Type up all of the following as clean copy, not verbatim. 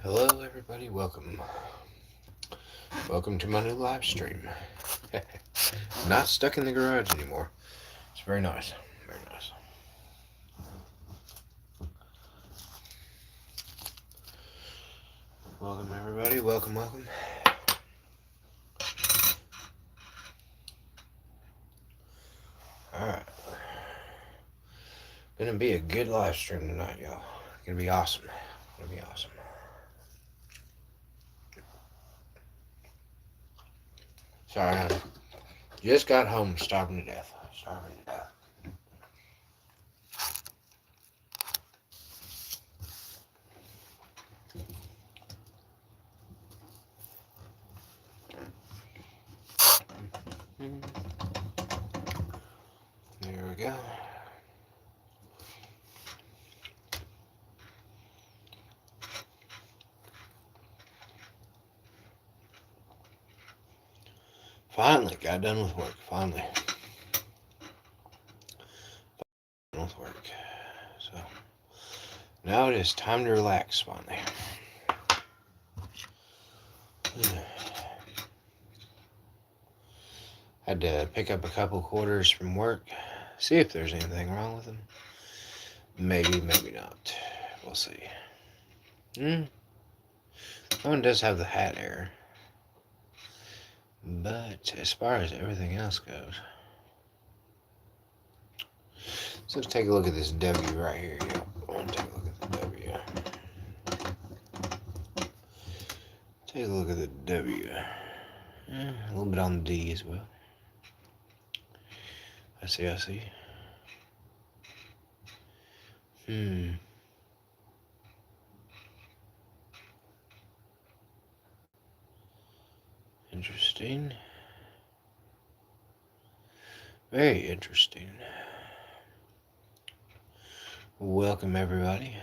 Hello, everybody. Welcome. Welcome to my new live stream. Not stuck in the garage anymore. It's very nice. Very nice. Welcome, everybody. Welcome, welcome. Alright. Gonna be a good live stream tonight, y'all. Gonna be awesome. Gonna be awesome. Sorry, I just got home starving to death. Starving to death. There we go. Finally got done with work. Finally. Done with work. So now it is time to relax finally. Had to pick up a couple quarters from work. See if there's anything wrong with them. Maybe, maybe not. We'll see. That one does have the hat error. But as far as everything else goes, so let's take a look at this W right here. Yep. I want to take a look at the W. Take a look at the W. A little bit on the D as well. I see. Interesting. Very interesting. Welcome, everybody.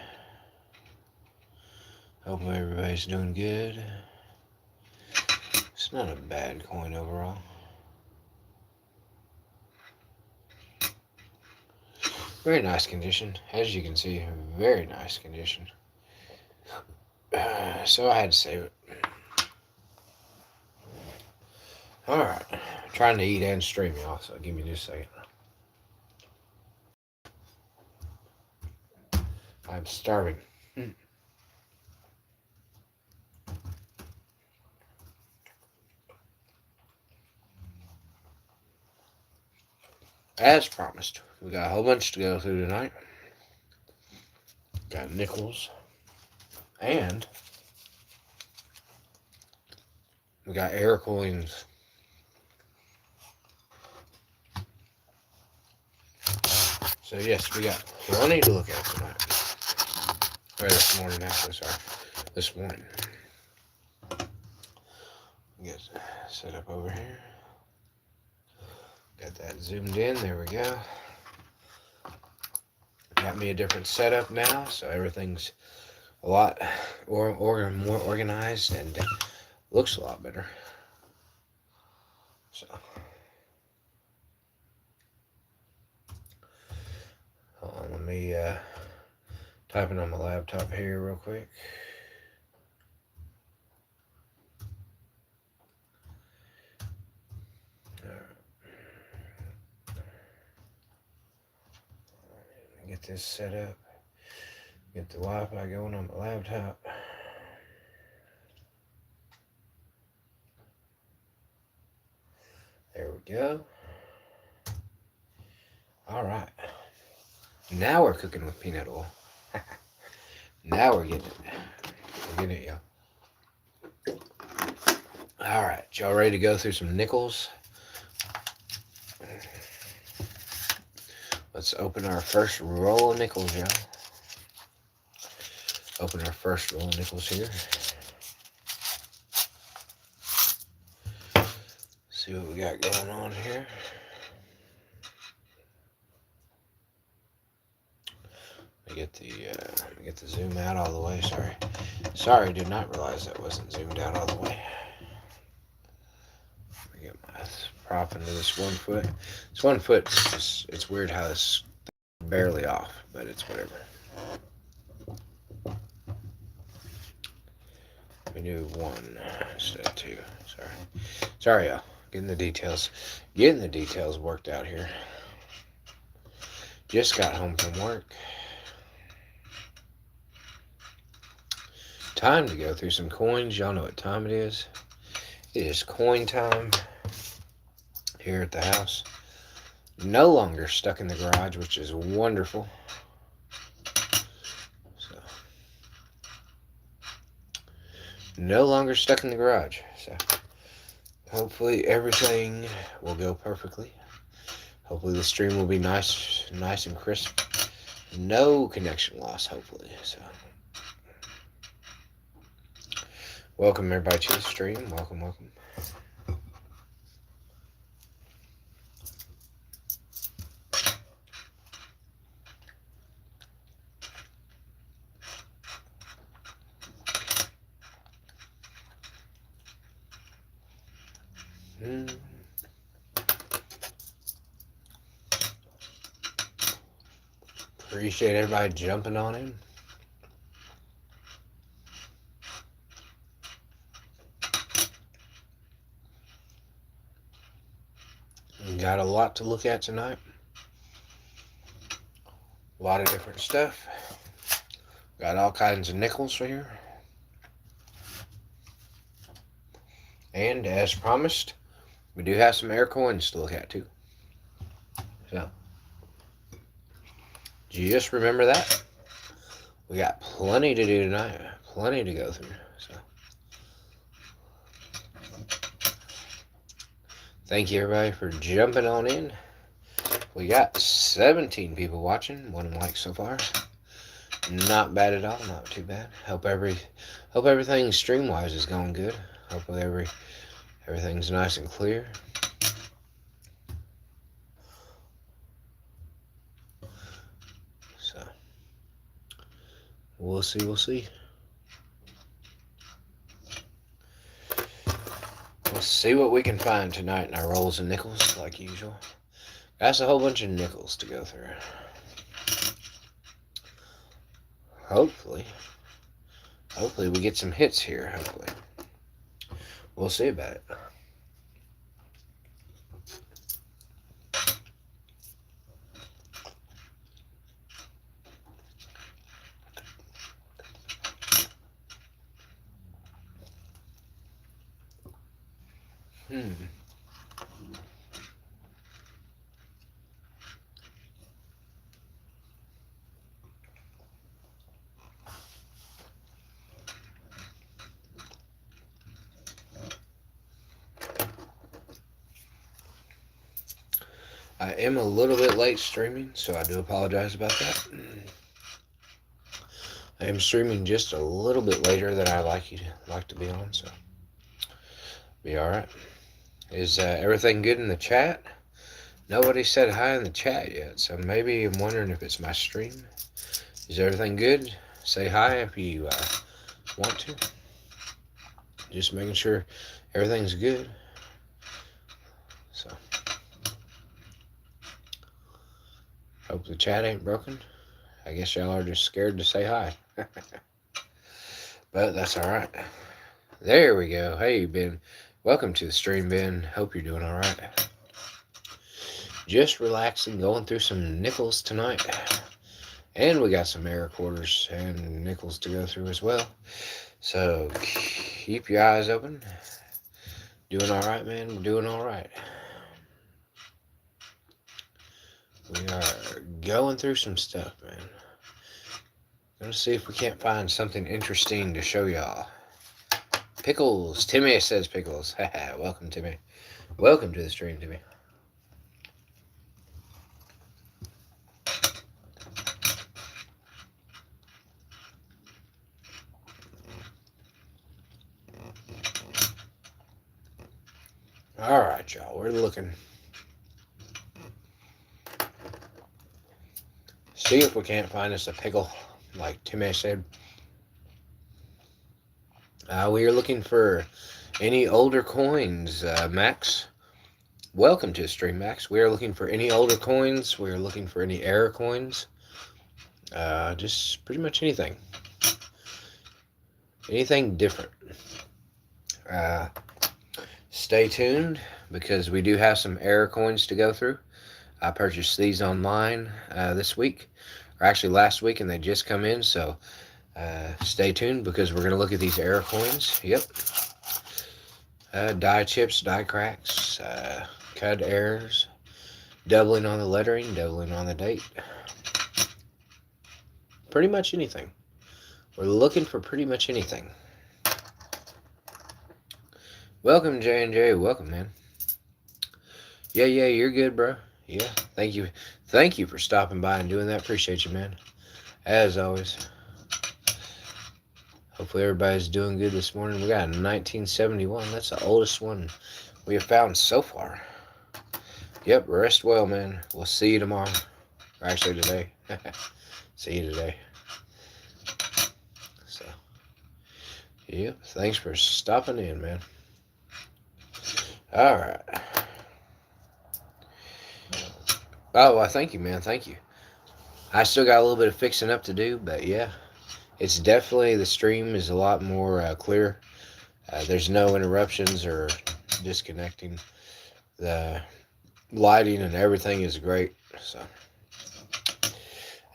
Hope everybody's doing good. It's not a bad coin overall. Very nice condition. As you can see, very nice condition. So I had to save it. Alright. Trying to eat and stream, y'all, so give me just a second. I'm starving. As promised, we got a whole bunch to go through tonight. Got nickels. And we got air coins. So yes, we got plenty to look at tonight. Or this morning, actually, sorry. This morning. Get set up over here. Got that zoomed in, there we go. Got me a different setup now, so everything's a lot more organized and looks a lot better. So, hold on, let me type it on my laptop here real quick. Get this set up. Get the Wi-Fi going on my laptop. There we go. All right. Now we're cooking with peanut oil. Now we're getting it. We're getting it, y'all. All right. Y'all ready to go through some nickels? Let's open our first roll of nickels, y'all. Open our first roll of nickels here. See what we got going on here. Let me get the zoom out all the way. Sorry, did not realize that wasn't zoomed out all the way. Let me get my prop into this 1 foot. This 1 foot, it's weird how this is barely off, but it's whatever. We do 1 instead of 2. Sorry, y'all. Getting the details worked out here. Just got home from work. Time to go through some coins. Y'all know what time it is. It is coin time here at the house. No longer stuck in the garage, which is wonderful. So, no longer stuck in the garage. So, hopefully everything will go perfectly. Hopefully the stream will be nice and crisp. No connection loss, hopefully. So, welcome everybody to the stream. Welcome. Appreciate everybody jumping on in. We got a lot to look at tonight. A lot of different stuff. Got all kinds of nickels here. And as promised, we do have some air coins to look at too. So, just remember that. We got plenty to do tonight. Plenty to go through. So, thank you everybody for jumping on in. We got 17 people watching. 1 like so far. Not bad at all. Not too bad. Hope everything stream-wise is going good. Hopefully everything's nice and clear. So, we'll see. We'll see what we can find tonight in our rolls and nickels, like usual. That's a whole bunch of nickels to go through. Hopefully we get some hits here, hopefully. We'll see about it. I am a little bit late streaming, so I do apologize about that. I am streaming just a little bit later than I like to be on, so be all right. Is everything good in the chat? Nobody said hi in the chat yet, so maybe I'm wondering if it's my stream. Is everything good? Say hi if you want to. Just making sure everything's good. So, hope the chat ain't broken. I guess y'all are just scared to say hi. But that's all right. There we go. Hey, Ben. Welcome to the stream, Ben. Hope you're doing all right. Just relaxing, going through some nickels tonight. And we got some air quarters and nickels to go through as well. So keep your eyes open. Doing all right, man. We're doing all right. We are going through some stuff, man. Gonna see if we can't find something interesting to show y'all. Pickles. Timmy says pickles. Welcome, Timmy. Welcome to the stream, Timmy. All right, y'all. We're looking. See if we can't find us a pickle, like Timmy said. We are looking for any older coins, Max. Welcome to the stream, Max. We are looking for any older coins. We are looking for any error coins. Just pretty much anything. Anything different. Stay tuned because we do have some error coins to go through. I purchased these online this week, or actually last week, and they just come in. So stay tuned because we're going to look at these error coins. Yep. Die chips, die cracks, cut errors, doubling on the lettering, doubling on the date. Pretty much anything. We're looking for pretty much anything. Welcome, J&J. Welcome, man. Yeah, you're good, bro. Yeah, thank you. Thank you for stopping by and doing that. Appreciate you, man. As always. Hopefully everybody's doing good this morning. We got a 1971. That's the oldest one we have found so far. Yep, rest well, man. We'll see you tomorrow. Or actually today. See you today. So, yep, thanks for stopping in, man. All right. Oh, well, thank you, man. Thank you. I still got a little bit of fixing up to do, but yeah. It's definitely, the stream is a lot more clear. There's no interruptions or disconnecting. The lighting and everything is great. So,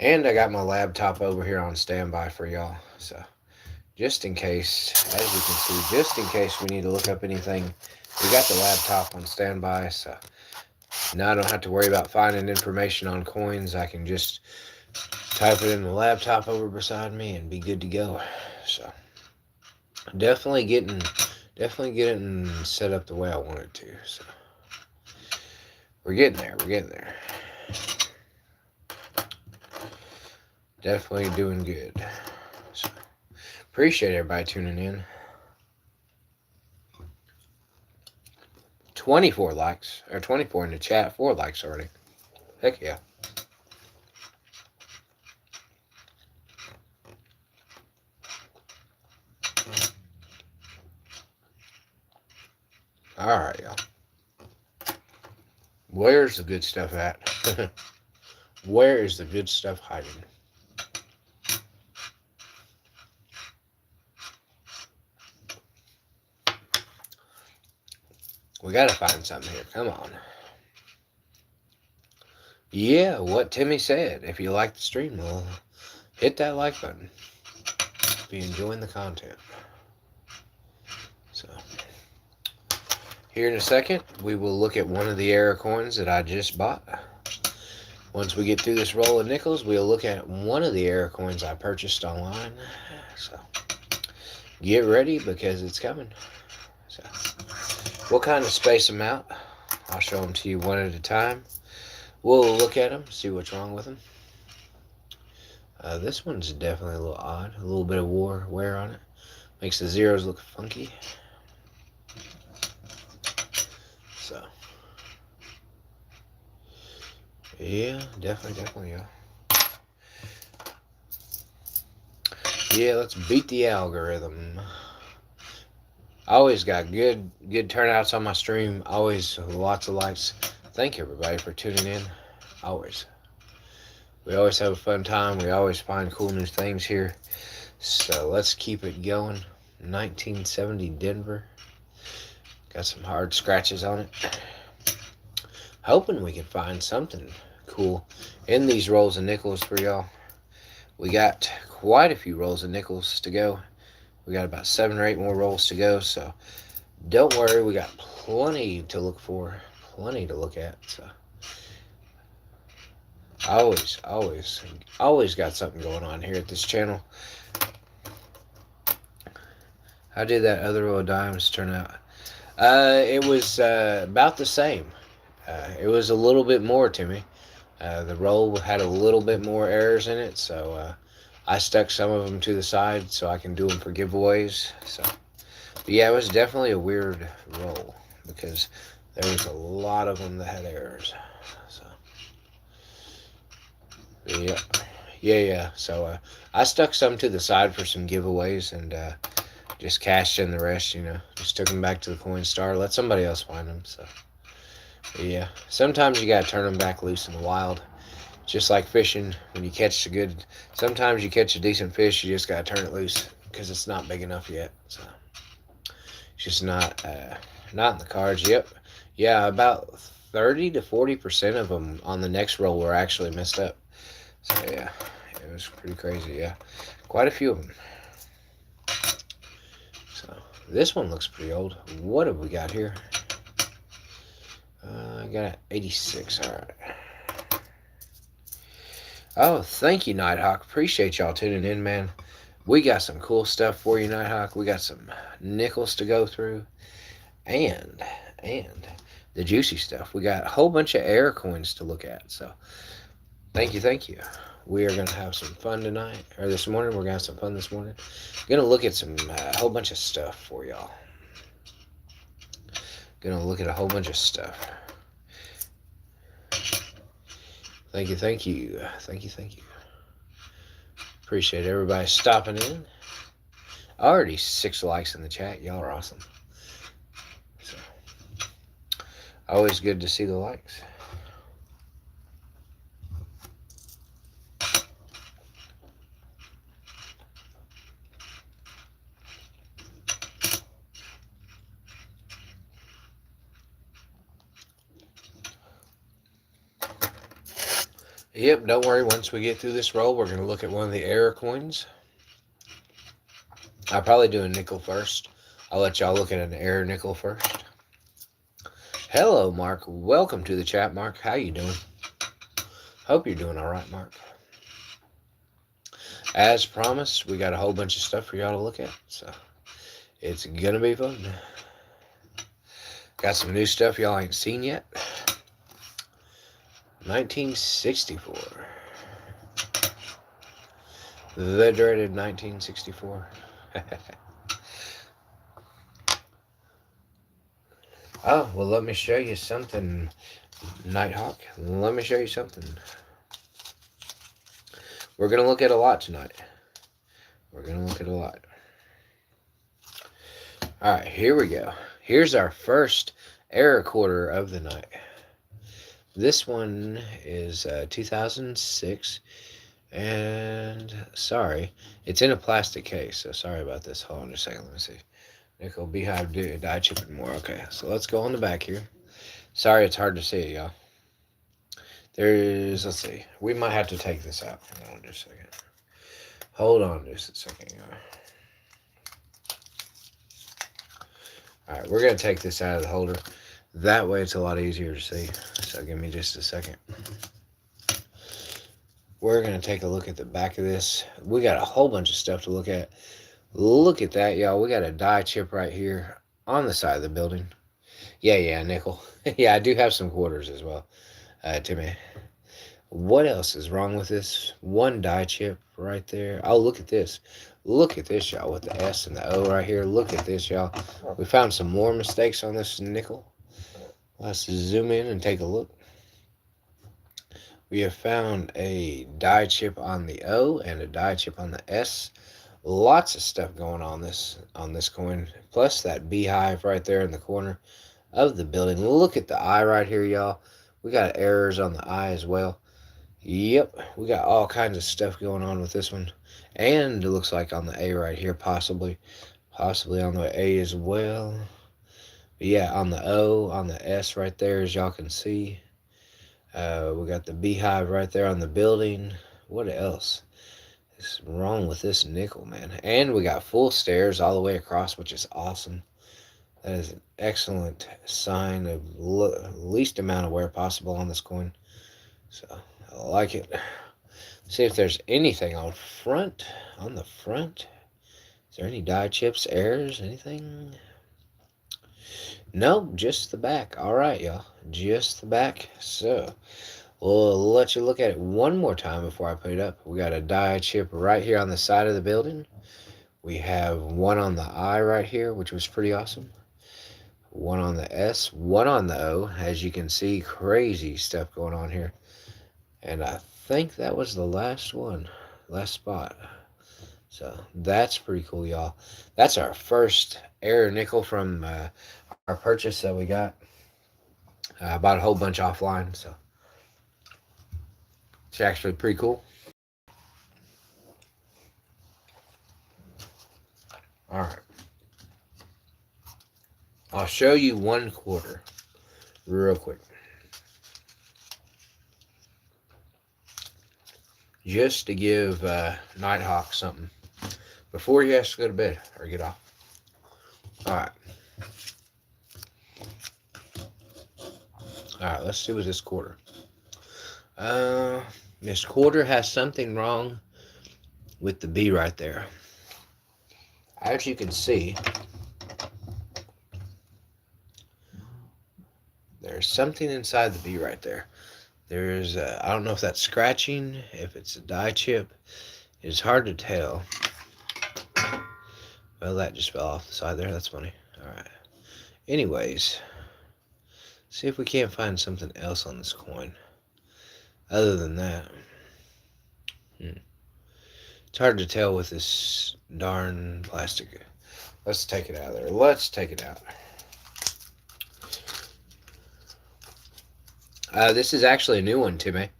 and I got my laptop over here on standby for y'all. So, just in case, as you can see, just in case we need to look up anything, we got the laptop on standby. So, now I don't have to worry about finding information on coins. I can just type it in the laptop over beside me and be good to go. So definitely getting set up the way I want it to. So we're getting there. Definitely doing good. So appreciate everybody tuning in. 24 likes, or 24 in the chat, 4 likes already. Heck yeah. Alright, y'all. Where's the good stuff at? Where is the good stuff hiding? We gotta find something here. Come on. Yeah, what Timmy said. If you like the stream, well, hit that like button. If you're enjoying the content. So, here in a second, we will look at one of the error coins that I just bought. Once we get through this roll of nickels, we'll look at one of the error coins I purchased online. So, get ready because it's coming. So, we'll kind of space them out. I'll show them to you one at a time. We'll look at them, see what's wrong with them. This one's definitely a little odd. A little bit of wear on it. Makes the zeros look funky. So, yeah, definitely, yeah. Yeah, let's beat the algorithm. I always got good turnouts on my stream. Always lots of likes. Thank you, everybody, for tuning in. Always. We always have a fun time. We always find cool new things here. So let's keep it going. 1970 Denver. Got some hard scratches on it. Hoping we can find something cool in these rolls of nickels for y'all. We got quite a few rolls of nickels to go. We got about 7 or 8 more rolls to go. So don't worry. We got plenty to look for. Plenty to look at. So always got something going on here at this channel. How did that other row of dimes turn out? It was about the same. It was a little bit more to me. The roll had a little bit more errors in it, so I stuck some of them to the side so I can do them for giveaways. So, but yeah, it was definitely a weird roll because there was a lot of them that had errors. So, yeah. So I stuck some to the side for some giveaways and just cashed in the rest. Just took them back to the Coinstar. Let somebody else find them. So, yeah, sometimes you gotta turn them back loose in the wild. Just like fishing, when you catch sometimes you catch a decent fish, you just gotta turn it loose because it's not big enough yet. So, just not in the cards. Yep. Yeah, about 30 to 40% of them on the next roll were actually messed up. So yeah, it was pretty crazy. Yeah, quite a few of them. So this one looks pretty old. What have we got here? I got an 86. All right. Oh, thank you, Nighthawk. Appreciate y'all tuning in, man. We got some cool stuff for you, Nighthawk. We got some nickels to go through, and the juicy stuff. We got a whole bunch of air coins to look at. So thank you, thank you. We are gonna have some fun tonight, or this morning. We're gonna have some fun this morning. Gonna look at some whole bunch of stuff for y'all. Gonna look at a whole bunch of stuff. Thank you, thank you, thank you, thank you. Appreciate everybody stopping in. Already 6 likes in the chat. Y'all are awesome. So, always good to see the likes. Yep, don't worry. Once we get through this roll, we're going to look at one of the error coins. I'll probably do a nickel first. I'll let y'all look at an error nickel first. Hello, Mark. Welcome to the chat, Mark. How you doing? Hope you're doing all right, Mark. As promised, we got a whole bunch of stuff for y'all to look at, so it's going to be fun. Got some new stuff y'all ain't seen yet. 1964. The dreaded 1964. Oh, well, let me show you something, Nighthawk. Let me show you something. We're going to look at a lot tonight. We're going to look at a lot. All right, here we go. Here's our first error quarter of the night. This one is 2006. And sorry, it's in a plastic case, so sorry about this. Hold on just a second. Let me see. Nickel Beehive die chip and more. Okay, so let's go on the back here. Sorry, it's hard to see it, y'all. Let's see. We might have to take this out. Hold on just a second. Hold on just a second, y'all. Alright, we're going to take this out of the holder. That way it's a lot easier to see. So give me just a second. We're going to take a look at the back of this. We got a whole bunch of stuff to look at. Look at that, y'all. We got a die chip right here on the side of the building. Yeah, nickel. Yeah, I do have some quarters as well, Timmy. What else is wrong with this? One die chip right there. Oh, look at this. Look at this, y'all, with the S and the O right here. Look at this, y'all. We found some more mistakes on this nickel. Let's zoom in and take a look. We have found a die chip on the O and a die chip on the S. Lots of stuff going on this coin. Plus that beehive right there in the corner of the building. Look at the eye right here, y'all. We got errors on the eye as well. Yep, we got all kinds of stuff going on with this one. And it looks like on the A right here, possibly on the A as well. But yeah, on the O, on the S right there, as y'all can see. We got the beehive right there on the building. What else is wrong with this nickel, man? And we got full stairs all the way across, which is awesome. That is an excellent sign of least amount of wear possible on this coin. So I like it. See if there's anything on the front. Is there any die chips, errors, anything? No, just the back. All right, y'all. Just the back. So we'll let you look at it one more time before I put it up. We got a die chip right here on the side of the building. We have one on the I right here, which was pretty awesome. One on the S, one on the O. As you can see, crazy stuff going on here. And I think that was the last spot. So that's pretty cool, y'all. That's our first error nickel from our purchase that we got. I bought a whole bunch offline, so it's actually pretty cool. All right. I'll show you 1/4 real quick. Just to give Nighthawk something before he has to go to bed or get off. Alright. Alright, let's see what this quarter. This quarter has something wrong with the B right there. As you can see, there's something inside the B right there. There's, I don't know if that's scratching, if it's a die chip. It's hard to tell. Well, that just fell off the side there. That's funny. Alright. Anyways, see if we can't find something else on this coin. Other than that. It's hard to tell with this darn plastic. Let's take it out of there. Let's take it out. This is actually a new one, Timmy.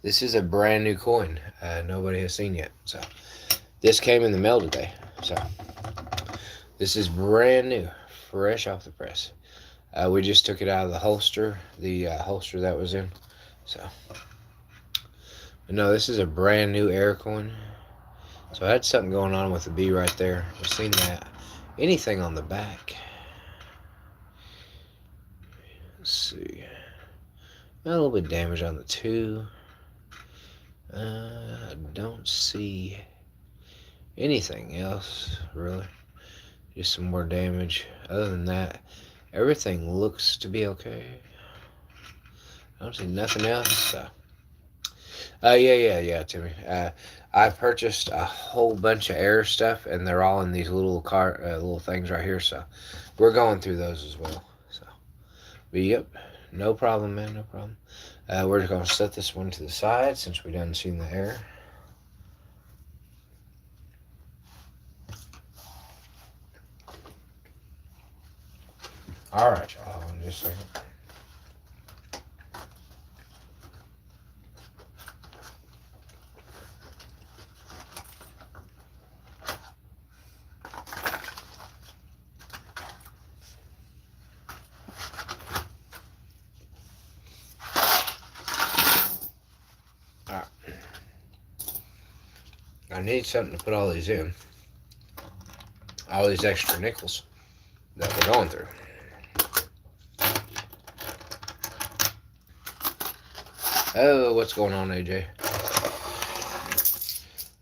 This is a brand new coin. Nobody has seen yet. So this came in the mail today. So this is brand new, fresh off the press. We just took it out of the holster that was in. So, but no, this is a brand new air coin. So I had something going on with the B right there. We've seen that. Anything on the back? Let's see. A little bit of damage on the 2. I don't see anything else, really. Just some more damage. Other than that, everything looks to be okay. I don't see nothing else. So. Yeah, Timmy. I purchased a whole bunch of air stuff, and they're all in these little little things right here. So we're going through those as well. So, but yep, no problem, man, no problem. We're just gonna set this one to the side since we done seen the air. All right, y'all. Hold on just a second. I need something to put all these in. All these extra nickels that we're going through. Oh, what's going on, AJ?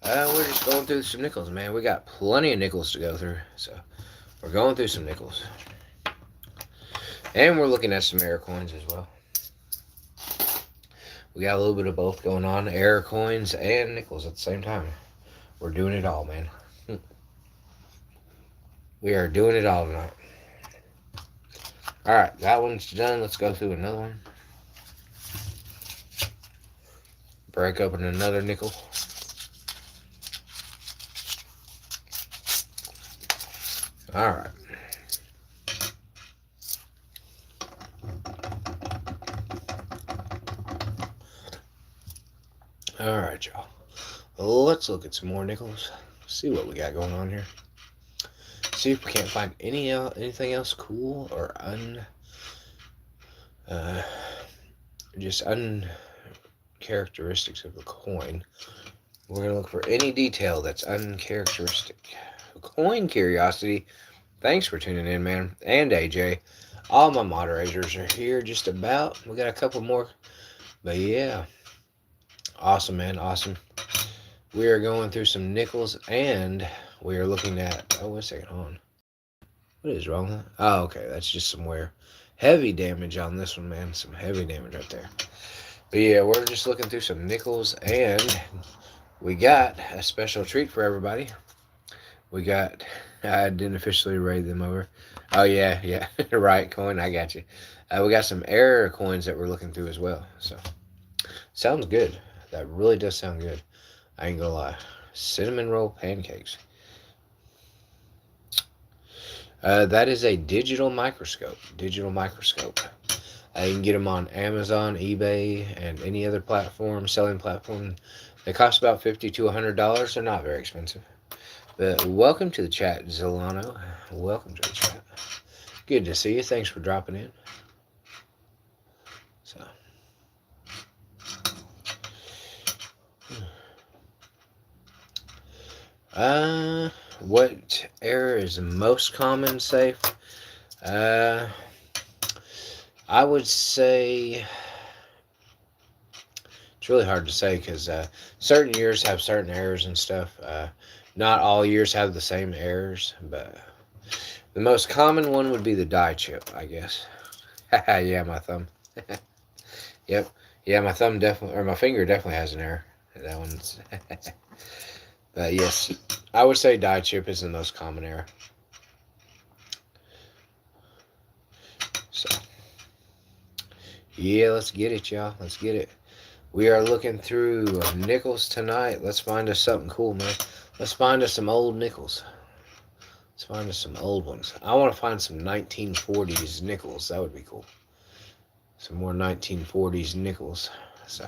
We're just going through some nickels, man. We got plenty of nickels to go through. So, we're going through some nickels. And we're looking at some air coins as well. We got a little bit of both going on. Air coins and nickels at the same time. We're doing it all, man. We are doing it all tonight. Alright, that one's done. Let's go through another one. Break open another nickel. Alright. Alright, y'all. Let's look at some more nickels. See what we got going on here. See if we can't find anything else cool or just uncharacteristics of the coin. We're gonna look for any detail that's uncharacteristic. Coin curiosity. Thanks for tuning in, man. And AJ. All my moderators are here just about. We got a couple more. But yeah. Awesome, man. Awesome. We are going through some nickels, and we are looking at... Oh, wait a second. Hold on. What is wrong with that? Oh, okay. That's just some wear. Heavy damage on this one, man. Some heavy damage right there. But yeah, we're just looking through some nickels, and we got a special treat for everybody. We got... I didn't officially raid them over. Oh, yeah. Right, coin. I got you. We got some air coins that we're looking through as well. So, sounds good. That really does sound good. I ain't gonna lie. Cinnamon roll pancakes. That is a digital microscope. You can get them on Amazon, eBay, and any other platform, selling platform. They cost about $50 to $100. They're not very expensive. But welcome to the chat, Zolano. Welcome to the chat. Good to see you. Thanks for dropping in. So, what error is the most common safe? I would say it's really hard to say because certain years have certain errors and stuff. Not all years have the same errors, but the most common one would be the die chip, I guess. Yeah, my thumb. Yep. Yeah, my thumb definitely, or my finger definitely has an error. That one's. But yes, I would say die chip is the most common error. So, yeah, let's get it, y'all. Let's get it. We are looking through nickels tonight. Let's find us something cool, man. Let's find us some old nickels. Let's find us some old ones. I want to find some 1940s nickels. That would be cool. Some more 1940s nickels. So,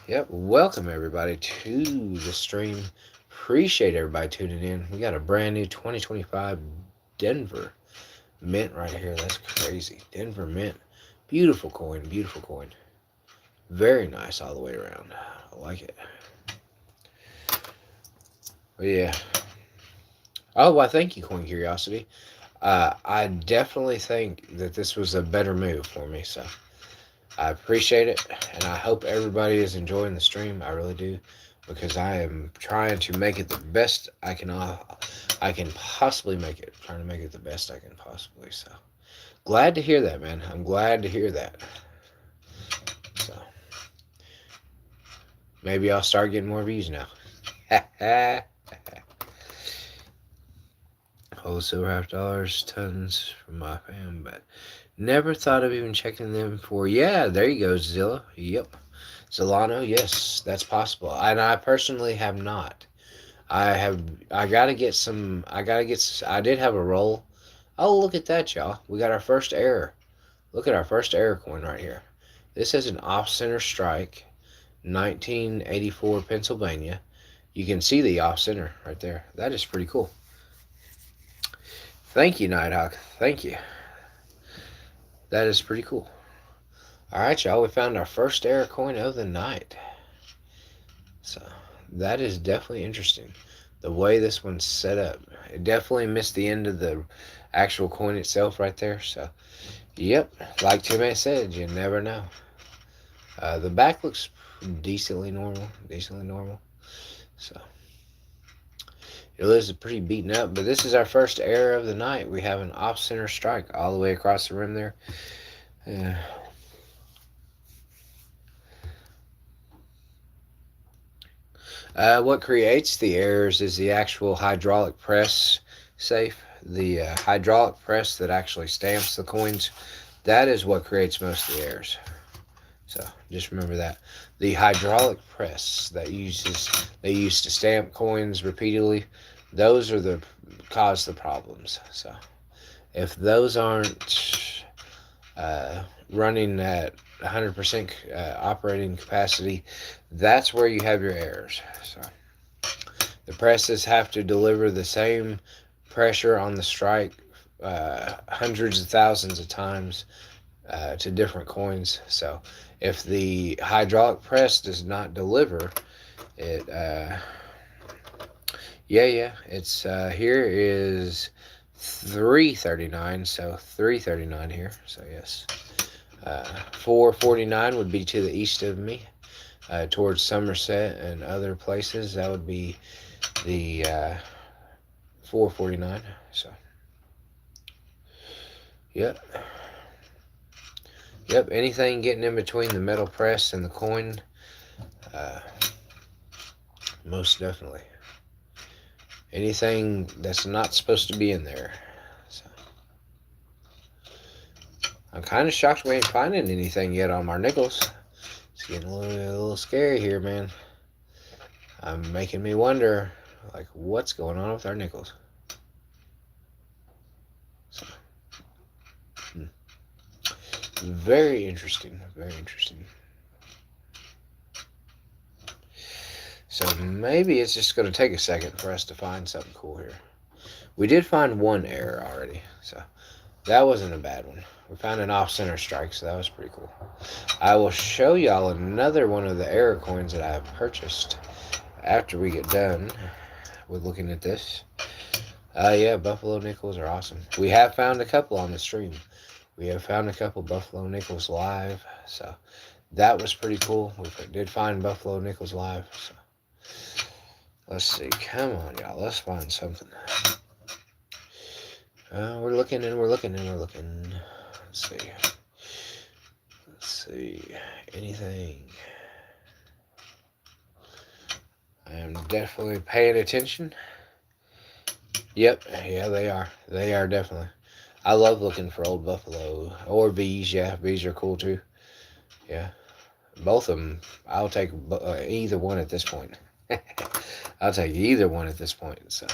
yep. Welcome, everybody, to the stream. Appreciate everybody tuning in. We got a brand new 2025 Denver Mint right here. That's crazy. Denver Mint. Beautiful coin. Beautiful coin. Very nice all the way around. I like it. But yeah. Oh, well, thank you, Coin Curiosity. I definitely think that this was a better move for me, so I appreciate it, and I hope everybody is enjoying the stream. I really do, because I am trying to make it the best I can possibly make it. Trying to make it the best I can possibly. So glad to hear that, man. I'm glad to hear that. So maybe I'll start getting more views now. Whole silver $5 tons from my fam, but never thought of even checking them for. Yeah, there you go, Zilla. Yep. Zolano, yes, that's possible. And I personally have not. I gotta get some. I did have a roll. Oh, look at that, y'all. We got our first error. Look at our first error coin right here. This is an off-center strike, 1984 Pennsylvania. You can see the off-center right there. That is pretty cool. Thank you, Nighthawk. Thank you. That is pretty cool. Alright, y'all. We found our first error coin of the night. So, that is definitely interesting. The way this one's set up. It definitely missed the end of the actual coin itself right there. So, yep. Like Tim said, you never know. The back looks decently normal. So, it is pretty beaten up, but this is our first error of the night. We have an off-center strike all the way across the rim there. What creates the errors is the actual hydraulic press safe. The hydraulic press that actually stamps the coins. That is what creates most of the errors. So just remember that. The hydraulic press that they use to stamp coins repeatedly, those are the cause the problems. So if those aren't running at 100% operating capacity, that's where you have your errors. So the presses have to deliver the same pressure on the strike hundreds of thousands of times to different coins. So if the hydraulic press does not deliver, it it's here is 339, so 339 here. So yes, 449 would be to the east of me, towards Somerset and other places. That would be the 449. So yep. Anything getting in between the metal press and the coin, most definitely. Anything that's not supposed to be in there. So I'm kind of shocked we ain't finding anything yet on our nickels. It's getting a little scary here, man. I'm making me wonder, like, what's going on with our nickels. So, very interesting. So maybe it's just going to take a second for us to find something cool here. We did find one error already, so That wasn't a bad one. We found an off-center strike, so that was pretty cool. I will show y'all another one of the error coins that I have purchased after we get done with looking at this. Yeah, Buffalo Nickels are awesome. We have found a couple on the stream. We have found a couple Buffalo Nickels live, so that was pretty cool. We did find Buffalo Nickels live, so let's see. Come on, y'all. Let's find something. We're looking and we're looking and we're looking. Let's see. Let's see. Anything. I am definitely paying attention. Yep. Yeah, they are. They are definitely. I love looking for old buffalo. Or bees. Yeah, bees are cool too. Yeah. Both of them. I'll take either one at this point. I'll take either one at this point. So.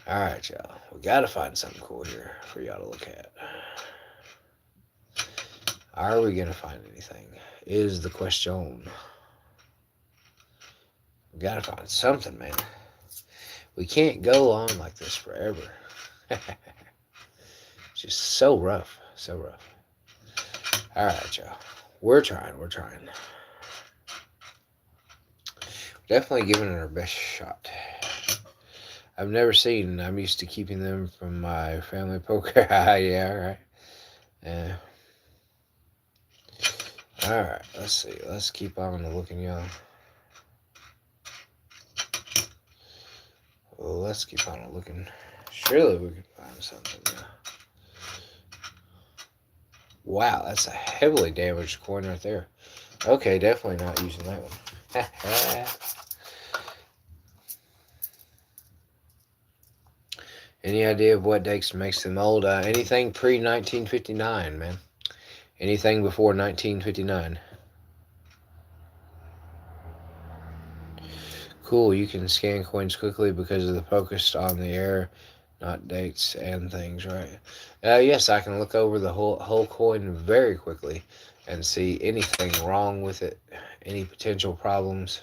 Alright, y'all. We gotta find something cool here for y'all to look at. Are we gonna find anything? Is the question. We gotta find something, man. We can't go on like this forever. It's just so rough. So rough. Alright, y'all. We're trying. We're trying. Definitely giving it our best shot. I've never seen. I'm used to keeping them from my family poker. Yeah, right. Yeah. Alright, let's see. Let's keep on looking, y'all. Well, let's keep on looking. Surely we can find something. Yeah. Wow, that's a heavily damaged coin right there. Okay, definitely not using that one. Any idea of what dates makes them old? Anything pre-1959, man. Anything before 1959. Cool, you can scan coins quickly because of the focus on the air, not dates and things, right? Yes, I can look over the whole coin very quickly and see anything wrong with it, any potential problems,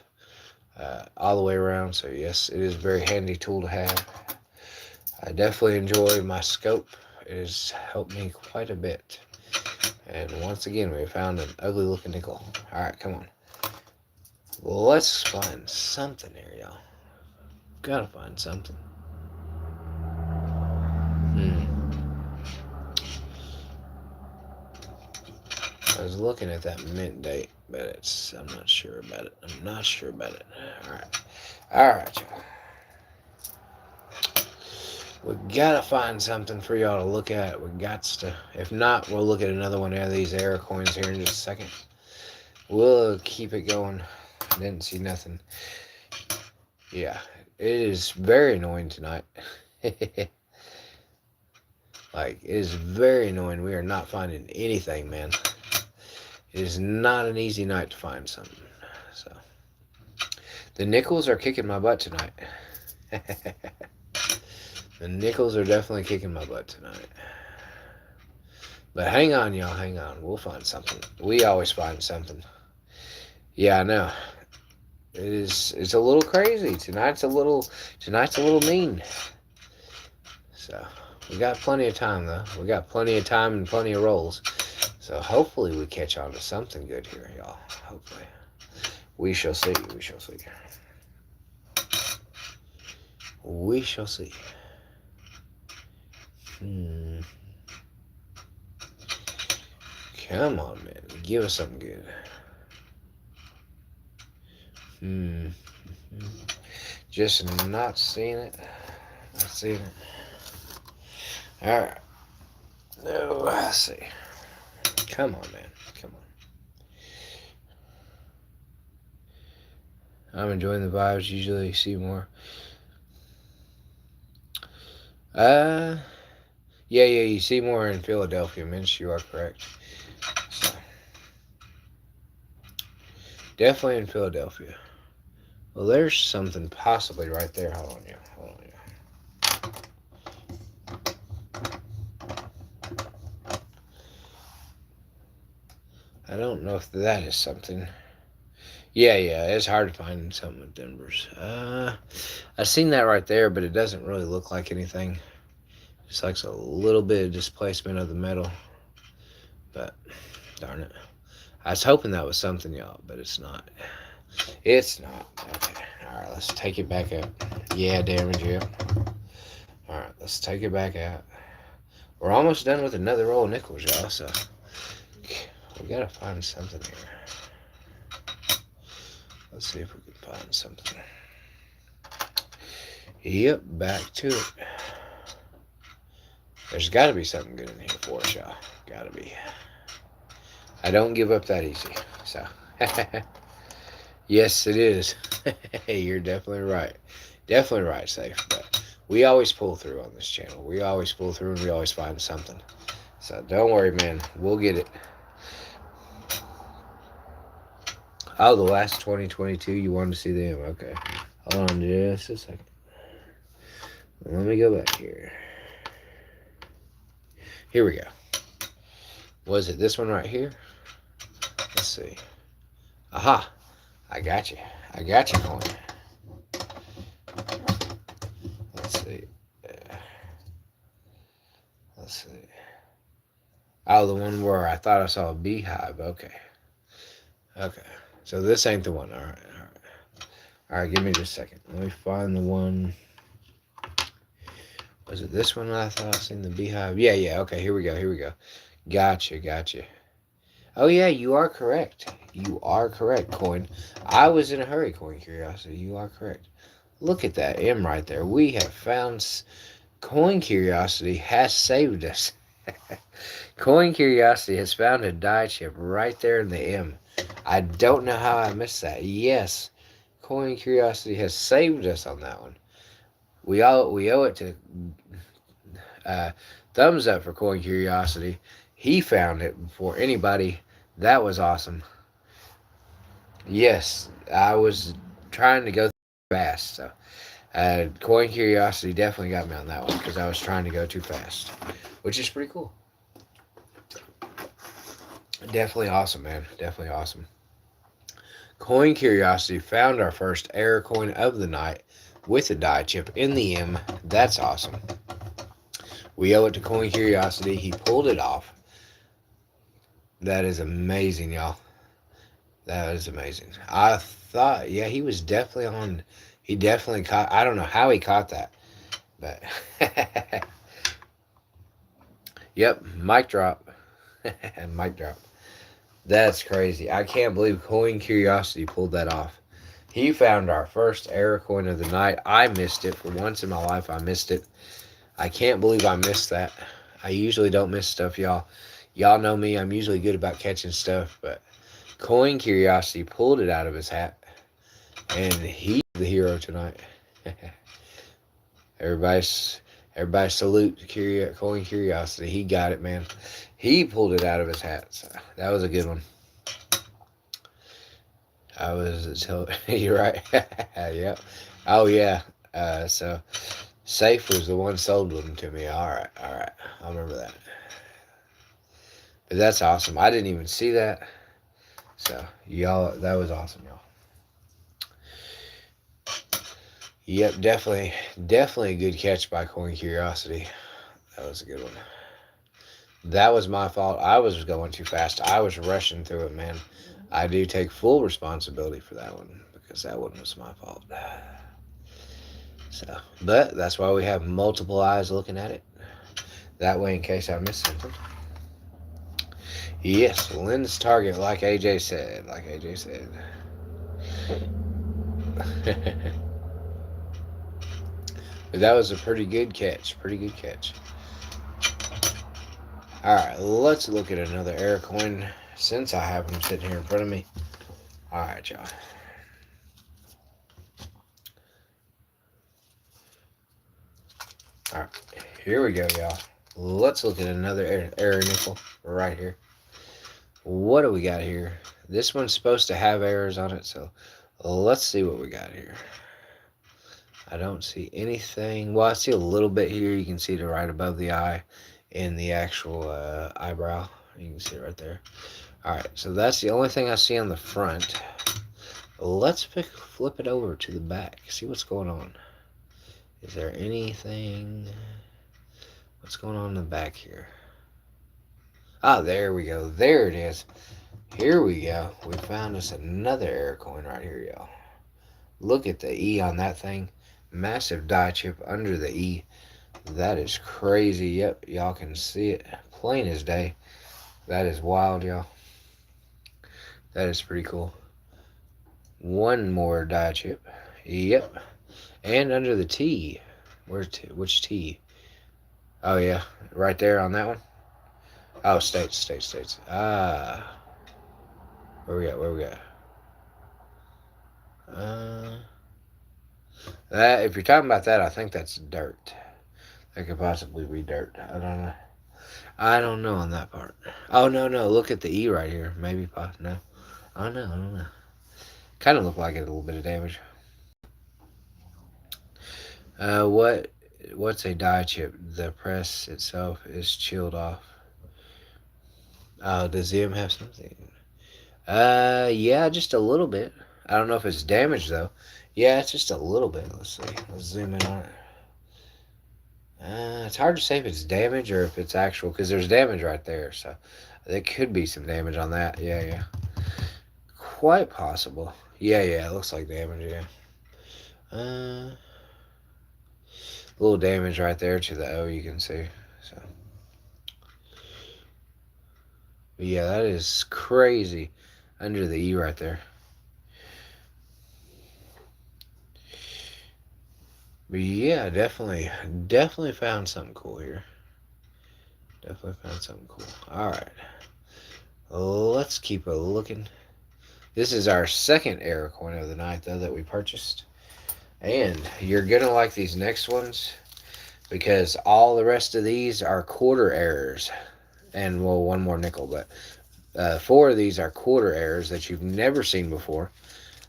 all the way around. So yes, it is a very handy tool to have. I definitely enjoy my scope. It has helped me quite a bit. And once again, we found an ugly looking nickel. Alright, come on. Let's find something here, y'all. Gotta find something. I was looking at that mint date, but I'm not sure about it. I'm not sure about it. Alright, y'all. We gotta find something for y'all to look at. We got to. If not, we'll look at another one of these error coins here in just a second. We'll keep it going. Didn't see nothing. Yeah, it is very annoying tonight. Like, it is very annoying. We are not finding anything, man. It is not an easy night to find something. So, the nickels are kicking my butt tonight. The nickels are definitely kicking my butt tonight. But hang on, y'all. Hang on. We'll find something. We always find something. Yeah, I know. It's a little crazy. Tonight's a little mean. So, we got plenty of time, though. We got plenty of time and plenty of rolls. So, hopefully we catch on to something good here, y'all. Hopefully. We shall see. We shall see. We shall see. Come on, man. Give us something good. Just not seeing it. Not seeing it. Alright. No, let's see. Come on, man. Come on. I'm enjoying the vibes. Usually see more. Yeah, you see more in Philadelphia, Minch. You are correct. So, definitely in Philadelphia. Well, there's something possibly right there. Hold on, yeah. I don't know if that is something. Yeah, it's hard to find something with Denver's. I've seen that right there, but it doesn't really look like anything. Just likes a little bit of displacement of the metal. But, darn it. I was hoping that was something, y'all, but it's not. It's not. Okay. Alright, let's take it back out. Yeah, damage, yeah. Alright, let's take it back out. We're almost done with another roll of nickels, y'all, so we gotta find something here. Let's see if we can find something. Yep, back to it. There's gotta be something good in here for us, y'all. Gotta be. I don't give up that easy, so. Yes, it is. You're definitely right. Definitely right, Safe. But we always pull through on this channel. We always pull through and we always find something. So don't worry, man. We'll get it. Oh, the last 2022, you wanted to see them. Okay. Hold on just a second. Let me go back here. Here we go. Was it this one right here? Let's see. Aha. I got you. I got you, coin. Let's see. Let's see. Oh, the one where I thought I saw a beehive. Okay. Okay. So this ain't the one. All right. All right. All right. Give me just a second. Let me find the one. Was it this one I thought I seen the beehive? Yeah, yeah. Okay. Here we go. Here we go. Gotcha. Gotcha. Oh, yeah. You are correct. You are correct, Coin. I was in a hurry, Coin Curiosity. You are correct. Look at that M right there. We have found... Coin Curiosity has saved us. Coin Curiosity has found a die chip right there in the M. I don't know how I missed that. Yes, Coin Curiosity has saved us on that one. We owe it to thumbs up for Coin Curiosity. He found it before anybody. That was awesome. Yes, I was trying to go fast, so Coin Curiosity definitely got me on that one because I was trying to go too fast, which is pretty cool. Definitely awesome, man. Definitely awesome. Coin Curiosity found our first error coin of the night with a die chip in the M. That's awesome. We owe it to Coin Curiosity. He pulled it off. That is amazing, y'all. That is amazing. I thought, yeah, he was definitely on. He definitely caught. I don't know how he caught that, but yep, mic drop. Mic drop. That's crazy. I can't believe Coin Curiosity pulled that off. He found our first error coin of the night. I missed it. For once in my life, I missed it. I can't believe I missed that. I usually don't miss stuff, y'all. Y'all know me. I'm usually good about catching stuff, but Coin Curiosity pulled it out of his hat, and he's the hero tonight. Everybody salute Coin Curiosity. He got it, man. He pulled it out of his hat. So that was a good one. You're right. Yep. Oh, yeah. So Safe was the one sold them to me. All right. All right. I remember that. But that's awesome. I didn't even see that. So, y'all, that was awesome, y'all. Yep, definitely a good catch by Coin Curiosity. That was a good one. That was my fault. I was going too fast. I was rushing through it, man. I do take full responsibility for that one because that one was my fault. So, but that's why we have multiple eyes looking at it. That way, in case I miss something. Yes, Lynn's target, like AJ said. Like AJ said. But that was a pretty good catch. Pretty good catch. Alright, let's look at another air coin since I have them sitting here in front of me. Alright, y'all. Alright, here we go, y'all. Let's look at another error nickel right here. What do we got here? This one's supposed to have errors on it, so let's see what we got here. I don't see anything. Well, I see a little bit here. You can see it right above the eye in the actual eyebrow. You can see it right there. Alright, so that's the only thing I see on the front. Let's flip it over to the back. See what's going on. Is there anything What's going on in the back here? Ah, there we go. There it is. Here we go. We found us another error coin right here, y'all. Look at the E on that thing. Massive die chip under the E. That is crazy. Yep, y'all can see it plain as day. That is wild, y'all. That is pretty cool. One more die chip. Yep. And under the T. Where's which T? Oh, yeah. Right there on that one. Oh, states. Ah. Where we at? That, if you're talking about that, I think that's dirt. That could possibly be dirt. I don't know on that part. Oh, no. Look at the E right here. Maybe, no. I don't know. Kind of look like it, a little bit of damage. What's a die chip? The press itself is chilled off. Does M have something? Yeah, just a little bit. I don't know if it's damaged though. Yeah, it's just a little bit. Let's see. Let's zoom in on it. It's hard to say if it's damage or if it's actual, because there's damage right there. So there could be some damage on that. Yeah. Quite possible. Yeah. It looks like damage. Yeah. A little damage right there to the O. You can see. So. But yeah, that is crazy. Under the E right there. But yeah, definitely found something cool here. Alright. Let's keep a looking. This is our second error coin of the night, though, that we purchased. And you're going to like these next ones, because all the rest of these are quarter errors. And, well, one more nickel, but 4 of these are quarter errors that you've never seen before.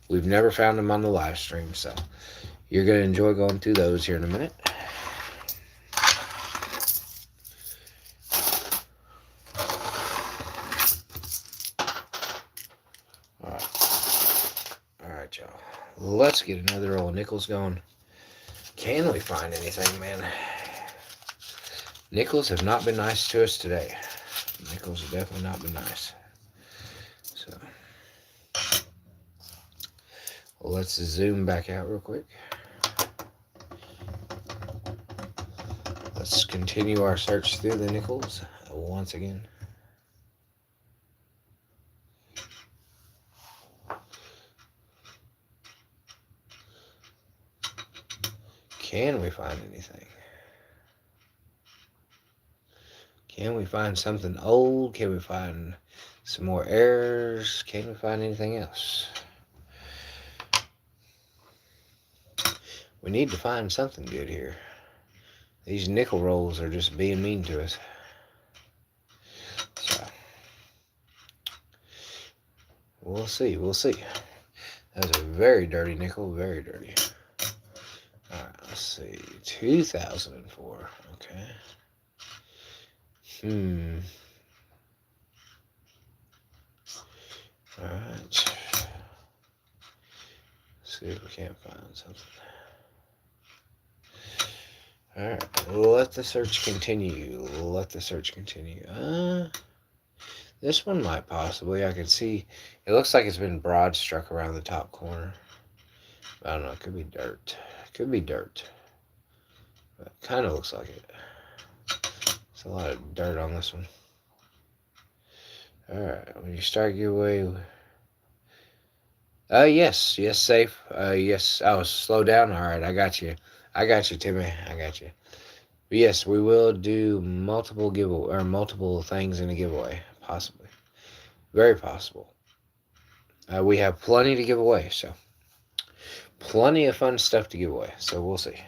We've never found them on the live stream, so you're going to enjoy going through those here in a minute. Alright, y'all. Let's get another roll of nickels going. Can we find anything, man? Nickels have not been nice to us today. Nickels have definitely not been nice. So, let's zoom back out real quick. Let's continue our search through the nickels once again. Can we find anything? Can we find something old? Can we find some more errors? Can we find anything else? We need to find something good here. These nickel rolls are just being mean to us. So, we'll see. That's a very dirty nickel, very dirty. Alright, let's see. 2004. Okay. Alright. See if we can't find something. Alright, let the search continue. This one might possibly. I can see. It looks like it's been broad struck around the top corner. I don't know. It could be dirt. But it kind of looks like it. There's a lot of dirt on this one. Alright, when you start giveaway. Yes, safe. Yes. Oh, slow down. Alright, I got you, Timmy. I got you. But yes, we will do multiple things in a giveaway. Possibly. Very possible. We have plenty to give away, so. Plenty of fun stuff to give away, so we'll see.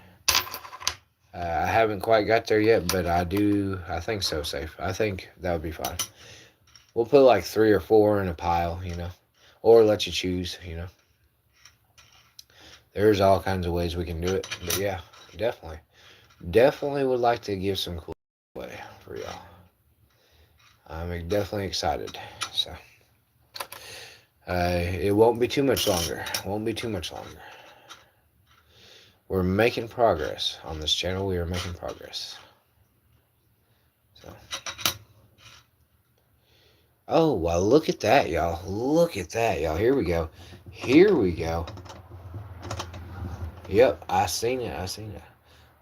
I haven't quite got there yet, but I think so, safe. I think that would be fine. We'll put like 3 or 4 in a pile, or let you choose, There's all kinds of ways we can do it, but yeah, definitely would like to give some cool away for y'all. I'm definitely excited, so it won't be too much longer. We're making progress on this channel. We are making progress. Oh, well, look at that, y'all. Look at that, y'all. Here we go. Here we go. Yep, I seen it. I seen it.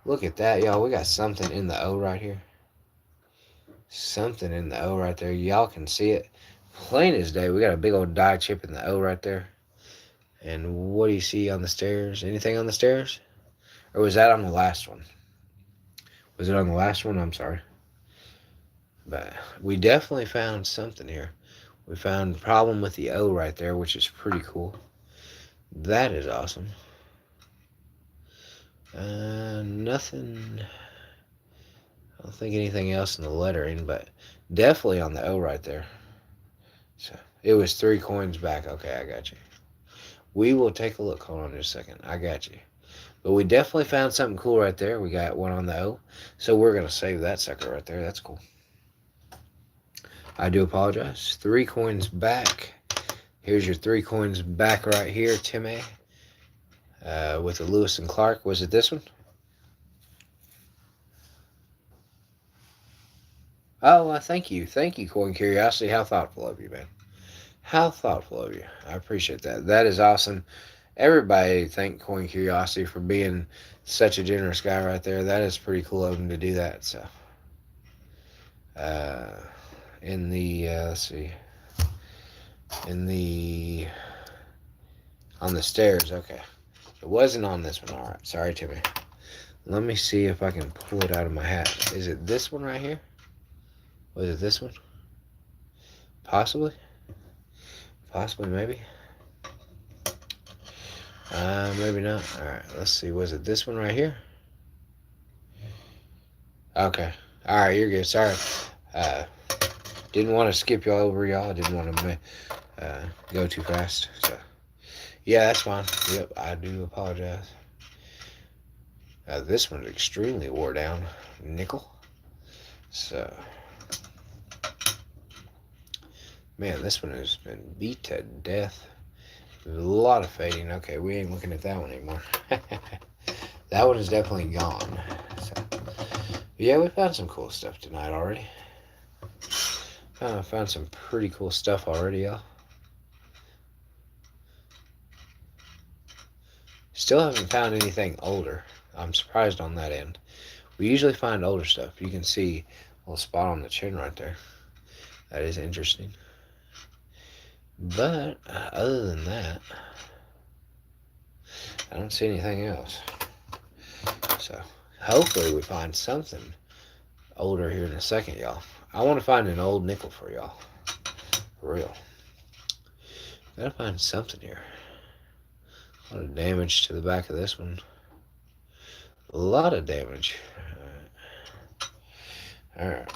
Look at that, y'all. We got something in the O right here. Something in the O right there. Y'all can see it. Plain as day. We got a big old die chip in the O right there. And what do you see on the stairs? Anything on the stairs? Or was that on the last one? Was it on the last one? I'm sorry. But we definitely found something here. We found a problem with the O right there, which is pretty cool. That is awesome. Nothing. I don't think anything else in the lettering, but definitely on the O right there. So it was 3 coins back. Okay, I got you. We will take a look. Hold on just a second. I got you. But we definitely found something cool right there. We got one on the O. So we're going to save that sucker right there. That's cool. I do apologize. 3 coins back. Here's your 3 coins back right here, Timmy. With the Lewis and Clark. Was it this one? Oh, thank you. Thank you, Coin Curiosity. How thoughtful of you, man. How thoughtful of you. I appreciate that. That is awesome. Everybody thank Coin Curiosity for being such a generous guy right there. That is pretty cool of him to do that. So, in the, let's see. On the stairs. Okay. It wasn't on this one. All right. Sorry, Timmy. Let me see if I can pull it out of my hat. Is it this one right here? Was it this one? Possibly. Possibly, maybe. Maybe not. Alright, let's see. Was it this one right here? Okay. Alright, you're good. Sorry. Didn't want to skip y'all over, y'all. I didn't want to go too fast. So, yeah, that's fine. Yep, I do apologize. This one's extremely wore down. Nickel. So, man, this one has been beat to death. A lot of fading. Okay, we ain't looking at that one anymore. That one is definitely gone. So, yeah, we found some cool stuff tonight already. Found some pretty cool stuff already, y'all. Still haven't found anything older. I'm surprised on that end. We usually find older stuff. You can see a little spot on the chin right there. That is interesting. But other than that, I don't see anything else. So hopefully we find something older here in a second, y'all. I want to find an old nickel for y'all. For real. Gotta find something here. A lot of damage to the back of this one. A lot of damage. Alright.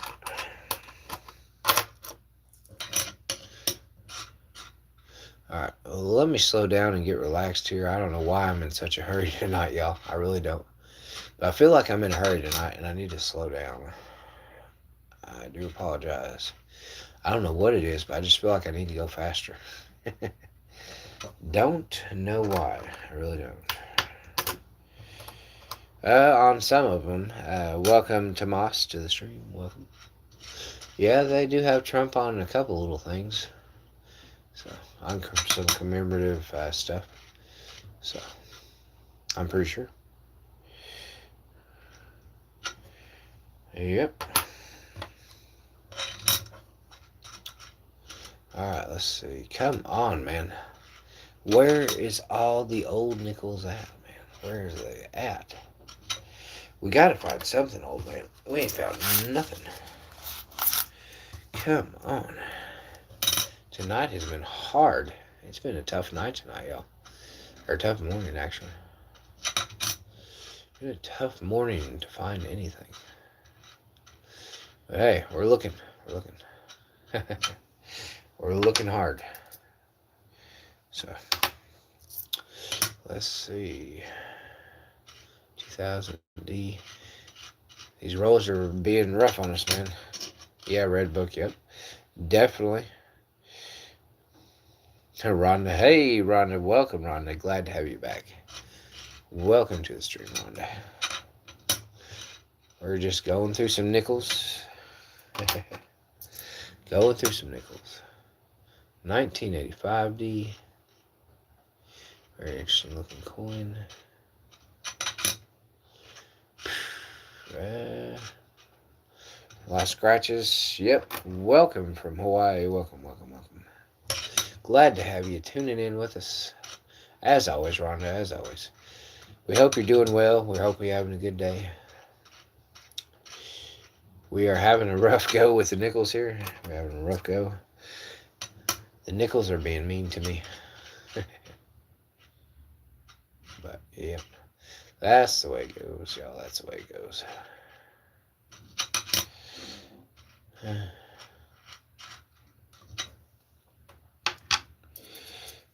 Alright, well, let me slow down and get relaxed here. I don't know why I'm in such a hurry tonight, y'all. I really don't. But I feel like I'm in a hurry tonight, and I need to slow down. I do apologize. I don't know what it is, but I just feel like I need to go faster. Don't know why. I really don't. On some of them, welcome Tomas to the stream. Welcome. Yeah, they do have Trump on a couple little things. So, on some commemorative stuff. So, I'm pretty sure. Yep. Alright, let's see. Come on, man. Where is all the old nickels at, man? Where is they at? We gotta find something old, man. We ain't found nothing. Come on. Tonight has been hard. It's been a tough night tonight, y'all. Or a tough morning, actually. It's been a tough morning to find anything. But hey, we're looking. We're looking. We're looking hard. So, let's see. 2000D. These rolls are being rough on us, man. Yeah, Red Book, yep. Definitely. Rhonda. Hey, Rhonda. Welcome, Rhonda. Glad to have you back. Welcome to the stream, Rhonda. We're just going through some nickels. Going through some nickels. 1985D. Very interesting looking coin. A lot of scratches. Yep. Welcome from Hawaii. Welcome, welcome, welcome. Glad to have you tuning in with us. As always, Rhonda, as always. We hope you're doing well. We hope you're having a good day. We are having a rough go with the nickels here. We're having a rough go. The nickels are being mean to me. But, yeah. That's the way it goes, y'all. That's the way it goes.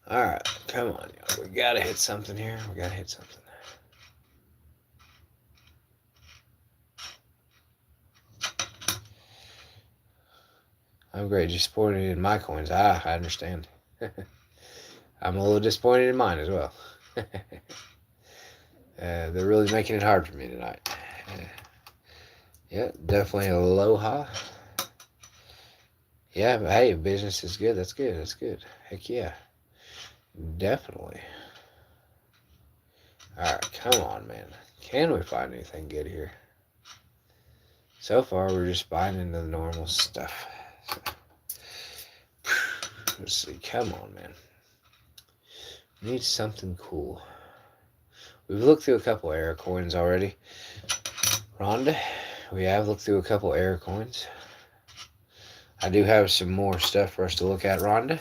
Alright, come on, y'all. We gotta hit something here. We gotta hit something. I'm great. Disappointed in my coins. I understand. I'm a little disappointed in mine as well. They're really making it hard for me tonight. Yeah, definitely aloha. Yeah, but hey, business is good. That's good. That's good. Heck yeah. Definitely. Alright, come on, man. Can we find anything good here? So far, we're just buying into the normal stuff. So, let's see. Come on, man. We need something cool. We've looked through a couple error coins already. Rhonda, we have looked through a couple error coins. I do have some more stuff for us to look at, Rhonda.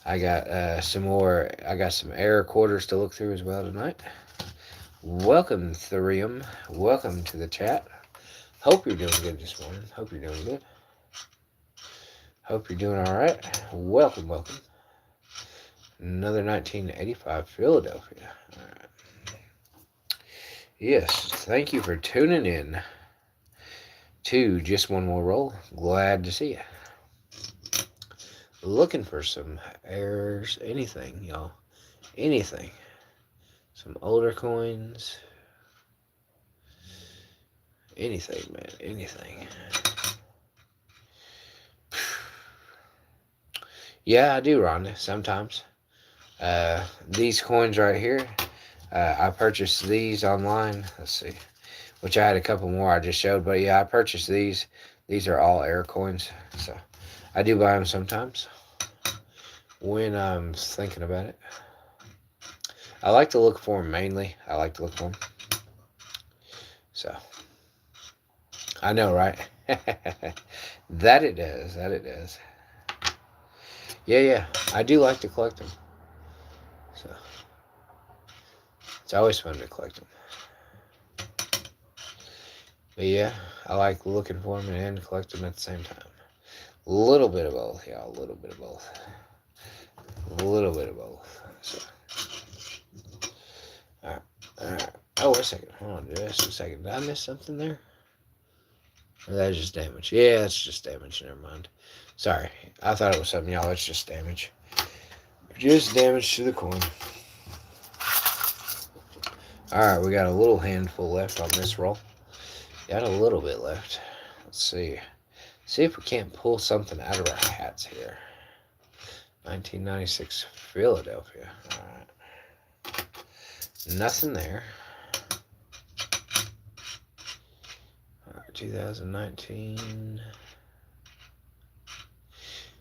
I got some more. I got some error quarters to look through as well tonight. Welcome, Thurium. Welcome to the chat. Hope you're doing good this morning. Hope you're doing good. Hope you're doing all right. Welcome, welcome. Another 1985 Philadelphia. All right. Yes, thank you for tuning in to Just One More Roll. Glad to see you. Looking for some errors, anything, y'all. Anything. Some older coins. Anything, man. Anything. Yeah, I do, Rhonda, sometimes. These coins right here, I purchased these online. Let's see. Which I had a couple more I just showed. But yeah, I purchased these. These are all error coins. So I do buy them sometimes when I'm thinking about it. I like to look for them mainly. I like to look for them. So, I know, right? That it does. That it does. Yeah. I do like to collect them. So, it's always fun to collect them. But yeah, I like looking for them and collect them at the same time. A little bit of both, y'all. A little bit of both. A little bit of both. So. Alright. Oh, wait a second. Hold on just a second. Did I miss something there? Or that's just damage. Yeah, that's just damage. Never mind. Sorry. I thought it was something, y'all. It's just damage. Just damage to the coin. Alright, we got a little handful left on this roll. Got a little bit left. Let's see. See if we can't pull something out of our hats here. 1996 Philadelphia. Alright. Nothing there. 2019.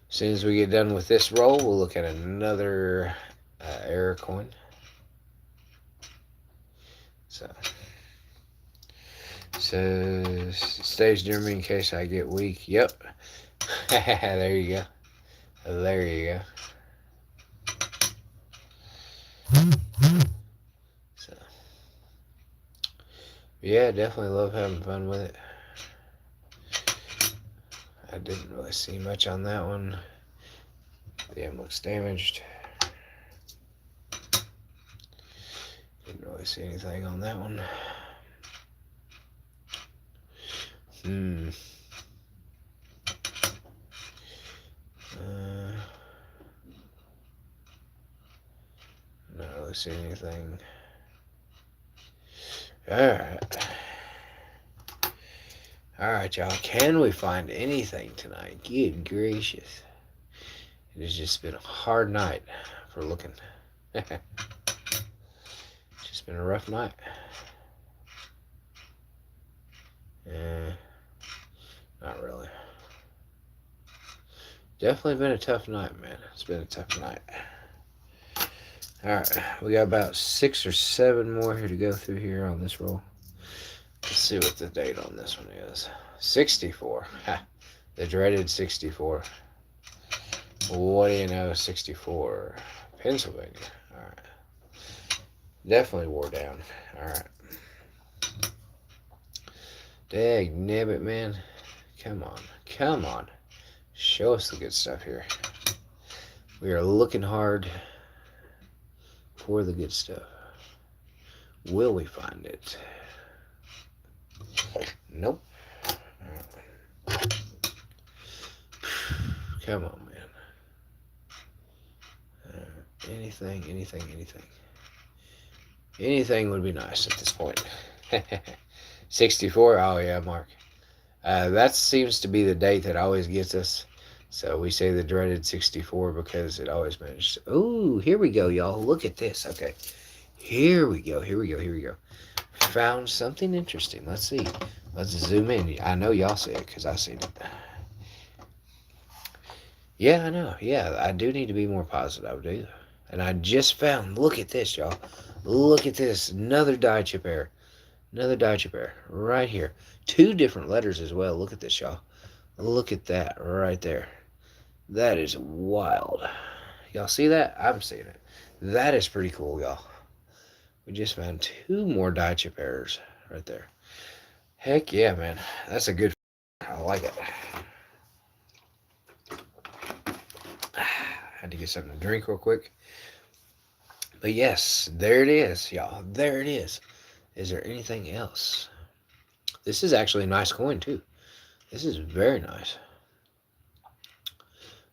As soon as we get done with this roll, we'll look at another error coin. So stays near me in case I get weak. Yep. There you go. There you go. So yeah, definitely love having fun with it. I didn't really see much on that one. The M looks damaged. Didn't really see anything on that one. Not really see anything. Alright. Alright, y'all. Can we find anything tonight? Good gracious. It has just been a hard night for looking. Just been a rough night. Not really. Definitely been a tough night, man. It's been a tough night. Alright, we got about 6 or 7 more here to go through here on this roll. Let's see what the date on this one is. 64. Ha, the dreaded 64. What do you know, 64? Pennsylvania. Alright. Definitely wore down. Alright. Dag nabbit, man. Come on. Come on. Show us the good stuff here. We are looking hard for the good stuff. Will we find it? Nope. Come on, man. Anything. Anything would be nice at this point. 64? Oh, yeah, Mark. That seems to be the date that always gets us. So we say the dreaded 64 because it always managed. Ooh, here we go, y'all. Look at this. Okay. Here we go. Found something interesting. Let's see. Let's zoom in. I know y'all see it because I seen it. Yeah, I know. Yeah, I do need to be more positive, dude. And I just found, look at this, y'all. Look at this. Another die chip error. Another die chip error. Right here. 2 different letters as well. Look at this, y'all. Look at that right there. That is wild. Y'all see that? I'm seeing it. That is pretty cool, y'all. We just found 2 more die chip errors right there. Heck yeah, man. That's a good. I like it. Had to get something to drink real quick. But yes, there it is, y'all. There it is. Is there anything else? This is actually a nice coin, too. This is very nice.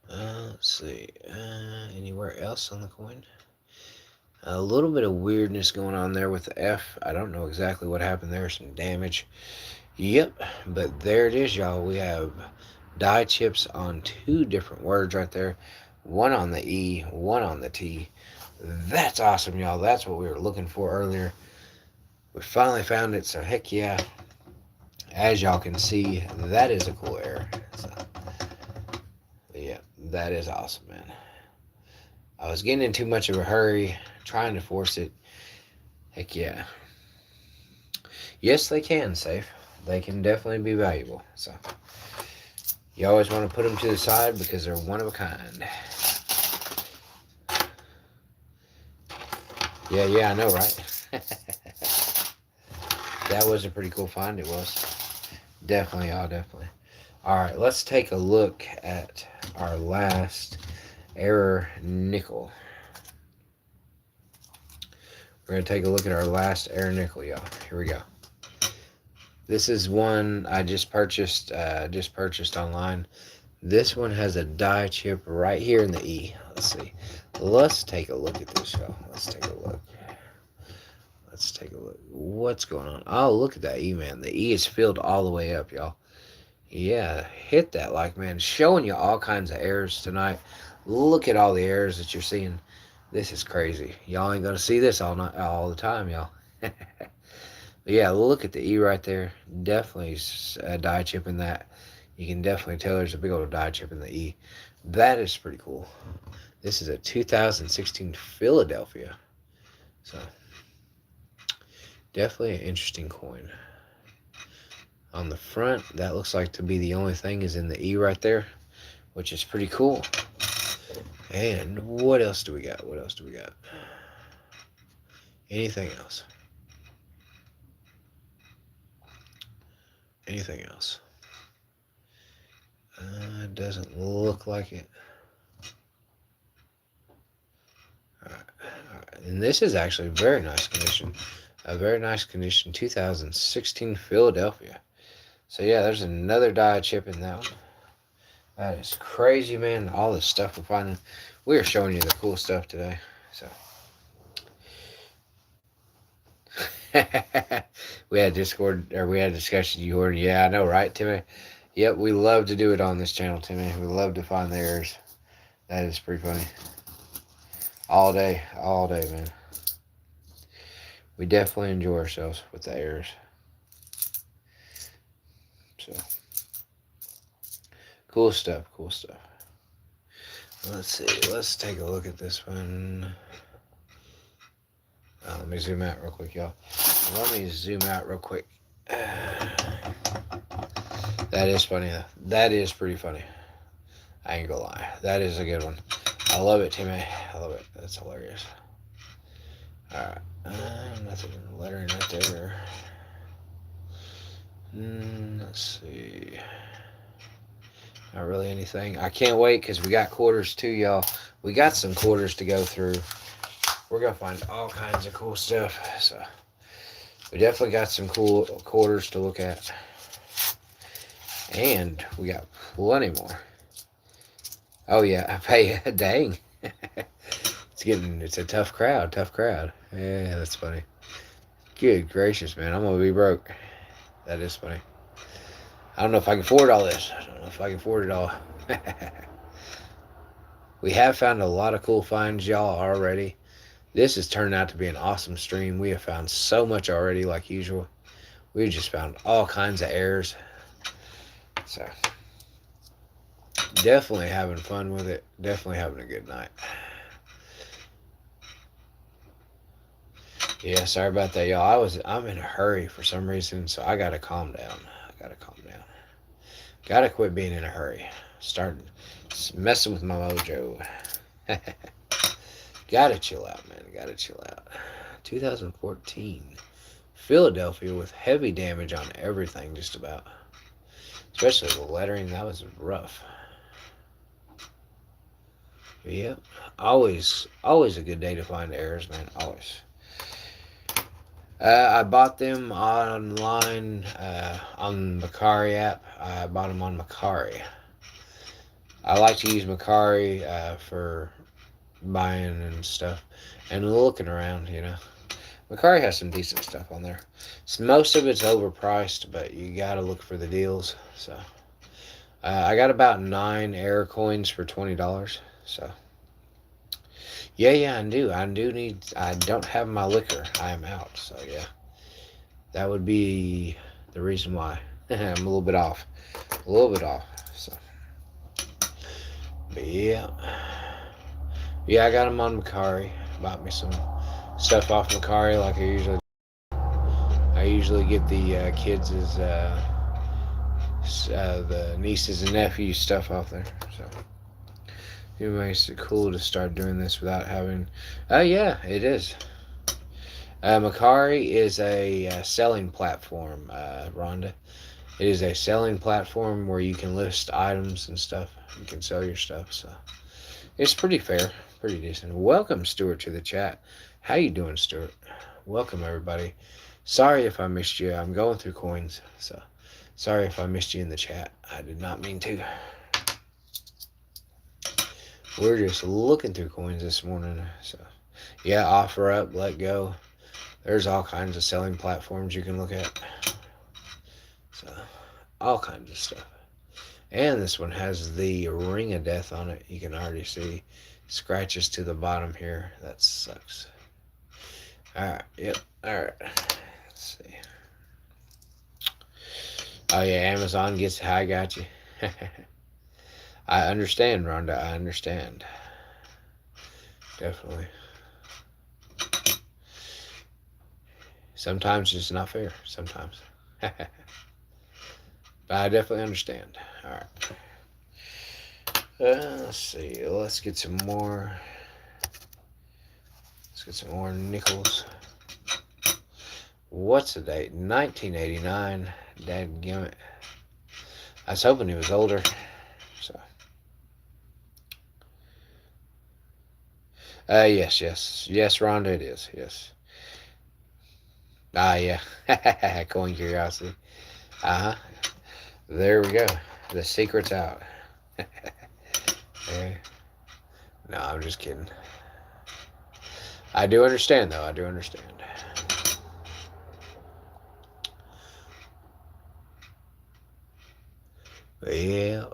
Let's see. Anywhere else on the coin? A little bit of weirdness going on there with the F. I don't know exactly what happened there. Some damage. Yep. But there it is, y'all. We have die chips on 2 different words right there. One on the E, one on the T. That's awesome, y'all. That's what we were looking for earlier. We finally found it, so heck yeah. As y'all can see, that is a cool error. So, yeah, that is awesome, man. I was getting in too much of a hurry, trying to force it. Heck yeah. Yes, they can, safe. They can definitely be valuable. So, you always want to put them to the side because they're one of a kind. Yeah, I know, right? That was a pretty cool find, it was. Definitely, y'all, definitely. Alright, let's take a look at our last error nickel. We're going to take a look at our last error nickel, y'all. Here we go. This is one I just purchased online. This one has a die chip right here in the E. Let's see. Let's take a look at this, y'all. Let's take a look. What's going on? Oh, look at that E, man. The E is filled all the way up, y'all. Yeah, hit that like, man. Showing you all kinds of errors tonight. Look at all the errors that you're seeing. This is crazy. Y'all ain't going to see this all the time, y'all. Yeah, look at the E right there. Definitely a die chip in that. You can definitely tell there's a big old die chip in the E. That is pretty cool. This is a 2016 Philadelphia. So, definitely an interesting coin. On the front, that looks like to be the only thing is in the E right there, which is pretty cool. And what else do we got? Anything else? Doesn't look like it. All right. And this is actually a very nice condition. A very nice condition, 2016 Philadelphia. So yeah, there's another die chip in that one. That is crazy, man. All the stuff we're finding. We are showing you the cool stuff today. So We had Discord, or we had a discussion. You heard, yeah, I know, right, Timmy? Yep, we love to do it on this channel, Timmy. We love to find the errors. That is pretty funny. All day, man. We definitely enjoy ourselves with the errors. So, cool stuff, cool stuff. Let's see, let's take a look at this one. Let me zoom out real quick, y'all. Let me zoom out real quick. That is funny, though. That is pretty funny. I ain't gonna lie. That is a good one. I love it, Timmy. I love it. That's hilarious. Alright. Nothing lettering right there. Let's see. Not really anything. I can't wait because we got quarters too, y'all. We got some quarters to go through. We're going to find all kinds of cool stuff. So, we definitely got some cool quarters to look at. And we got plenty more. Oh, yeah. Hey, dang. It's a tough crowd. Yeah, that's funny. Good gracious, man. I'm going to be broke. That is funny. I don't know if I can afford all this. I don't know if I can afford it all. We have found a lot of cool finds, y'all, already. This has turned out to be an awesome stream. We have found so much already, like usual. We just found all kinds of errors. So, definitely having fun with it. Definitely having a good night. Yeah, sorry about that, y'all. I'm in a hurry for some reason, so I gotta calm down. Gotta quit being in a hurry. Starting messing with my mojo. Gotta chill out, man. Gotta chill out. 2014. Philadelphia with heavy damage on everything, just about. Especially the lettering. That was rough. Yep. Always a good day to find errors, man. Always. I bought them online on Macari app. I bought them on Macari. I like to use Macari for buying and stuff and looking around, you know. Macari has some decent stuff on there. So most of it's overpriced, but you gotta look for the deals. So I got about 9 error coins for $20. So yeah, I do. I don't have my liquor. I am out. So yeah, that would be the reason why. I'm a little bit off. So, but yeah, I got them on Macari. Bought me some stuff off Macari like I usually. I usually get the kids' the nieces and nephews stuff off there. So. It makes it cool to start doing this without having. Oh yeah, it is. Macari is a selling platform, Rhonda. It is a selling platform where you can list items and stuff. You can sell your stuff, so it's pretty fair, pretty decent. Welcome, Stuart, to the chat. How you doing, Stuart? Welcome, everybody. Sorry if I missed you. I'm going through coins, so sorry if I missed you in the chat. I did not mean to. We're just looking through coins this morning. So, yeah, offer up, let go. There's all kinds of selling platforms you can look at. So, all kinds of stuff. And this one has the Ring of Death on it. You can already see scratches to the bottom here. That sucks. Alright, yep. Alright. Let's see. Oh, yeah, Amazon gets. I got you. I understand, Rhonda. I understand. Definitely. Sometimes it's not fair. Sometimes. But I definitely understand. Alright. Let's see. Let's get some more. Let's get some more nickels. What's the date? 1989. Dadgummit. I was hoping he was older. So. Yes, Rhonda, it is. Yes. Yeah. Coin curiosity. There we go. The secret's out. No, I'm just kidding. I do understand, though. I do understand. Yeah.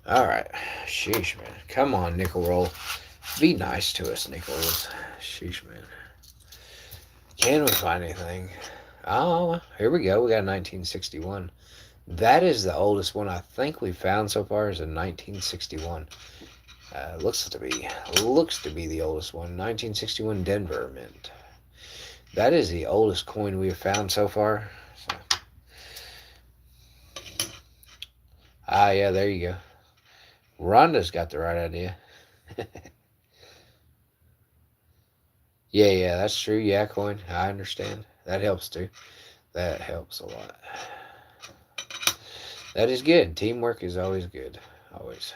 Alright. Sheesh, man. Come on, nickel roll. Be nice to us, nickels. Sheesh, man. Can we find anything? Oh, here we go. We got 1961. That is the oldest one I think we've found so far is a 1961. Looks to be the oldest one. 1961 Denver Mint. That is the oldest coin we've found so far. So. Yeah, there you go. Rhonda's got the right idea. Yeah, that's true. Yeah, coin. I understand. That helps too. That helps a lot. That is good. Teamwork is always good. Always.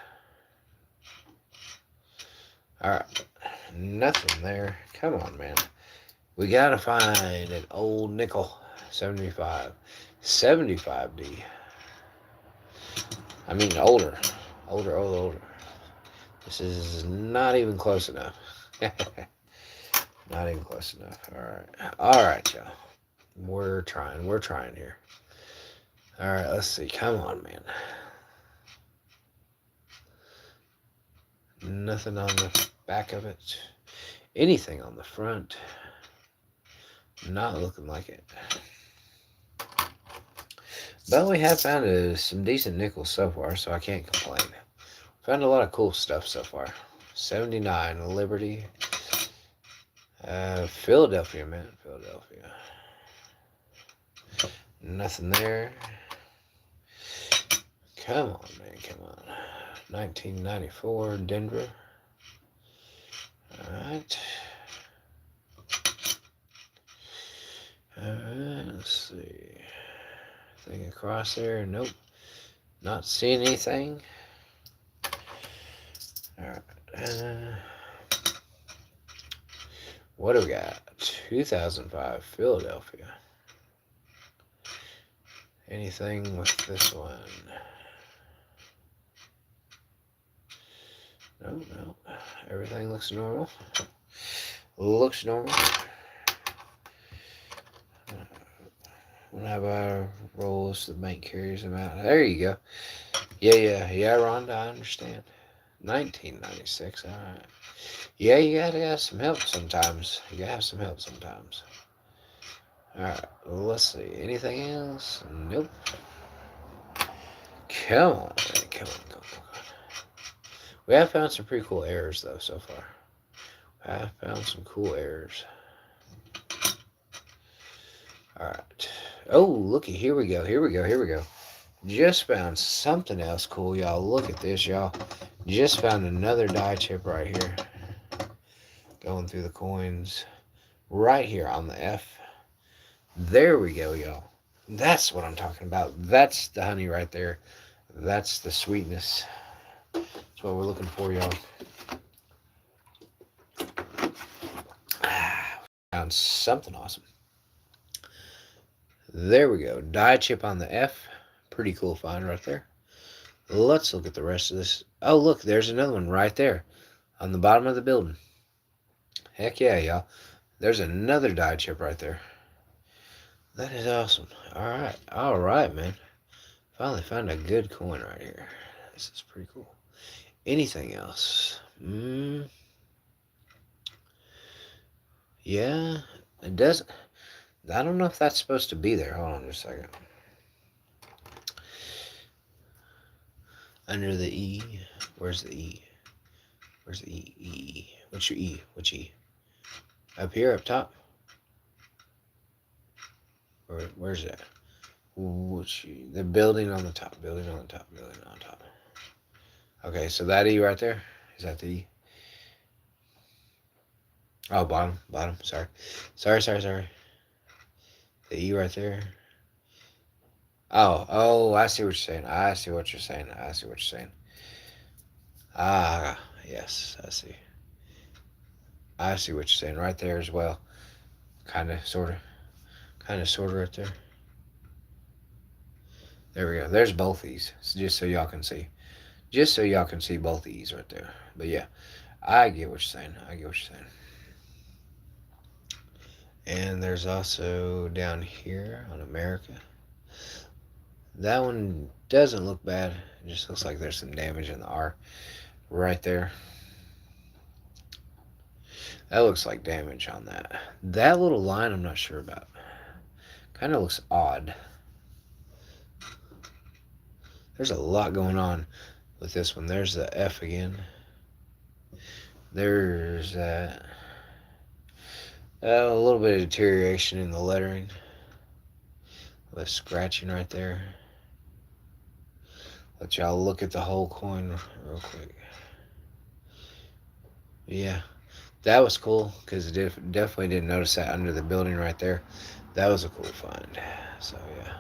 Alright. Nothing there. Come on, man. We gotta find an old nickel. 75. 75D. I mean, older. Older. This is not even close enough. Not even close enough. Alright, y'all. We're trying here. Alright, let's see. Come on, man. Nothing on the back of it. Anything on the front. Not looking like it. But we have found some decent nickels so far, so I can't complain. Found a lot of cool stuff so far. 79 Liberty. Philadelphia, man. Philadelphia. Nothing there. Come on, man. Come on. 1994 Denver. Alright. Let's see. Thing across there. Nope. Not seeing anything. Alright. What do we got? 2005 Philadelphia. Anything with this one? No. Everything looks normal. Looks normal. We'll have our rolls. The bank carries them out. There you go. Yeah, Rhonda, I understand. 1996. All right. Yeah, you gotta have some help sometimes. All right. Let's see. Anything else? Nope. Come on, man. Come on. We have found some pretty cool errors though so far. I have found some cool errors. All right. Oh, looky, here we go. Just found something else cool, y'all. Look at this, y'all. Just found another die chip right here. Going through the coins. Right here on the F. There we go, y'all. That's what I'm talking about. That's the honey right there. That's the sweetness. That's what we're looking for, y'all. Found something awesome. There we go. Die chip on the F. Pretty cool find right there. Let's look at the rest of this. Oh, look, there's another one right there on the bottom of the building. Heck yeah, y'all. There's another die chip right there. That is awesome. All right, man. Finally found a good coin right here. This is pretty cool. Anything else? Yeah, it doesn't. I don't know if that's supposed to be there. Hold on just a second. Under the E. Where's the E? Where's the E? What's your E? Which E? Up here, up top? Where's that? Which E? The building on the top. Building on top. Okay, so that E right there? Is that the E? Oh, bottom. Sorry. The E right there. Oh, I see what you're saying. Ah, yes, I see. I see what you're saying right there as well. Kind of, sort of right there. There we go. There's both these, just so y'all can see. Both these right there. But yeah, I get what you're saying. And there's also down here on America. That one doesn't look bad. It just looks like there's some damage in the R right there. That looks like damage on that. That little line I'm not sure about. Kind of looks odd. There's a lot going on with this one. There's the F again. There's that. A little bit of deterioration in the lettering. With scratching right there. Let y'all look at the whole coin real quick. Yeah, that was cool because definitely didn't notice that under the building right there. That was a cool find. So yeah,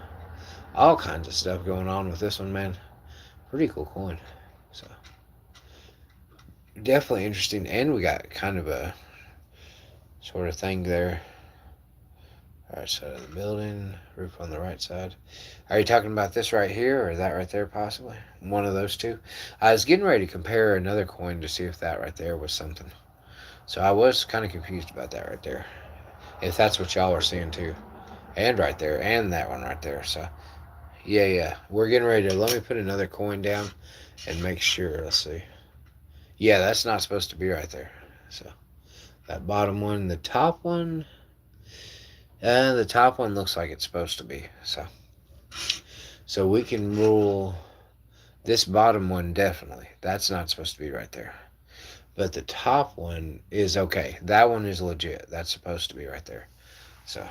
all kinds of stuff going on with this one, man. Pretty cool coin. So definitely interesting, and we got kind of a sort of thing there. Right side of the building, roof on the right side. Are you talking about this right here or that right there possibly? One of those two. I was getting ready to compare another coin to see if that right there was something. So I was kind of confused about that right there. If that's what y'all are seeing too. And right there, and that one right there. So, yeah. We're getting ready to, let me put another coin down and make sure. Let's see. Yeah, that's not supposed to be right there. So, that bottom one, the top one looks like it's supposed to be. So we can rule this bottom one definitely. That's not supposed to be right there. But the top one is okay. That one is legit. That's supposed to be right there. So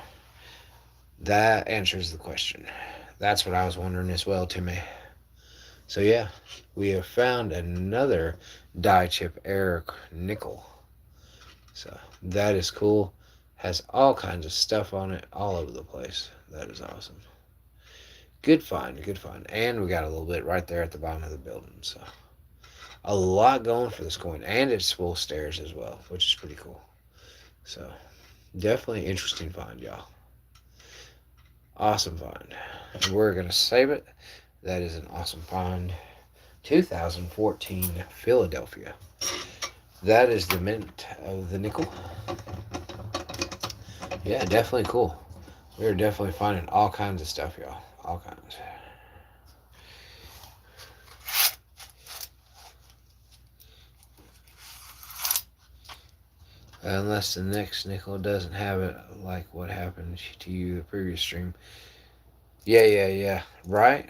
that answers the question. That's what I was wondering as well, Timmy. So yeah, we have found another die chip air nickel. So that is cool. Has all kinds of stuff on it all over the place. That is awesome. Good find, good find. And we got a little bit right there at the bottom of the building. So a lot going for this coin. And it's full stairs as well, which is pretty cool. So definitely interesting find, y'all. Awesome find. And we're going to save it. That is an awesome find. 2014 Philadelphia. That is the mint of the nickel. Yeah, definitely cool. We're definitely finding all kinds of stuff, y'all. All kinds. Unless the next nickel doesn't have it, like what happened to you the previous stream. Yeah. Right.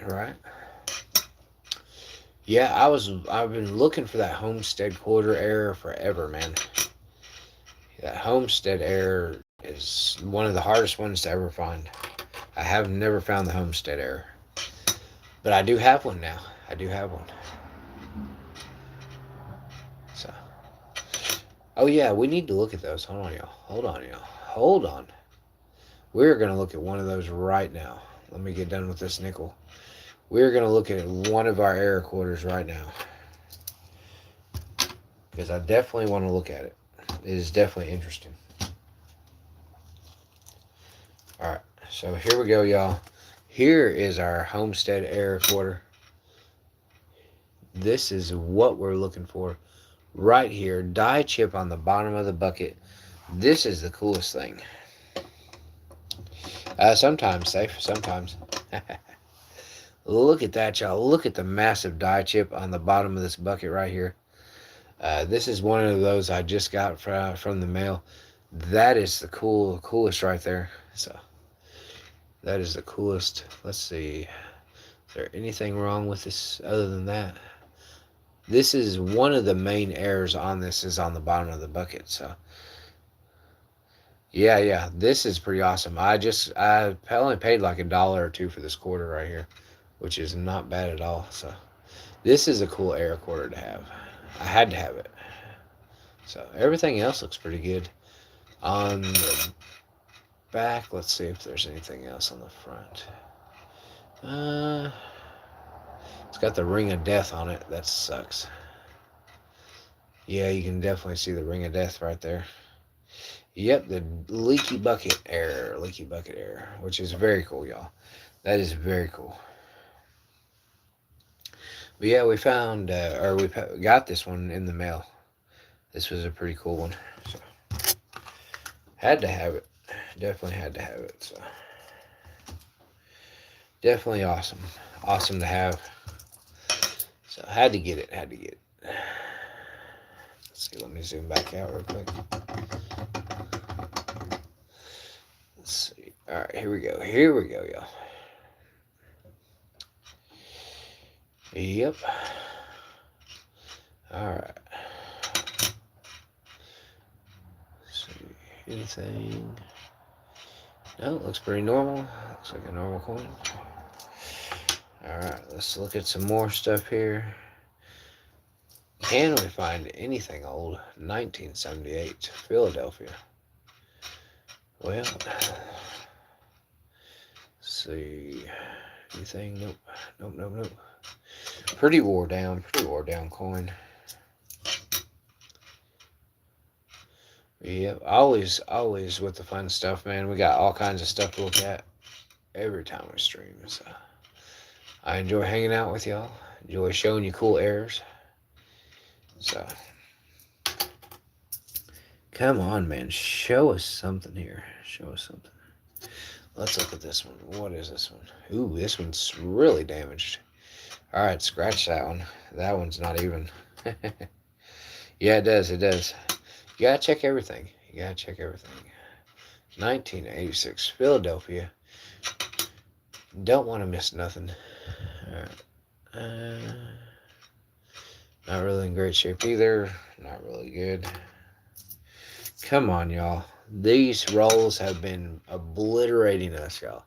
Yeah, I've been looking for that homestead quarter error forever, man. That homestead error is one of the hardest ones to ever find. I have never found the homestead error. But I do have one now. I do have one. So. Oh yeah, we need to look at those. Hold on, y'all. Hold on. We're gonna look at one of those right now. Let me get done with this nickel. We're gonna look at one of our error quarters right now. Because I definitely want to look at it. It is definitely interesting. Alright, so here we go, y'all. Here is our homestead error quarter. This is what we're looking for. Right here, die chip on the bottom of the bucket. This is the coolest thing. Sometimes safe, sometimes. Look at that, y'all. Look at the massive die chip on the bottom of this bucket right here. This is one of those I just got from the mail. That is the coolest right there. So that is the coolest. Let's see. Is there anything wrong with this other than that? This is one of the main errors on this is on the bottom of the bucket. So yeah. This is pretty awesome. I only paid like $1 or $2 for this quarter right here, which is not bad at all. So this is a cool error quarter to have. I had to have it. So everything else looks pretty good. On the back, let's see if there's anything else on the front. It's got the ring of death on it. That sucks. Yeah, you can definitely see the ring of death right there. Yep, the leaky bucket error, which is very cool, y'all. That is very cool. But yeah, we found, we got this one in the mail. This was a pretty cool one. So had to have it. Definitely had to have it. So Definitely awesome. Awesome to have. So had to get it. Had to get it. Let's see. Let me zoom back out real quick. Let's see. All right, here we go. Here we go, y'all. Yep. All right. Let's see. Anything? No, it looks pretty normal. Looks like a normal coin. All right, let's look at some more stuff here. Can we find anything old? 1978, Philadelphia. Well, let's see. Anything? Nope. Nope, nope, nope. Pretty wore down coin. Yep, always with the fun stuff, man. We got all kinds of stuff to look at every time we stream. So I enjoy hanging out with y'all. Enjoy showing you cool errors. So come on, man. Show us something here. Show us something. Let's look at this one. What is this one? Ooh, this one's really damaged. All right, scratch that one. That one's not even. Yeah, it does. It does. You gotta check everything. You gotta check everything. 1986, Philadelphia. Don't want to miss nothing. All right. Not really in great shape either. Not really good. Come on, y'all. These rolls have been obliterating us, y'all.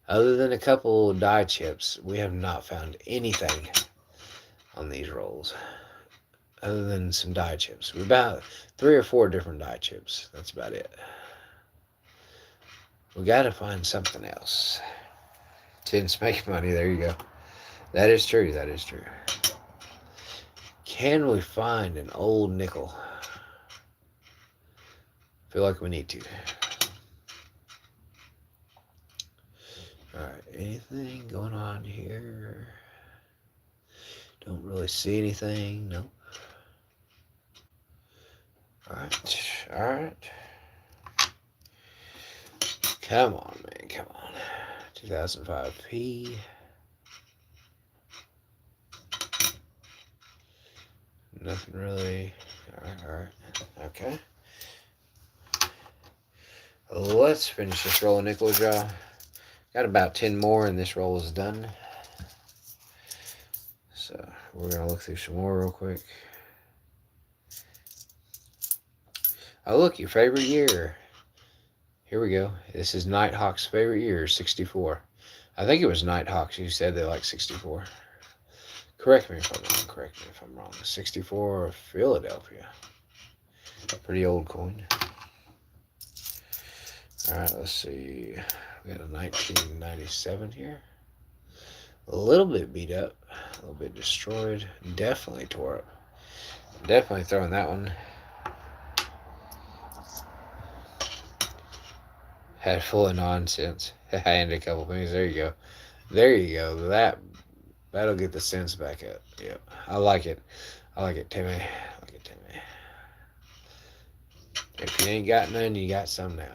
Other than a couple die chips, we have not found anything on these rolls. Other than some die chips. We've about 3 or 4 different die chips. That's about it. We gotta find something else. Tins make money. There you go. That is true. That is true. Can we find an old nickel? Feel like we need to. Alright, anything going on here? Don't really see anything. Nope. Alright. Come on, man. Come on. 2005P. Nothing really. Alright. Okay. Let's finish this roll of nickels, y'all. Got about 10 more and this roll is done. So we're going to look through some more real quick. Oh, look, your favorite year. Here we go. This is Nighthawk's favorite year, 64. I think it was Nighthawks who said they like 64. Correct me if I'm wrong. Correct me if I'm wrong. 64 Philadelphia. Pretty old coin. All right, let's see. We got a 1997 here. A little bit beat up. A little bit destroyed. Definitely tore up. Definitely throwing that one. Had full of nonsense. And a couple things. There you go. There you go. That'll get the sense back up. Yep. I like it. I like it, Timmy. I like it, Timmy. If you ain't got none, you got some now.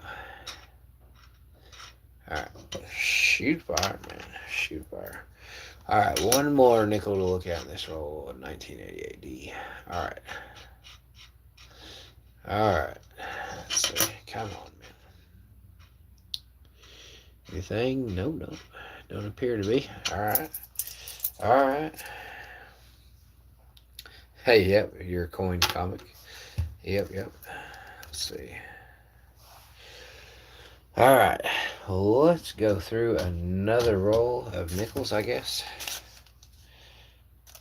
Alright. Shoot fire, man. Shoot fire. Alright, one more nickel to look at in this roll. 1988D. Alright. Alright. Let's see. Come on, man. Anything? No. Don't appear to be. Alright. Alright. Hey, yep. Your coin comic. Yep. Let's see. Alright. Let's go through another roll of nickels, I guess.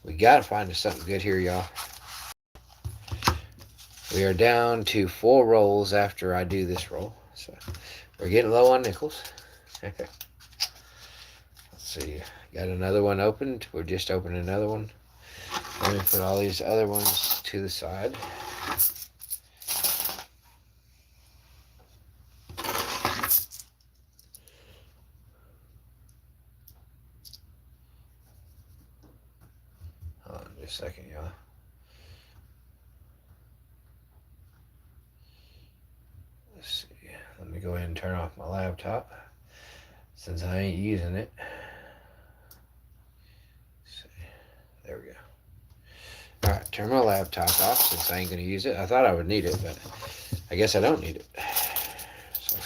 We gotta find us something good here, y'all. We are down to 4 rolls after I do this roll. So we're getting low on nickels. Let's see. Got another one opened. We're just opening another one. Let me put all these other ones to the side. Hold on just a second, y'all. Let's see. Let me go ahead and turn off my laptop since I ain't using it. Alright, turn my laptop off since I ain't going to use it. I thought I would need it, but I guess I don't need it. So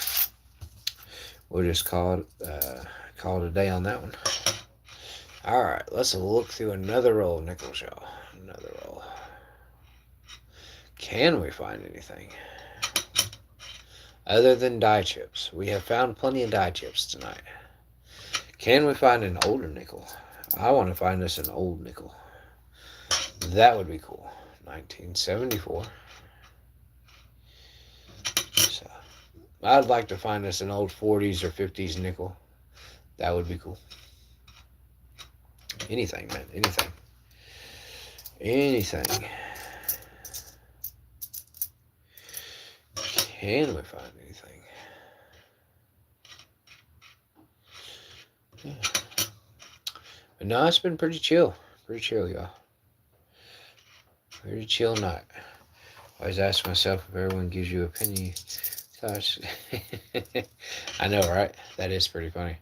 we'll just call it a day on that one. Alright, let's look through another roll of nickel shell. Another roll. Can we find anything? Other than die chips. We have found plenty of die chips tonight. Can we find an older nickel? I want to find us an old nickel. That would be cool. 1974. So, I'd like to find us an old 40s or 50s nickel. That would be cool. Anything, man. Anything. Anything. Can we find anything? Yeah. But no, it's been pretty chill. Pretty chill, y'all. Pretty chill night. I always ask myself if everyone gives you a penny. Gosh. I know, right? That is pretty funny.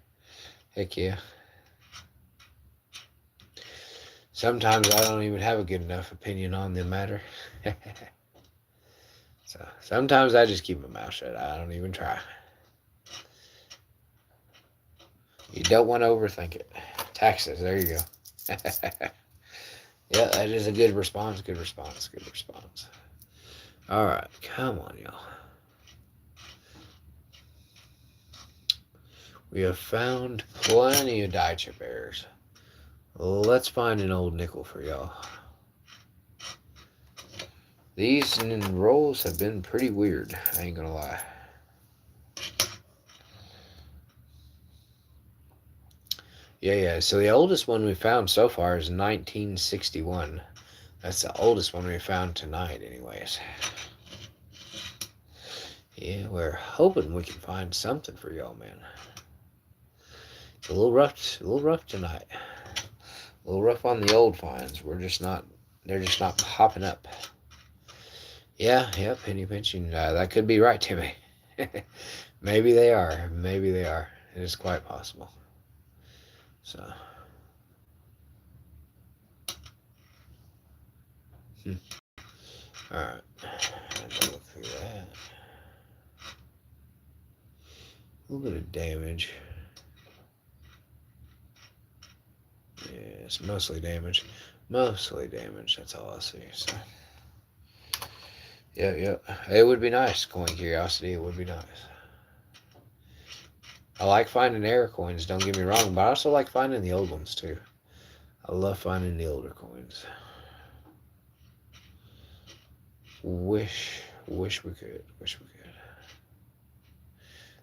Heck yeah. Sometimes I don't even have a good enough opinion on the matter. So sometimes I just keep my mouth shut. I don't even try. You don't want to overthink it. Taxes, there you go. Yeah, that is a good response. Good response. Good response. All right, come on, y'all. We have found plenty of die chip errors. Let's find an old nickel for y'all. These rolls have been pretty weird, I ain't gonna lie. Yeah, so the oldest one we found so far is 1961. That's the oldest one we found tonight, anyways. Yeah, we're hoping we can find something for y'all, man. It's a little rough tonight. A little rough on the old finds. They're just not popping up. Yeah, penny pinching. That could be right, Timmy. Maybe they are. Maybe they are. It is quite possible. So. Alright. Look through that. A little bit of damage. Yeah, it's mostly damage. Mostly damage, that's all I see. So. Yeah. It would be nice, coin curiosity. It would be nice. I like finding error coins, don't get me wrong, but I also like finding the old ones too. I love finding the older coins. Wish we could.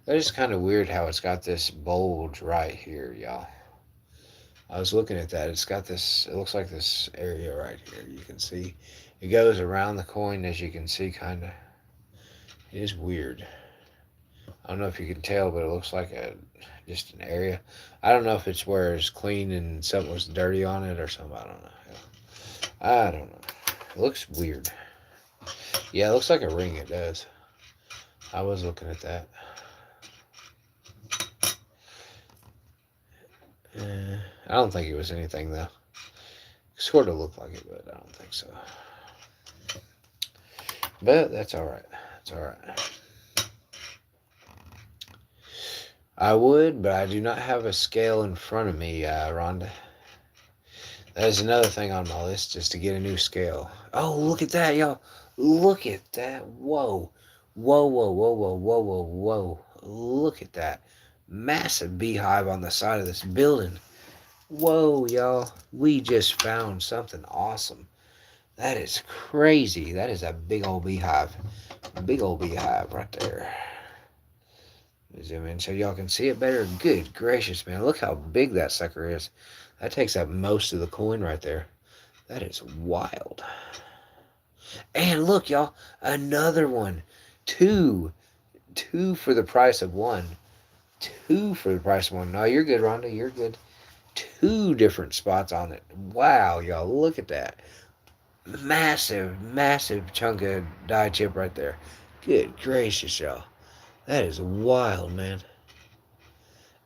That is kind of weird how it's got this bulge right here, y'all. I was looking at that. It's got this, it looks like this area right here. You can see it goes around the coin, as you can see, kind of. It is weird. I don't know if you can tell, but it looks like just an area. I don't know if it's where it's clean and something was dirty on it or something. I don't know. It looks weird. Yeah, it looks like a ring. It does. I was looking at that. I don't think it was anything, though. It sort of looked like it, but I don't think so. But that's alright. That's alright. I would, but I do not have a scale in front of me, Rhonda. That is another thing on my list, just to get a new scale. Oh, look at that, y'all. Look at that. Whoa. Whoa. Look at that. Massive beehive on the side of this building. Whoa, y'all. We just found something awesome. That is crazy. That is a big old beehive. Big old beehive right there. Zoom in so y'all can see it better. Good gracious, man. Look how big that sucker is. That takes up most of the coin right there. That is wild. And look, y'all. Another one. Two for the price of one. Two for the price of one. No, you're good, Rhonda. You're good. Two different spots on it. Wow, y'all. Look at that. Massive chunk of die chip right there. Good gracious, y'all. That is wild, man.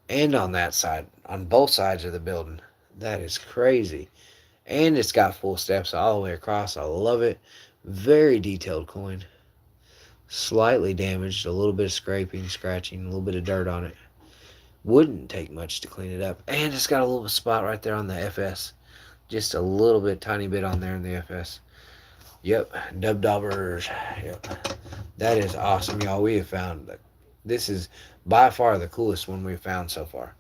And on that side, on both sides of the building. That is crazy. And it's got full steps all the way across. I love it. Very detailed coin. Slightly damaged, a little bit of scraping, scratching, a little bit of dirt on it. Wouldn't take much to clean it up. And it's got a little spot right there on the FS. Just a little bit, tiny bit on there in the FS. Yep, dub daubers. Yep. That is awesome, y'all. We have found this is by far the coolest one we've found so far.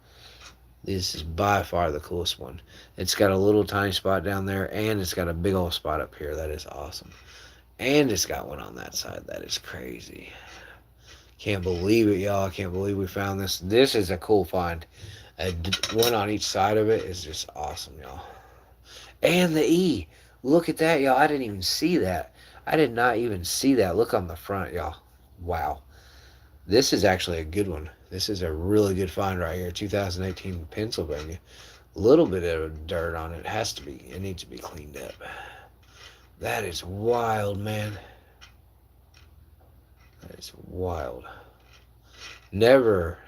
This is by far the coolest one. It's got a little tiny spot down there, and it's got a big old spot up here. That is awesome. And it's got one on that side. That is crazy. Can't believe it, y'all. I can't believe we found this. This is a cool find. One on each side of it is just awesome, y'all. And the E. Look at that, y'all. I didn't even see that. I did not even see that. Look on the front, y'all. Wow. This is actually a good one. This is a really good find right here. 2018 Pennsylvania. A little bit of dirt on it. It has to be. It needs to be cleaned up. That is wild, man. That is wild. Never,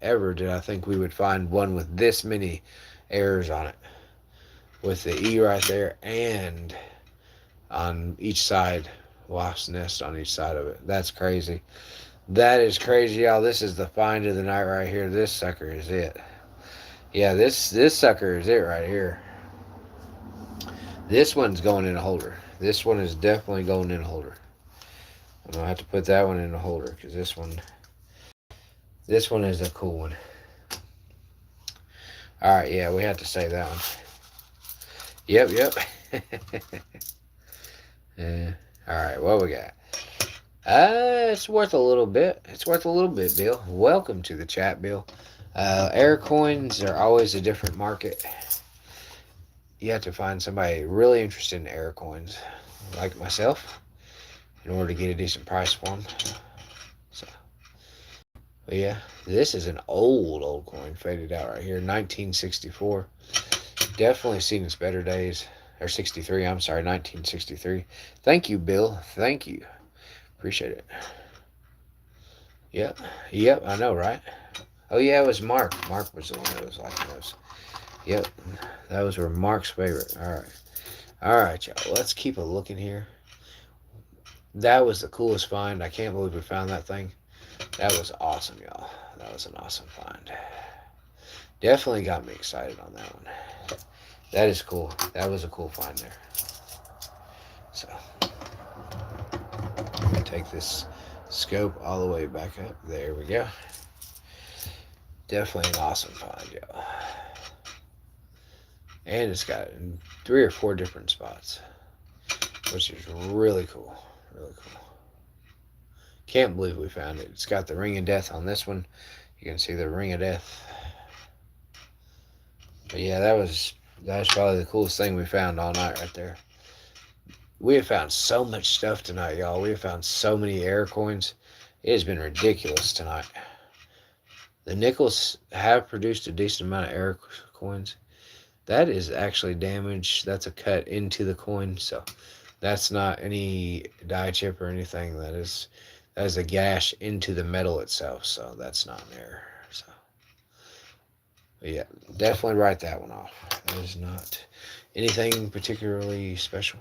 ever did I think we would find one with this many errors on it. With the E right there and on each side. Wasp's nest on each side of it. That's crazy. That is crazy, y'all. This is the find of the night right here. This sucker is it. Yeah, this sucker is it right here. This one's going in a holder. This one is definitely going in a holder. I'm going to have to put that one in a holder because this one is a cool one. All right, yeah, we have to save that one. Yep. Yeah. All right, what we got? It's worth a little bit. It's worth a little bit, Bill. Welcome to the chat, Bill. Air coins are always a different market. You have to find somebody really interested in air coins, like myself, in order to get a decent price for them. So, but yeah, this is an old coin, faded out right here, 1964. Definitely seen its better days. Or 63, I'm sorry, 1963. Thank you, Bill. Thank you. Appreciate it. Yep, I know, right? Oh, yeah, it was Mark. Mark was the one that was liking those. Yep, those were Mark's favorite. All right, y'all. Let's keep a looking here. That was the coolest find. I can't believe we found that thing. That was awesome, y'all. That was an awesome find. Definitely got me excited on that one. That is cool. That was a cool find there. So, let me take this scope all the way back up. There we go. Definitely an awesome find, y'all. And it's got 3 or 4 different spots, which is really cool. Really cool. Can't believe we found it. It's got the Ring of Death on this one. You can see the Ring of Death. But yeah, that was probably the coolest thing we found all night right there. We have found so much stuff tonight, y'all. We have found so many air coins. It has been ridiculous tonight. The nickels have produced a decent amount of air coins. That is actually damaged. That's a cut into the coin, so that's not any die chip or anything. That is a gash into the metal itself, so that's not an error. So, but yeah, definitely write that one off. That is not anything particularly special.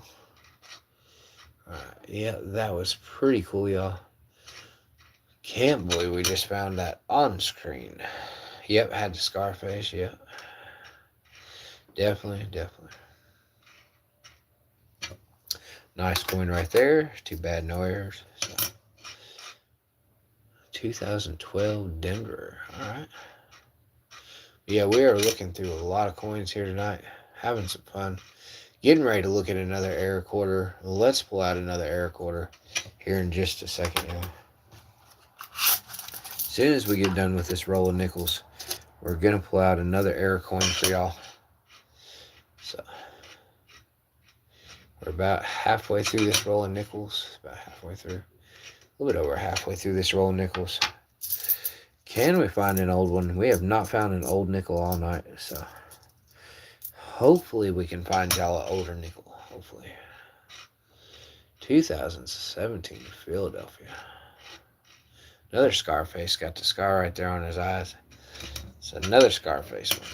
Alright, yeah, that was pretty cool, y'all. Can't believe we just found that on screen. Yep, had the Scarface, yep. Definitely. Nice coin right there. Too bad no errors. So, 2012 Denver. Alright. Yeah, we are looking through a lot of coins here tonight. Having some fun. Getting ready to look at another error quarter. Let's pull out another error quarter here in just a second. Yeah. As soon as we get done with this roll of nickels, we're going to pull out another error coin for y'all. So, we're about halfway through this roll of nickels. About halfway through. A little bit over halfway through this roll of nickels. Can we find an old one? We have not found an old nickel all night, so hopefully we can find y'all an older nickel. Hopefully. 2017 Philadelphia. Another Scarface. Got the scar right there on his eyes. It's another Scarface one.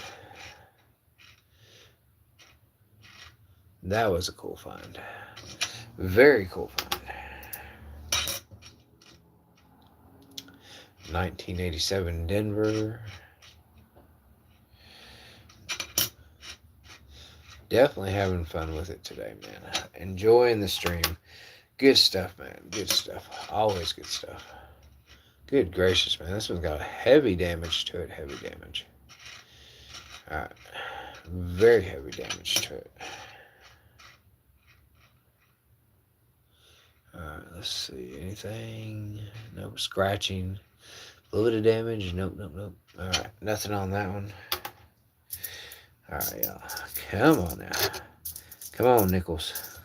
That was a cool find. Very cool find. 1987 Denver. Definitely having fun with it today, man. Enjoying the stream. Good stuff, man. Good stuff. Always good stuff. Good gracious, man. This one's got heavy damage to it. Heavy damage. Alright. Very heavy damage to it. Alright, let's see. Anything? Nope. Scratching. A little bit of damage. Nope, nope, nope. Alright. Nothing on that one. Alright, y'all. Come on now. Come on, Nichols.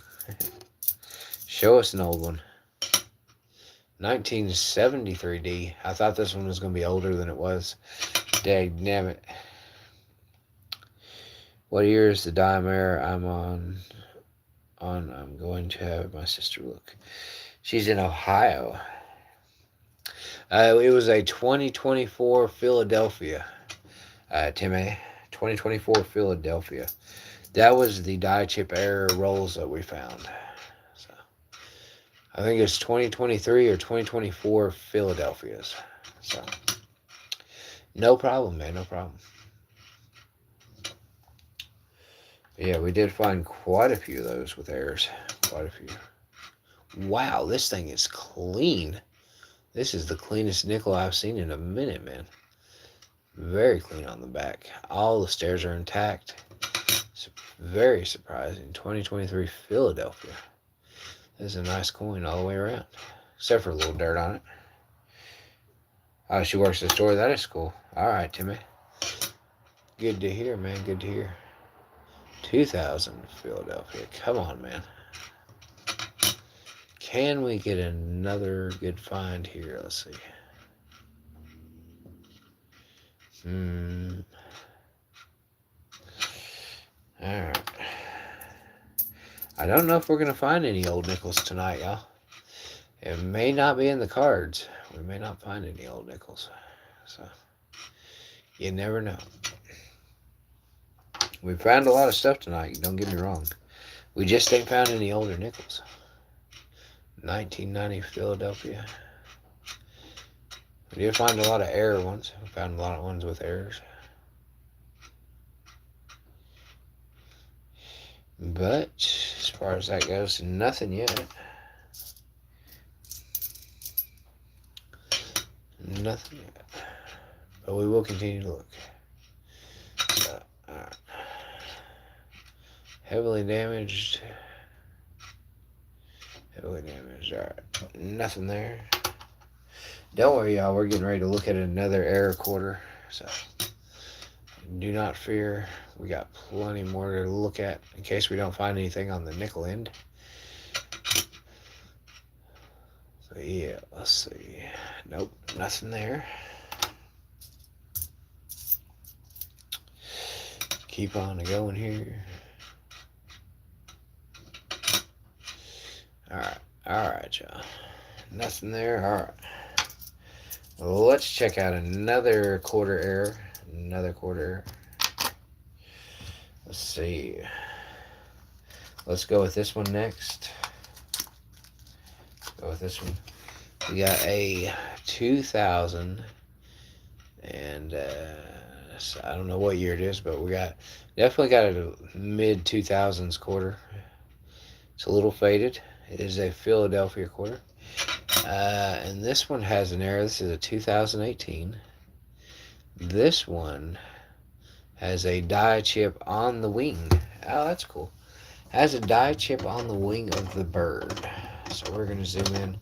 Show us an old one. 1973D. I thought this one was going to be older than it was. Dagnabbit. What year is the dime error I'm on? I'm going to have my sister look. She's in Ohio. It was a 2024 Philadelphia. Timmy. 2024 Philadelphia. That was the die chip error rolls that we found. So I think it's 2023 or 2024 Philadelphia's. So no problem, man. No problem. But yeah, we did find quite a few of those with errors. Quite a few. Wow, this thing is clean. This is the cleanest nickel I've seen in a minute, man. Very clean on the back. All the stairs are intact. It's very surprising. 2023 Philadelphia. This is a nice coin all the way around. Except for a little dirt on it. Oh, she works at the store. That is cool. Alright, Timmy. Good to hear, man. Good to hear. 2000 Philadelphia. Come on, man. Can we get another good find here? Let's see. Alright. I don't know if we're going to find any old nickels tonight, y'all. It may not be in the cards. We may not find any old nickels. So, you never know. We found a lot of stuff tonight, don't get me wrong. We just ain't found any older nickels. 1990 Philadelphia. We did find a lot of error ones. We found a lot of ones with errors. But as far as that goes, nothing yet. Nothing yet. But we will continue to look. So, alright. Heavily damaged. Heavily damaged. Alright. Nothing there. Don't worry, y'all. We're getting ready to look at another error quarter. So, do not fear. We got plenty more to look at in case we don't find anything on the nickel end. So, yeah. Let's see. Nope. Nothing there. Keep on going here. Alright, y'all. Nothing there. Alright. Well, let's check out another quarter error. Another quarter error. Let's see. Let's go with this one next. Go with this one. We got a 2000 and I don't know what year it is, but we definitely got a mid 2000s quarter. It's a little faded. It is a Philadelphia quarter. And this one has an error. This is a 2018. This one has a die chip on the wing. Oh, that's cool. Has a die chip on the wing of the bird. So we're going to zoom in.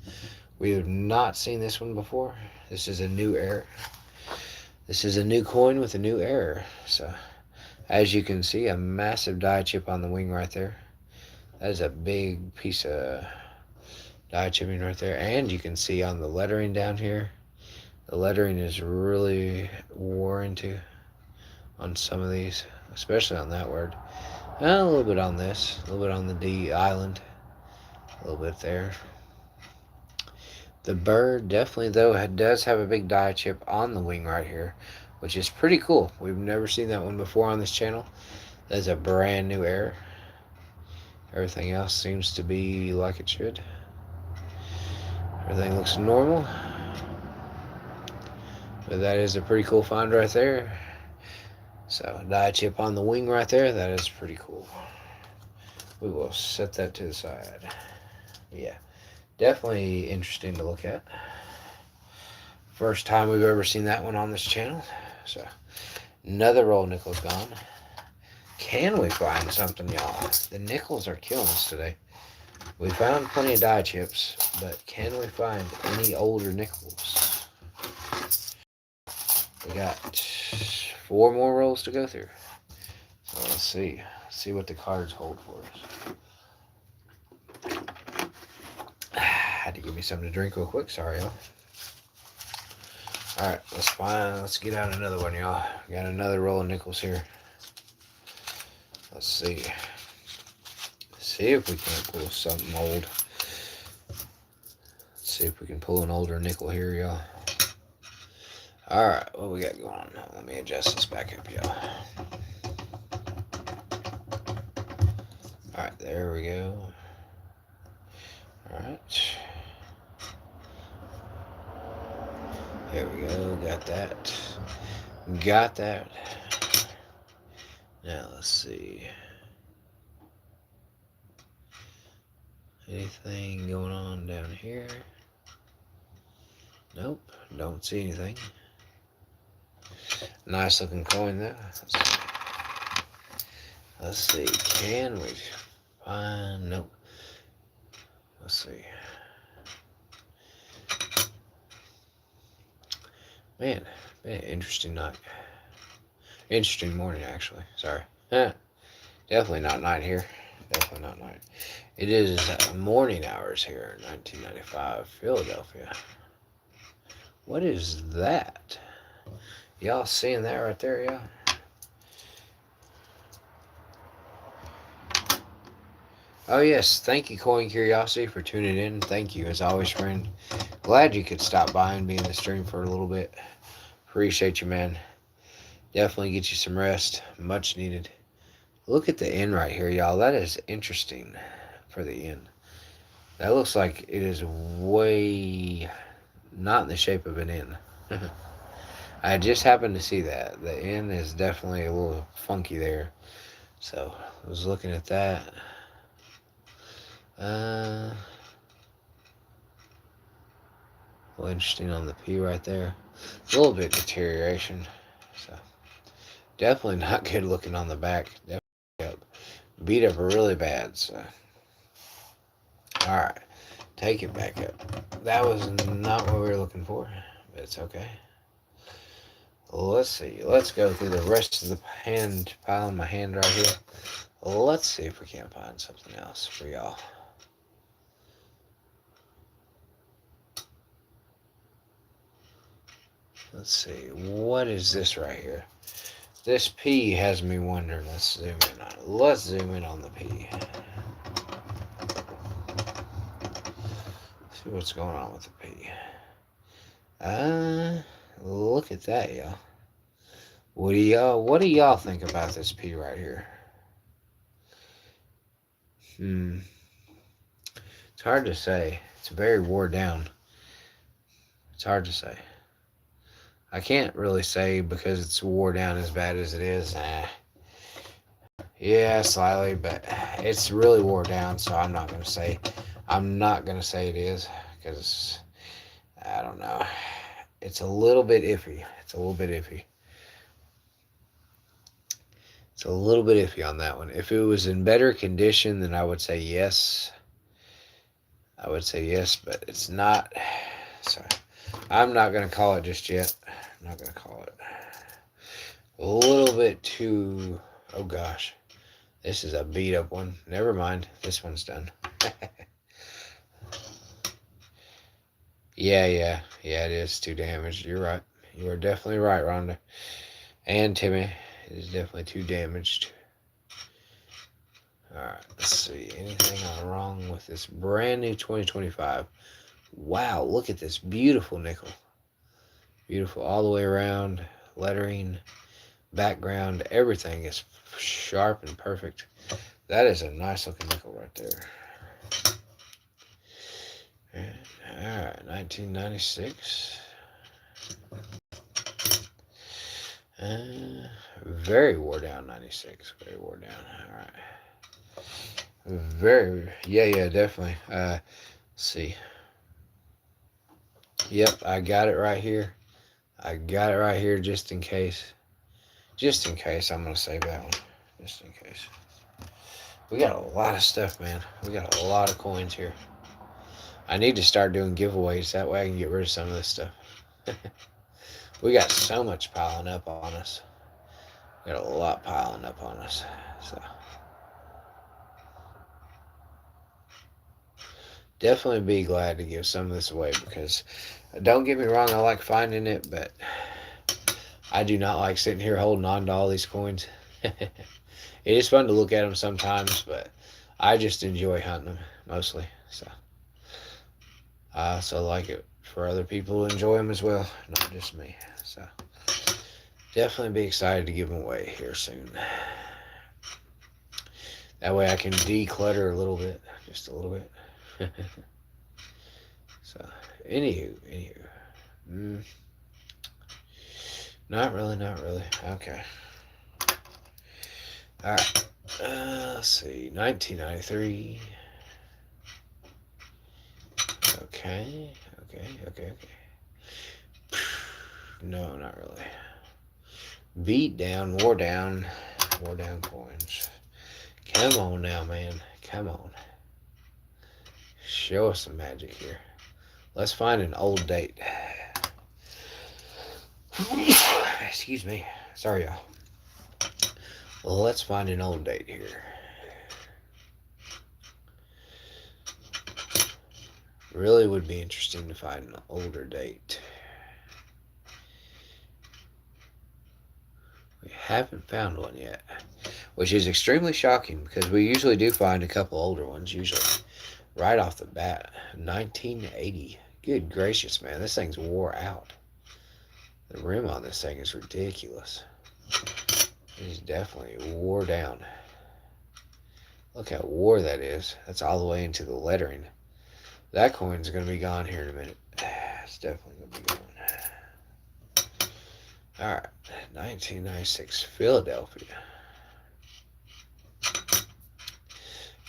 We have not seen this one before. This is a new error. This is a new coin with a new error. So, as you can see, a massive die chip on the wing right there. That is a big piece of die chipping right there. And you can see on the lettering down here, the lettering is really wore into on some of these, especially on that word. And a little bit on this, a little bit on the D island, a little bit there. The bird definitely, though, does have a big die chip on the wing right here, which is pretty cool. We've never seen that one before on this channel. That's a brand new error. Everything else seems to be like it should. Everything looks normal. But that is a pretty cool find right there. So, die chip on the wing right there. That is pretty cool. We will set that to the side. Yeah, definitely interesting to look at. First time we've ever seen that one on this channel. So, another roll nickel's gone. Can we find something, y'all? The nickels are killing us today. We found plenty of die chips, but can we find any older nickels? We got 4 more rolls to go through. So let's see. See what the cards hold for us. Had to give me something to drink real quick. Sorry, y'all. Alright, let's get out another one, y'all. Got another roll of nickels here. Let's see. See if we can't pull something old. Let's see if we can pull an older nickel here, y'all. Alright, what we got going on? Let me adjust this back up, y'all. Alright, there we go. Alright. Here we go. Got that. Got that. Now, let's see. Anything going on down here? Nope. Don't see anything. Nice looking coin though. Let's see. Can we find? Nope. Let's see. Man, interesting night. Interesting morning, actually. Sorry. Definitely not night here. Definitely not night. It is morning hours here in 1995, Philadelphia. What is that? Y'all seeing that right there, y'all? Oh, yes. Thank you, Coin Curiosity, for tuning in. Thank you, as always, friend. Glad you could stop by and be in the stream for a little bit. Appreciate you, man. Definitely get you some rest. Much needed. Look at the end right here, y'all. That is interesting for the end. That looks like it is way not in the shape of an N. I just happened to see that. The N is definitely a little funky there. So, I was looking at that. Well, interesting on the P right there. A little bit deterioration. So, definitely not good looking on the back. Definitely beat up really bad. So, alright. Take it back up. That was not what we were looking for. But it's okay. Let's see. Let's go through the rest of the hand pile in my hand right here. Let's see if we can't find something else for y'all. Let's see. What is this right here? This P has me wondering. Let's zoom in on it. Let's zoom in on the P. See what's going on with the P. Look at that, y'all. What do y'all think about this P right here? It's hard to say. It's very wore down. It's hard to say. I can't really say because it's wore down as bad as it is. Yeah, slightly, but it's really wore down, so I'm not gonna say it is, because I don't know. It's a little bit iffy. It's a little bit iffy on that one. If it was in better condition, then I would say yes. But it's not. So I'm not going to call it just yet. I'm not going to call it. A little bit too... Oh, gosh. This is a beat-up one. Never mind. This one's done. Yeah, it is too damaged. You're right. You are definitely right, Rhonda. And Timmy. It is definitely too damaged. Alright, let's see. Anything wrong with this brand new 2025? Wow, look at this beautiful nickel. Beautiful all the way around. Lettering. background, everything is sharp and perfect. That is a nice looking nickel right there. Alright, 1996. Very wore down 96. Very wore down. Alright. Very, yeah, definitely. Let's see. Yep, I got it right here. I got it right here just in case. Just in case, I'm going to save that one. Just in case. We got a lot of stuff, man. We got a lot of coins here. I need to start doing giveaways. That way I can get rid of some of this stuff. We got so much piling up on us. We got a lot piling up on us. So definitely be glad to give some of this away, because don't get me wrong, I like finding it, but I do not like sitting here holding on to all these coins. It is fun to look at them sometimes, but I just enjoy hunting them mostly. So I also like it for other people to enjoy them as well, not just me. So definitely be excited to give them away here soon. That way I can declutter a little bit, just a little bit. So, anywho. Not really. Okay. Alright. Let's see. 1993. Okay. No, not really. Beat down, wore down coins. Come on now, man. Come on. Show us some magic here. Let's find an old date. Excuse me. Sorry, y'all. Well, let's find an old date here. Really would be interesting to find an older date. We haven't found one yet, which is extremely shocking, because we usually do find a couple older ones, usually right off the bat. 1980. Good gracious, man. This thing's wore out. The rim on this thing is ridiculous. It is definitely wore down. Look how wore that is. That's all the way into the lettering. That coin's going to be gone here in a minute. It's definitely going to be gone. Alright. 1996. Philadelphia.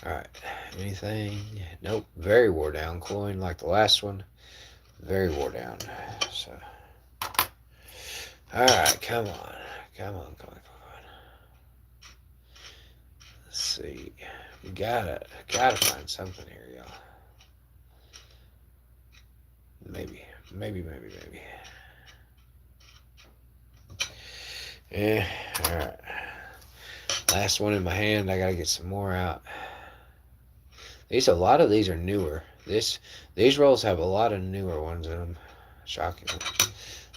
Alright. Anything? Nope. Very wore down coin like the last one. Very wore down. So. Alright. Come on. Let's see. We gotta find something here, y'all. Maybe. Yeah, alright. Last one in my hand. I gotta get some more out. A lot of these are newer. These rolls have a lot of newer ones in them. Shocking.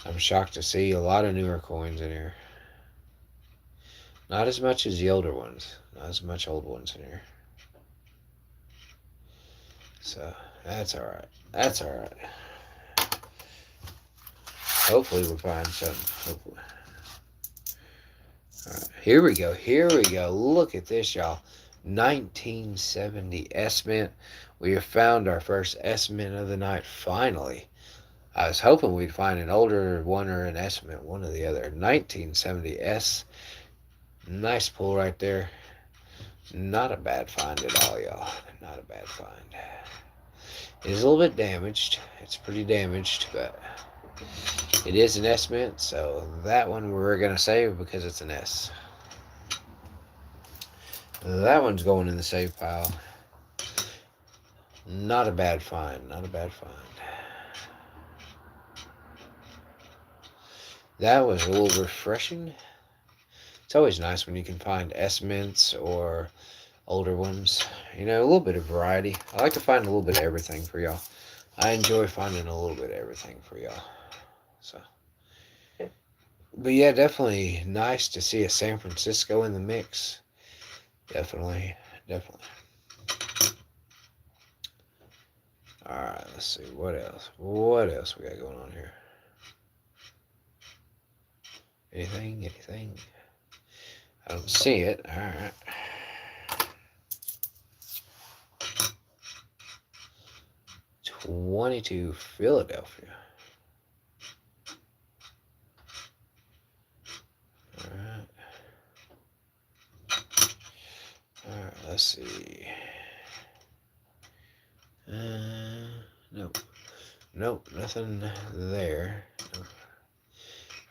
I'm shocked to see a lot of newer coins in here. Not as much as the older ones. Not as much old ones in here. So, that's alright. Hopefully we'll find something. Hopefully. Alright, here we go. Look at this, y'all. 1970 S-Mint. We have found our first S-Mint of the night, finally. I was hoping we'd find an older one or an S-Mint, one or the other. 1970 S. Nice pull right there. Not a bad find at all, y'all. Not a bad find. It is a little bit damaged. It's pretty damaged, but it is an S-Mint, so that one we're going to save because it's an S. That one's going in the save pile. Not a bad find. That was a little refreshing. It's always nice when you can find S-Mints or older ones. You know, a little bit of variety. I like to find a little bit of everything for y'all. I enjoy finding a little bit of everything for y'all. So, but yeah, definitely nice to see a San Francisco in the mix. Definitely. Alright, let's see. What else we got going on here? Anything? I don't see it. All right. $22 Philadelphia. All right. All right. Let's see. Nope. Nope. Nothing there. Nope.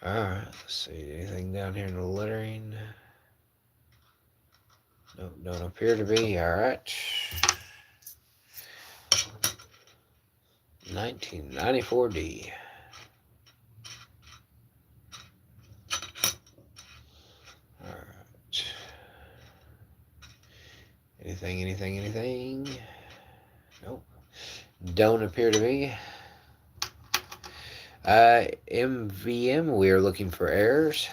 All right. Let's see. Anything down here in the lettering? Nope. Don't appear to be. All right. 1994D. All right. Anything? Nope. Don't appear to be. MVM, we are looking for errors.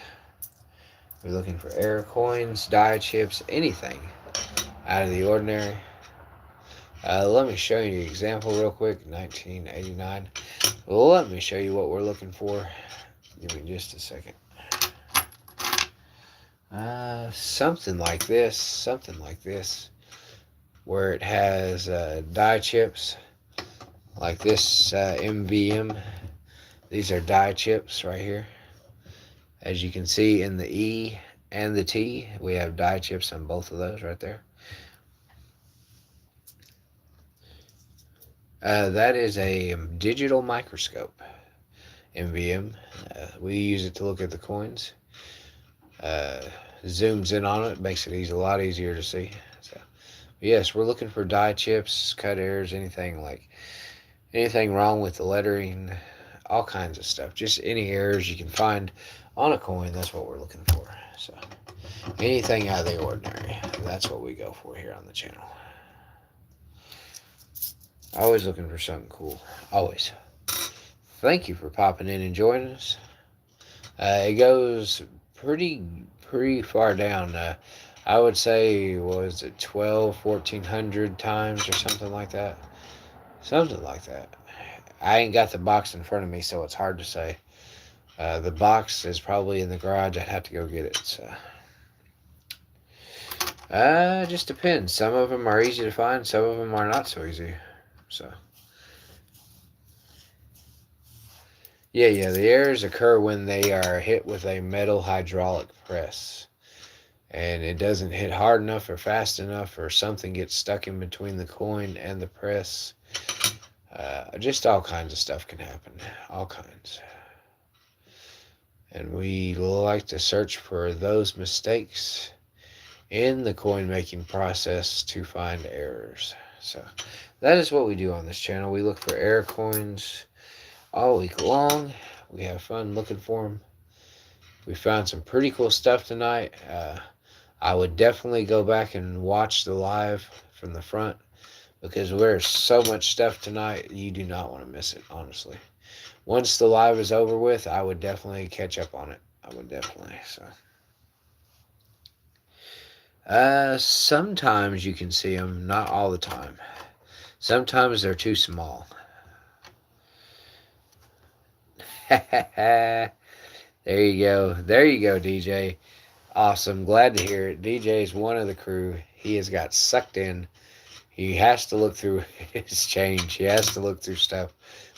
We're looking for error coins, die chips, anything out of the ordinary. Let me show you an example real quick. 1989. Let me show you what we're looking for. Give me just a second. Something like this, where it has die chips, like this MVM. These are die chips right here. As you can see in the E and the T, we have die chips on both of those right there. That is a digital microscope, MVM. We use it to look at the coins. Zooms in on it, makes it a lot easier to see. So, yes, we're looking for die chips, cut errors, anything wrong with the lettering, all kinds of stuff. Just any errors you can find on a coin, that's what we're looking for. So, anything out of the ordinary, that's what we go for here on the channel. Always looking for something cool. Always. Thank you for popping in and joining us. It goes pretty far down. I would say, was it 1,400 times or something like that? Something like that. I ain't got the box in front of me, so it's hard to say. The box is probably in the garage. I'd have to go get it. So, just depends. Some of them are easy to find. Some of them are not so easy. So, yeah. The errors occur when they are hit with a metal hydraulic press, and it doesn't hit hard enough or fast enough, or something gets stuck in between the coin and the press. Just all kinds of stuff can happen. All kinds. And we like to search for those mistakes in the coin making process to find errors. So that is what we do on this channel. We look for error coins all week long. We have fun looking for them. We found some pretty cool stuff tonight. I would definitely go back and watch the live from the front, because there's so much stuff tonight, you do not want to miss it, honestly. Once the live is over with, I would definitely catch up on it. I would definitely. So, sometimes you can see them, not all the time. Sometimes they're too small. There you go, DJ. Awesome, glad to hear it. DJ is one of the crew. He has got sucked in. He has to look through his change. He has to look through stuff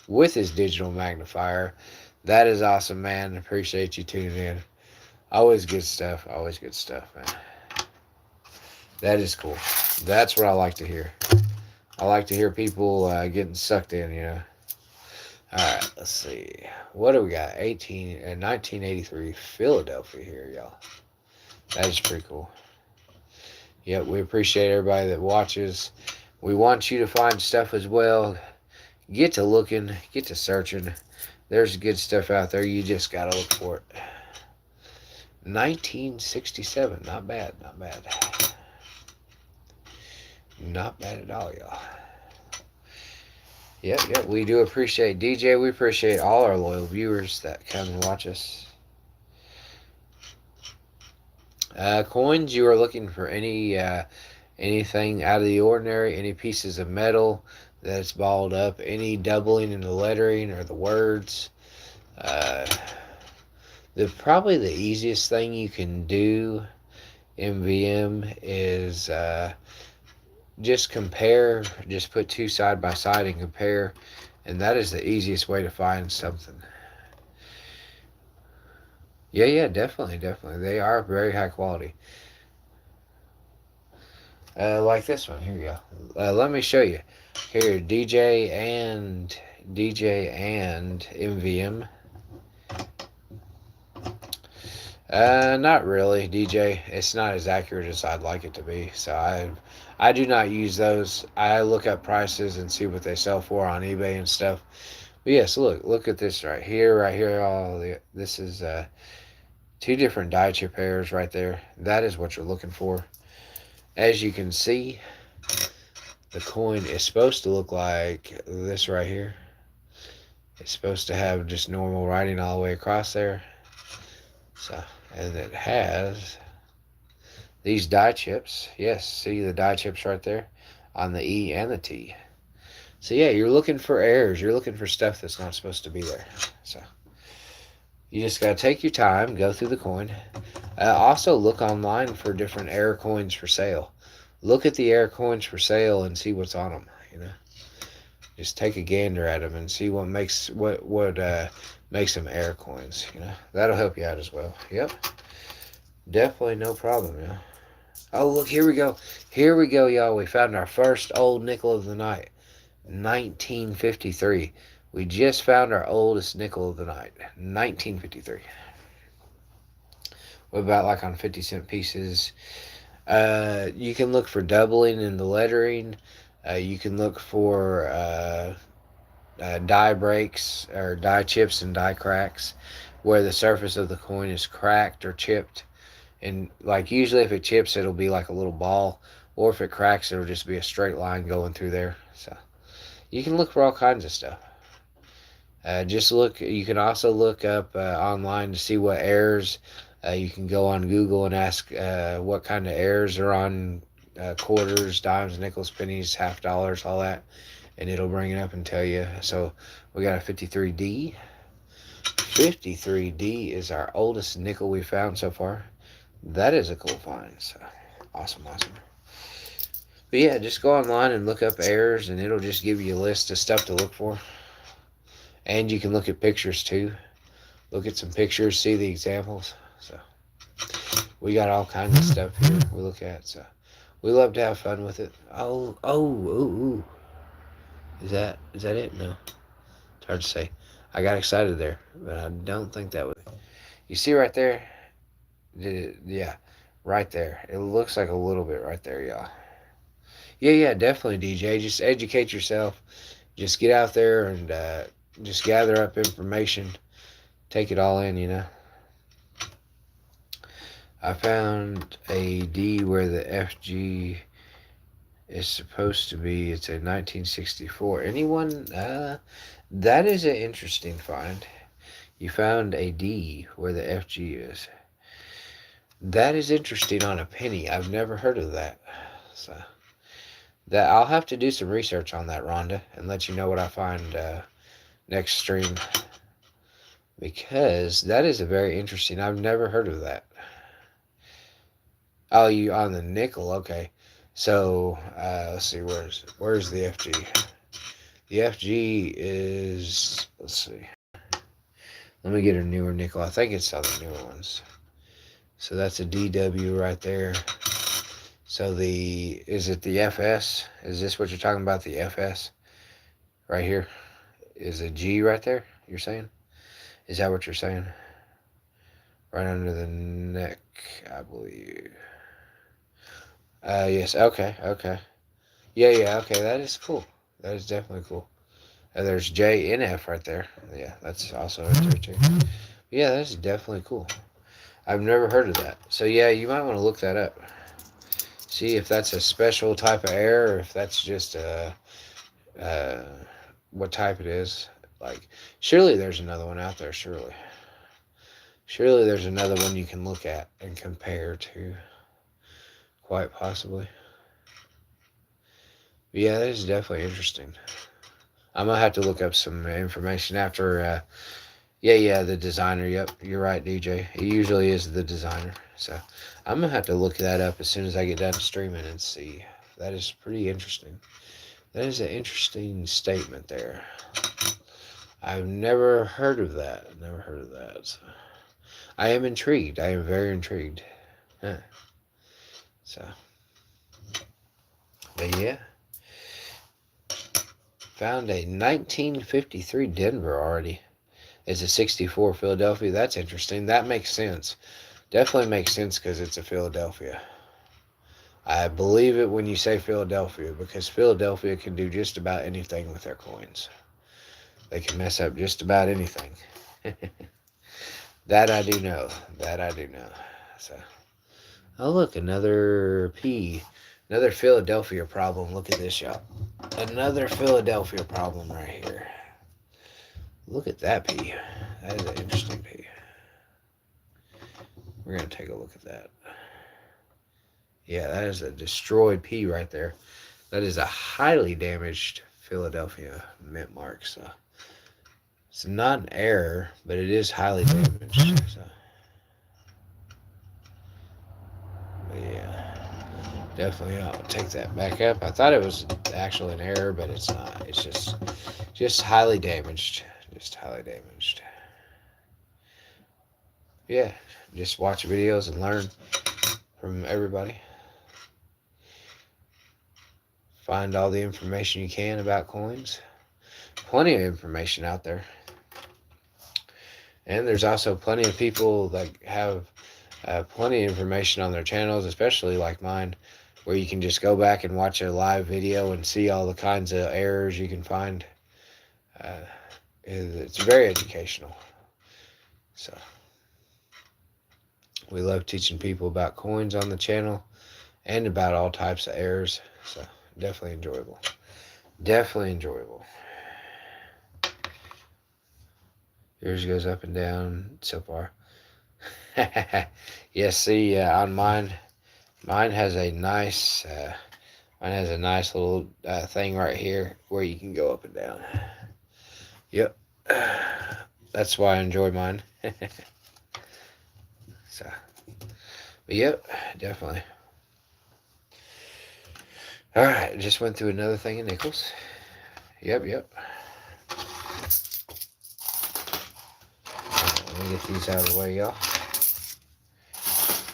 with his digital magnifier. That is awesome, man. Appreciate you tuning in. Always good stuff, man. That is cool. That's what I like to hear. I like to hear people getting sucked in, you know. Alright, let's see. What do we got? 1983 Philadelphia here, y'all. That is pretty cool. Yep, we appreciate everybody that watches. We want you to find stuff as well. Get to looking, get to searching. There's good stuff out there. You just got to look for it. 1967. Not bad. Not bad at all, y'all. Yep. We do appreciate DJ. We appreciate all our loyal viewers that come and watch us. Coins, you are looking for anything out of the ordinary, any pieces of metal that's balled up, any doubling in the lettering or the words. Probably the easiest thing you can do MVM is just compare, just put two side by side and compare, and that is the easiest way to find something. Yeah, yeah, definitely, definitely. They are very high quality. Like this one. Here you go. Let me show you. Here, DJ and MVM. Not really, DJ. It's not as accurate as I'd like it to be. So I do not use those. I look up prices and see what they sell for on eBay and stuff. But yes, look at this right here, right here. This is two different die chip pairs right there. That is what you're looking for. As you can see, the coin is supposed to look like this right here. It's supposed to have just normal writing all the way across there. So, and it has these die chips. Yes, see the die chips right there on the E and the T. So yeah, you're looking for errors. You're looking for stuff that's not supposed to be there. So you just gotta take your time, go through the coin. Also look online for different error coins for sale. Look at the error coins for sale and see what's on them. You know, just take a gander at them and see what makes makes them error coins. You know, that'll help you out as well. Yep, definitely no problem. Yeah. Oh look, here we go. Here we go, y'all. We found our first old nickel of the night. 1953. We just found our oldest nickel of the night. 1953. What about like on 50-cent pieces? You can look for doubling in the lettering. You can look for die breaks or die chips and die cracks where the surface of the coin is cracked or chipped. And like usually if it chips, it'll be like a little ball. Or if it cracks, it'll just be a straight line going through there. So you can look for all kinds of stuff. Just look. You can also look up online to see what errors. You can go on Google and ask what kind of errors are on quarters, dimes, nickels, pennies, half dollars, all that, and it'll bring it up and tell you. So we got a 53D. 53D is our oldest nickel we found so far. That is a cool find. So awesome, awesome. But yeah, just go online and look up errors, and it'll just give you a list of stuff to look for. And you can look at pictures too. Look at some pictures, see the examples. So we got all kinds of stuff here we look at. So we love to have fun with it. Oh. Is that it? No. It's hard to say. I got excited there, but I don't think that was. You see right there? Yeah, right there. It looks like a little bit right there, y'all. Yeah, definitely, DJ. Just educate yourself. Just get out there and just gather up information. Take it all in, you know. I found a D where the FG is supposed to be. It's a 1964. Anyone? That is an interesting find. You found a D where the FG is. That is interesting on a penny. I've never heard of that. So that I'll have to do some research on that, Rhonda, and let you know what I find next stream. Because that is a very interesting. I've never heard of that. Oh, you on the nickel? Okay. So let's see. Where's the FG? The FG is. Let's see. Let me get a newer nickel. I think it's on the newer ones. So that's a DW right there. So is it the FS? Is this what you're talking about? The FS right here is a G right there. You're saying? Is that what you're saying? Right under the neck, I believe. Yes. Okay. Yeah. Okay. That is cool. That is definitely cool. There's JNF right there. Yeah, that's also right there too. Yeah, that's definitely cool. I've never heard of that. So yeah, you might want to look that up. See if that's a special type of error, or if that's just what type it is. Like, surely there's another one out there. Surely there's another one you can look at and compare to. Quite possibly. But yeah, that is definitely interesting. I'm gonna have to look up some information after Yeah, the designer. Yep, you're right, DJ. He usually is the designer. So I'm gonna have to look that up as soon as I get done streaming and see. That is pretty interesting. That is an interesting statement there. I've never heard of that. Never heard of that. So I am intrigued. I am very intrigued. Huh. So, but yeah, found a 1953 Denver already. It's a 64 Philadelphia. That's interesting. That makes sense. Definitely makes sense because it's a Philadelphia. I believe it when you say Philadelphia because Philadelphia can do just about anything with their coins. They can mess up just about anything. That I do know. That I do know. So, oh look, another P, another Philadelphia problem. Look at this, y'all. Another Philadelphia problem right here. Look at that P. That is an interesting P. We're gonna take a look at that. Yeah, that is a destroyed P right there. That is a highly damaged Philadelphia mint mark. So it's not an error, but it is highly damaged. So, but yeah, definitely I'll take that back up. I thought it was actually an error, but it's not. It's just highly damaged. Just highly damaged. Yeah, just watch videos and learn from everybody. Find all the information you can about coins. Plenty of information out there. And there's also plenty of people that have plenty of information on their channels, especially like mine, where you can just go back and watch a live video and see all the kinds of errors you can find. Uh, it's very educational. So we love teaching people about coins on the channel and about all types of errors. So definitely enjoyable. Definitely enjoyable. Yours goes up and down so far. Yes, see, on mine has a nice little thing right here where you can go up and down. Yep, that's why I enjoy mine. So, but yep, definitely. All right, just went through another thing of nickels. Yep. Let me get these out of the way, y'all.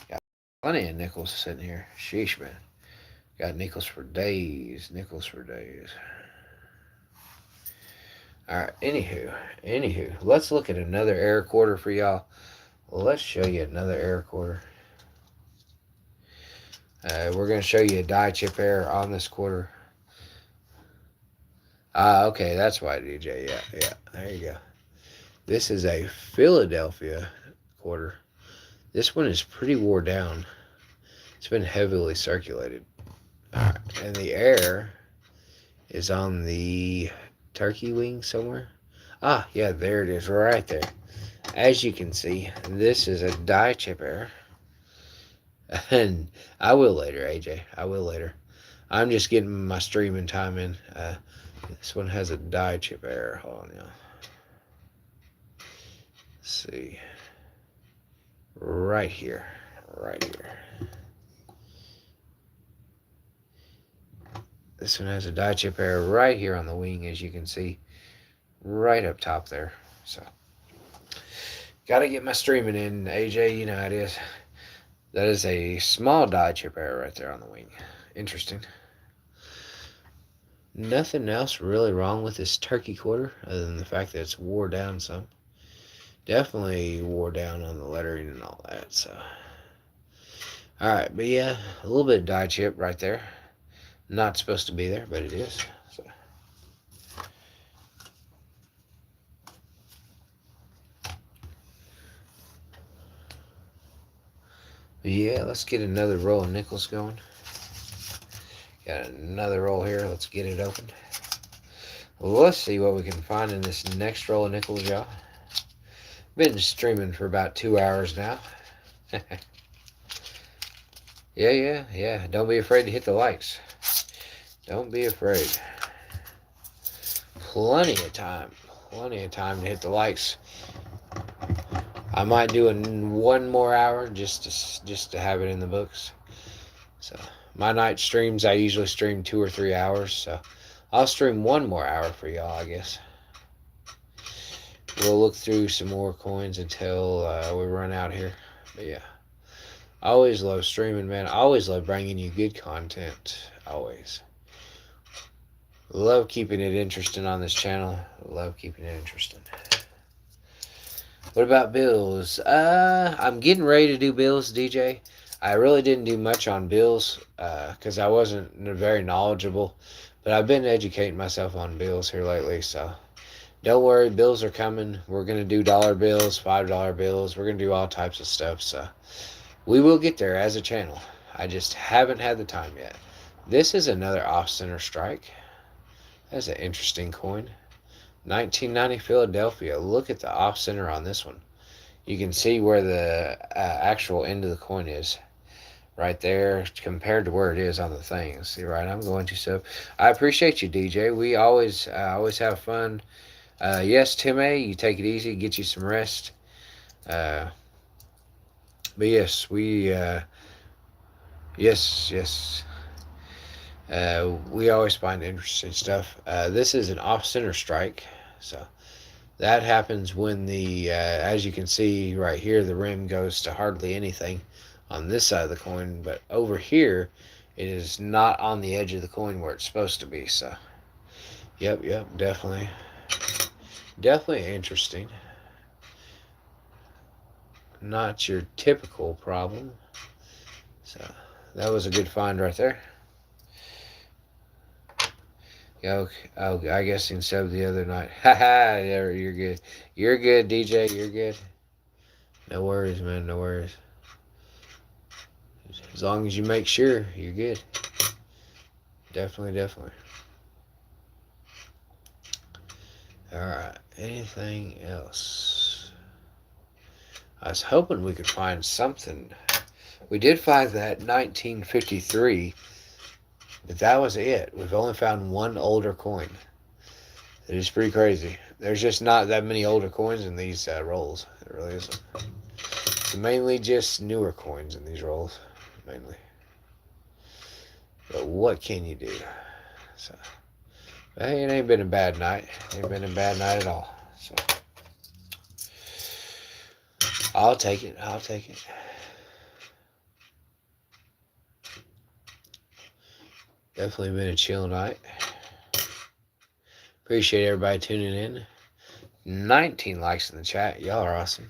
Got plenty of nickels sitting here. Sheesh, man. Got nickels for days. Nickels for days. Alright, anywho. Let's look at another error quarter for y'all. Let's show you another error quarter. We're going to show you a die chip error on this quarter. Okay, that's why, DJ. Yeah. There you go. This is a Philadelphia quarter. This one is pretty wore down. It's been heavily circulated. Alright, and the error is on the turkey wing somewhere. Yeah, there it is, right there. As you can see, this is a die chip error. And I will later, AJ. I will later. I'm just getting my streaming time in. This one has a die chip error. Hold on, y'all. Let's see. Right here. This one has a die chip error right here on the wing, as you can see. Right up top there. So, gotta get my streaming in, AJ. You know how it is. That is a small die chip error right there on the wing. Interesting. Nothing else really wrong with this turkey quarter other than the fact that it's wore down some. Definitely wore down on the lettering and all that. So, alright, but yeah, a little bit of die chip right there. Not supposed to be there, but it is. So, yeah, let's get another roll of nickels going. Got another roll here. Let's get it open. Let's see what we can find in this next roll of nickels, y'all. Been streaming for about 2 hours now. Yeah. Don't be afraid to hit the likes. Don't be afraid. Plenty of time to hit the likes. I might do one more hour just to have it in the books. So my night streams, I usually stream 2 or 3 hours. So I'll stream one more hour for y'all, I guess. We'll look through some more coins until we run out here. But yeah, I always love streaming, man. I always love bringing you good content. Always. Love keeping it interesting on this channel. Love keeping it interesting. What about bills? I'm getting ready to do bills, DJ. I really didn't do much on bills because I wasn't very knowledgeable. But I've been educating myself on bills here lately, so don't worry, bills are coming. We're going to do dollar bills, $5 bills. We're going to do all types of stuff, so we will get there as a channel. I just haven't had the time yet. This is another off-center strike. That's an interesting coin. 1990 Philadelphia. Look at the off-center on this one. You can see where the actual end of the coin is. Right there compared to where it is on the thing. See, right, I'm going to so. I appreciate you, DJ. We always have fun. Yes, Tim A, you take it easy, get you some rest. But yes, yes. We always find interesting stuff. This is an off-center strike, so that happens when the, as you can see right here, the rim goes to hardly anything on this side of the coin, but over here, it is not on the edge of the coin where it's supposed to be. So, yep, definitely interesting. Not your typical problem. So that was a good find right there. Oh, I guess instead of the other night. Haha, you're good. You're good, DJ. You're good. No worries, man. No worries. As long as you make sure, you're good. Definitely. Alright, anything else? I was hoping we could find something. We did find that 1953, but that was it. We've only found one older coin. It is pretty crazy. There's just not that many older coins in these rolls. It really isn't. It's mainly just newer coins in these rolls, mainly. But what can you do? So, hey, it ain't been a bad night. It ain't been a bad night at all. So, I'll take it. Definitely been a chill night. Appreciate everybody tuning in. 19 likes in the chat. Y'all are awesome.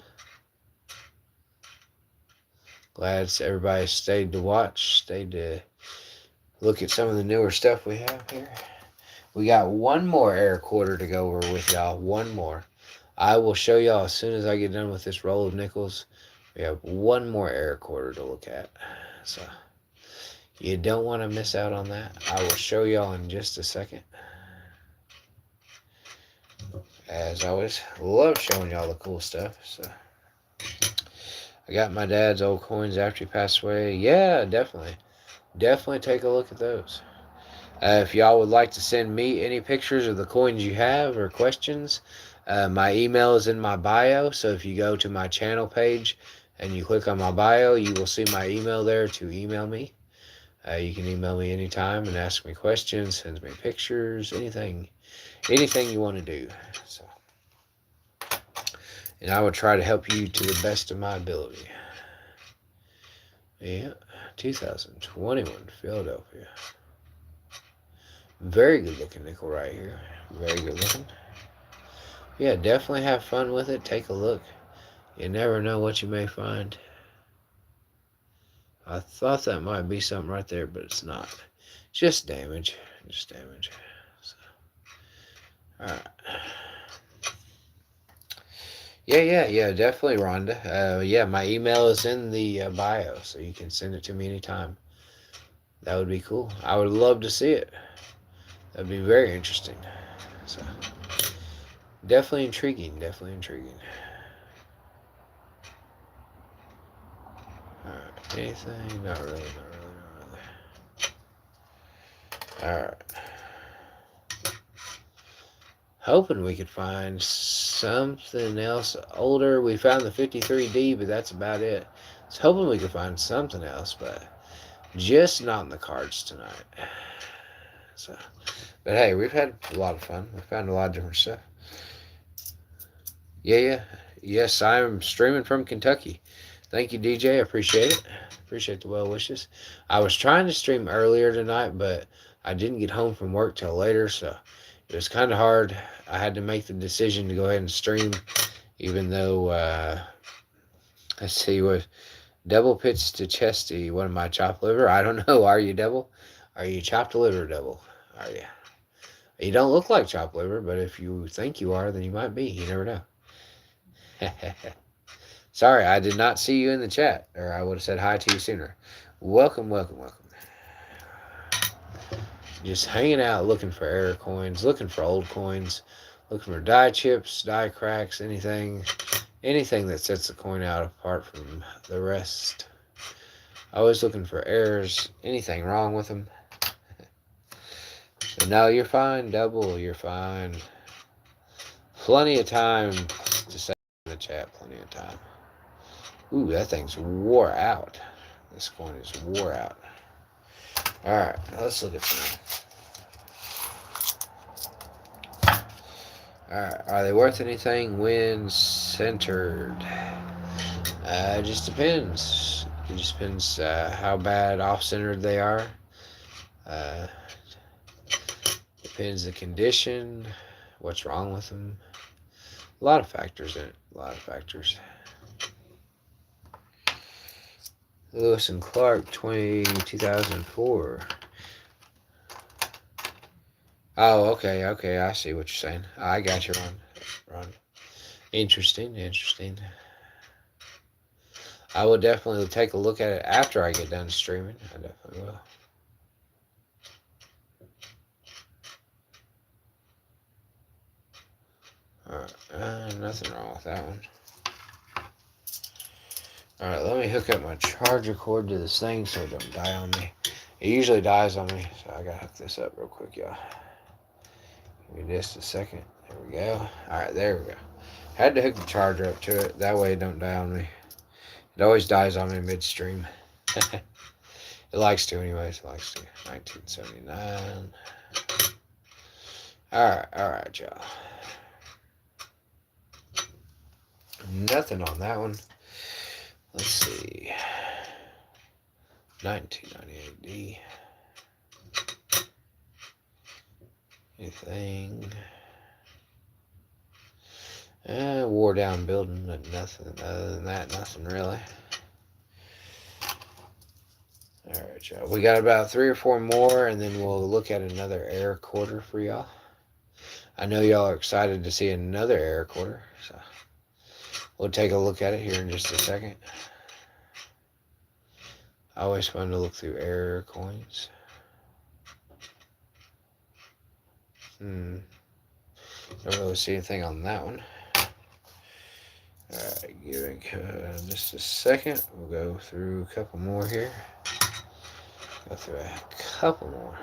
Glad everybody stayed to watch, stayed to look at some of the newer stuff we have here. We got one more air quarter to go over with y'all. One more. I will show y'all as soon as I get done with this roll of nickels. We have one more air quarter to look at. So you don't want to miss out on that. I will show y'all in just a second. As always, love showing y'all the cool stuff. So I got my dad's old coins after he passed away. Yeah, definitely take a look at those. If y'all would like to send me any pictures of the coins you have or questions, my email is in my bio. So if you go to my channel page and you click on my bio, you will see my email there to email me. You can email me anytime and ask me questions, send me pictures, anything you want to do. So, and I will try to help you to the best of my ability. Yeah, 2021 Philadelphia. Very good looking nickel right here. Very good looking. Yeah, definitely have fun with it. Take a look. You never know what you may find. I thought that might be something right there, but it's not. Just damage. So, alright. Yeah, definitely, Rhonda. Yeah, my email is in the bio, so you can send it to me anytime. That would be cool. I would love to see it. That'd be very interesting. So, definitely intriguing. Alright, anything? Not really. Alright. Hoping we could find something else older. We found the 53D, but that's about it. I was hoping we could find something else, but just not in the cards tonight. So, but hey, we've had a lot of fun. We found a lot of different stuff. Yeah. Yes, I'm streaming from Kentucky. Thank you, DJ. I appreciate it. Appreciate the well wishes. I was trying to stream earlier tonight, but I didn't get home from work till later, so it was kind of hard. I had to make the decision to go ahead and stream, even though, let's see, what double pitch to chesty. What am I, chopped liver? I don't know. Are you double? Are you chopped liver double? Are you? You don't look like chopped liver, but if you think you are, then you might be. You never know. Sorry, I did not see you in the chat, or I would have said hi to you sooner. Welcome. Just hanging out, looking for error coins, looking for old coins, looking for die chips, die cracks, anything that sets the coin out apart from the rest. Always looking for errors, anything wrong with them. So no, you're fine, double, you're fine. Plenty of time to say in the chat, plenty of time. Ooh, that thing's wore out. This coin is wore out. Alright, let's look at some. Alright, are they worth anything when centered? It just depends. It just depends how bad off-centered they are. Depends the condition, what's wrong with them. A lot of factors in it. A lot of factors. Lewis and Clark, 2004. Oh, okay. I see what you're saying. I got you, Ron. Interesting. I will definitely take a look at it after I get done streaming. I definitely will. Alright, nothing wrong with that one. Alright, let me hook up my charger cord to this thing so it don't die on me. It usually dies on me, so I gotta hook this up real quick, y'all. Give me just a second. There we go. Alright, there we go. Had to hook the charger up to it. That way it don't die on me. It always dies on me midstream. It likes to anyways. It likes to. 1979. Alright, y'all. Nothing on that one. Let's see. 1998D. Anything? Wore down building, but nothing other than that. Nothing really. Alright, y'all. We got about 3 or 4 more, and then we'll look at another air quarter for y'all. I know y'all are excited to see another air quarter, so we'll take a look at it here in just a second. Always fun to look through air coins. Don't really see anything on that one. Alright, give it just a second. We'll go through a couple more here. Go through a couple more.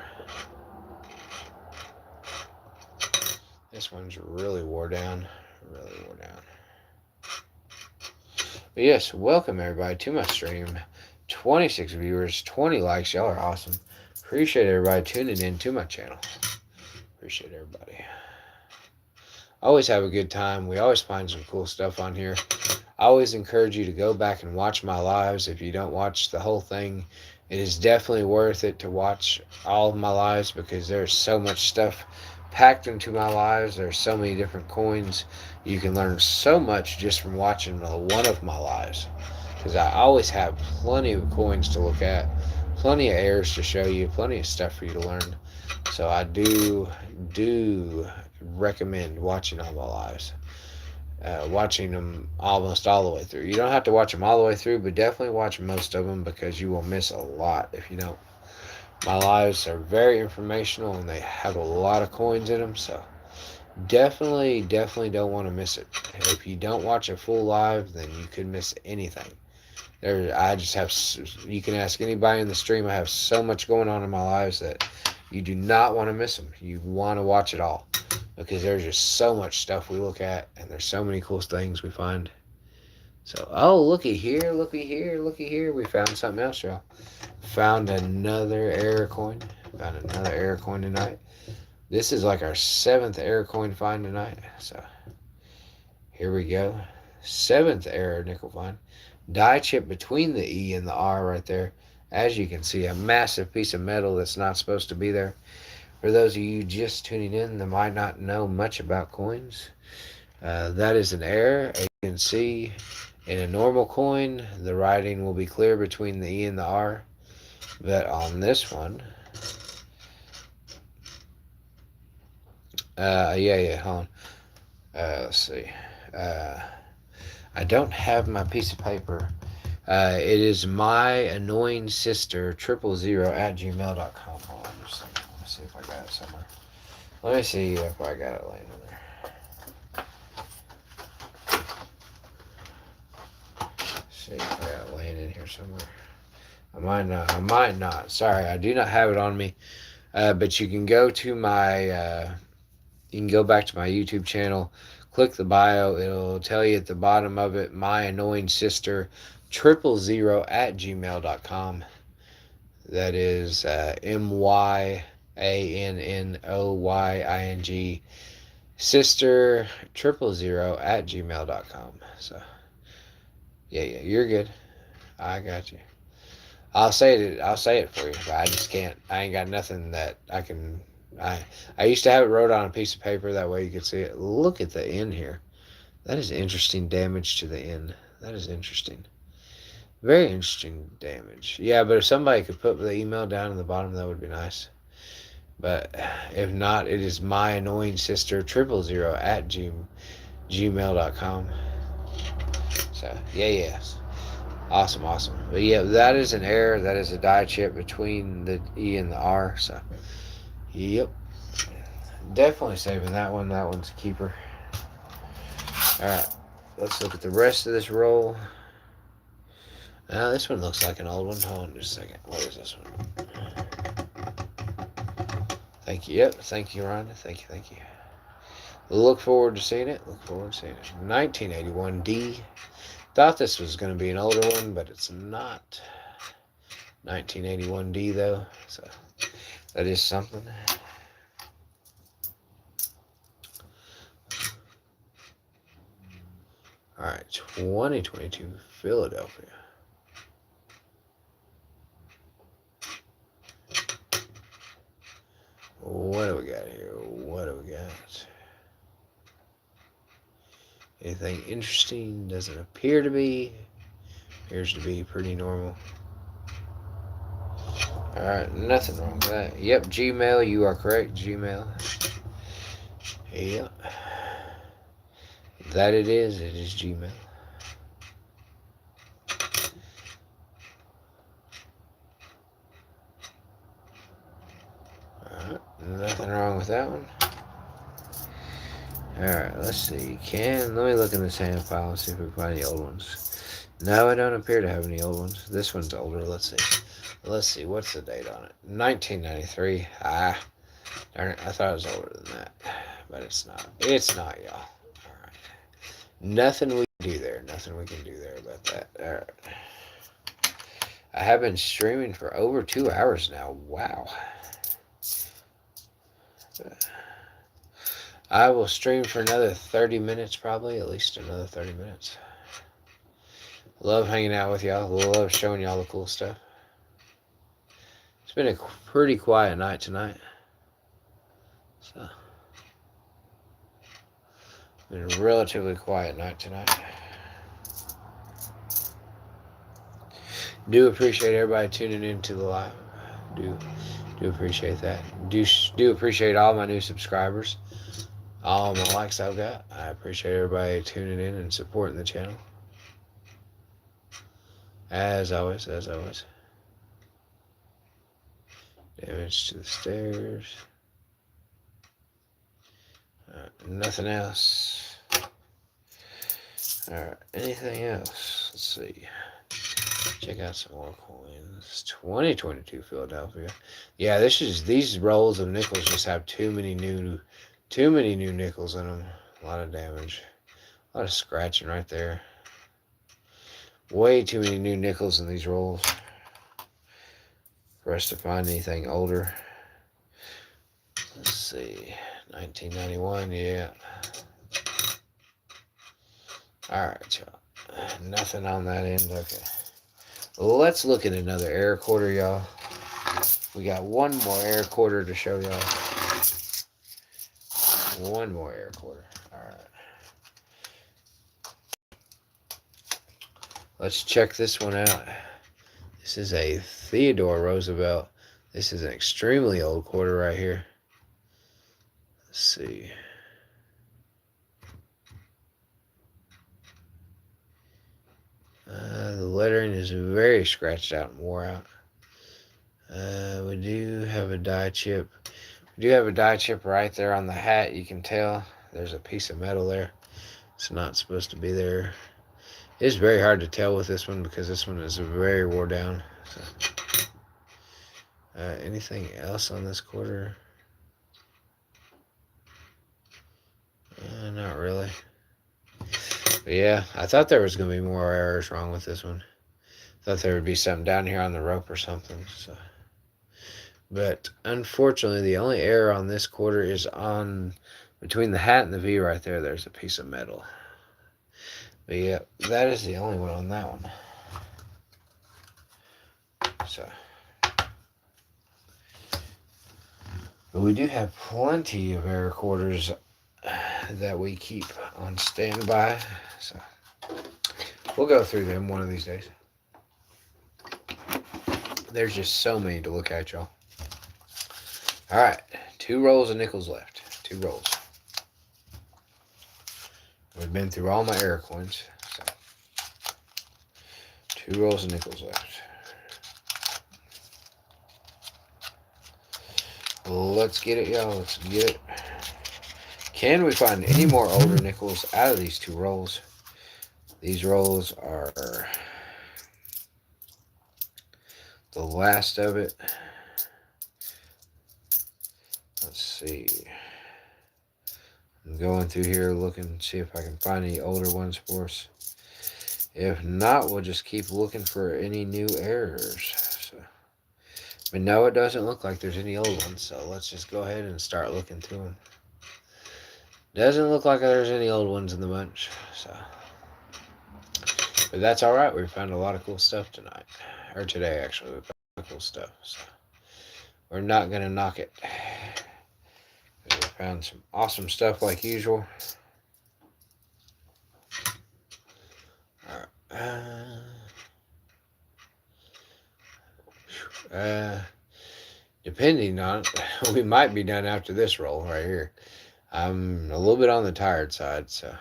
This one's really wore down. But yes, welcome everybody to my stream. 26 viewers, 20 likes. Y'all are awesome. Appreciate everybody tuning in to my channel. Appreciate everybody. Always have a good time. We always find some cool stuff on here. I always encourage you to go back and watch my lives. If you don't watch the whole thing, it is definitely worth it to watch all of my lives because there's so much stuff packed into my lives. There's so many different coins. You can learn so much just from watching one of my lives because I always have plenty of coins to look at, plenty of airs to show you, plenty of stuff for you to learn. So I do recommend watching all my lives. Watching them almost all the way through. You don't have to watch them all the way through, but definitely watch most of them because you will miss a lot if you don't. My lives are very informational and they have a lot of coins in them, so definitely don't want to miss it. If you don't watch a full live, then you could miss anything. I just have, you can ask anybody in the stream, I have so much going on in my lives that you do not want to miss them. You want to watch it all. because there's just so much stuff we look at, and there's so many cool things we find. So, oh, looky here, looky here, looky here. We found something else, y'all. Found another error coin. Found another error coin tonight. This is like our 7th error coin find tonight. So, here we go. 7th error nickel find. Die chip between the E and the R right there. As you can see, a massive piece of metal that's not supposed to be there. For those of you just tuning in that might not know much about coins, that is an error. As you can see, in a normal coin, the writing will be clear between the E and the R. But on this one, hold on. Let's see. I don't have my piece of paper. It is my annoying sister 000@gmail.com. Hold on just a second. Let me see if I got it somewhere. Let me see if I got it laying in there. See if I got it laying in here somewhere. I might not. Sorry, I do not have it on me. But you can go to my, you can go back to my YouTube channel, click the bio. It'll tell you at the bottom of it, my annoying sister 000@gmail.com. That is MYANNOYING sister 000@gmail.com. So yeah, you're good. I got you. I'll say it for you, but I just can't. I ain't got nothing that I can. I used to have it wrote on a piece of paper, that way you could see it. Look at the N here. That is interesting damage to the N. That is interesting. Very interesting damage. Yeah, but if somebody could put the email down in the bottom, that would be nice. But if not, it is my annoying sister 000@gmail.com. So yes. Awesome. But yeah, that is an error. That is a die chip between the E and the R. So, yep. Definitely saving that one. That one's a keeper. Alright. Let's look at the rest of this roll. Now, this one looks like an old one. Hold on just a second. What is this one? Thank you. Yep. Thank you, Rhonda. Thank you. Look forward to seeing it. 1981 D. Thought this was going to be an older one, but it's not. 1981 D though, so that is something. All right, 2022 Philadelphia. What do we got here? Anything interesting? Doesn't appear to be. Appears to be pretty normal. Alright, nothing wrong with that. Yep, Gmail, you are correct. Gmail. Yep. That it is Gmail. Alright, nothing wrong with that one. Alright, let's see. Let me look in the sand file and see if we can find any old ones. No, I don't appear to have any old ones. This one's older. Let's see. What's the date on it? 1993. Darn it. I thought it was older than that. But it's not. It's not, y'all. Alright. Nothing we can do there about that. Alright. I have been streaming for over 2 hours now. Wow. I will stream for another 30 minutes, probably. At least another 30 minutes. Love hanging out with y'all. Love showing y'all the cool stuff. It's been a pretty quiet night tonight. So, been a relatively quiet night tonight. Do appreciate everybody tuning into the live. Do appreciate that. Do appreciate all my new subscribers. All my likes I've got. I appreciate everybody tuning in and supporting the channel. As always. Damage to the stairs. Nothing else. Alright, anything else? Let's see. Check out some more coins. 2022 Philadelphia. Yeah, these rolls of nickels just have too many new Too many new nickels in them. A lot of damage. A lot of scratching right there. Way too many new nickels in these rolls for us to find anything older. Let's see. 1991, yeah. Alright, y'all. Nothing on that end. Okay. Let's look at another air quarter, y'all. We got one more air quarter to show y'all. One more air quarter. Alright. Let's check this one out. This is a Theodore Roosevelt. This is an extremely old quarter right here. Let's see. The lettering is very scratched out and wore out. We do have a die chip. We do have a die chip right there on the hat. You can tell there's a piece of metal there. It's not supposed to be there. It's very hard to tell with this one because this one is very wore down. So. Anything else on this quarter? Not really. But yeah, I thought there was going to be more errors wrong with this one. Thought there would be something down here on the rope or something. So. But unfortunately, the only error on this quarter is on between the hat and the V right there. There's a piece of metal. But yeah, that is the only one on that one. So. But we do have plenty of error quarters that we keep on standby. So we'll go through them one of these days. There's just so many to look at, y'all. Alright, 2 rolls of nickels left. 2 rolls. We've been through all my error coins. So 2 rolls of nickels left. Let's get it, y'all. Let's get it. Can we find any more older nickels out of these 2 rolls? These rolls are the last of it. Let's see. I'm going through here looking to see if I can find any older ones for us. If not, we'll just keep looking for any new errors. So, but no, it doesn't look like there's any old ones, so let's just go ahead and start looking through them. Doesn't look like there's any old ones in the bunch, so. But that's alright, we found a lot of cool stuff tonight. Or today, actually, we found a lot of cool stuff, so. We're not going to knock it. We found some awesome stuff like usual. Depending on it, we might be done after this roll right here. I'm a little bit on the tired side, so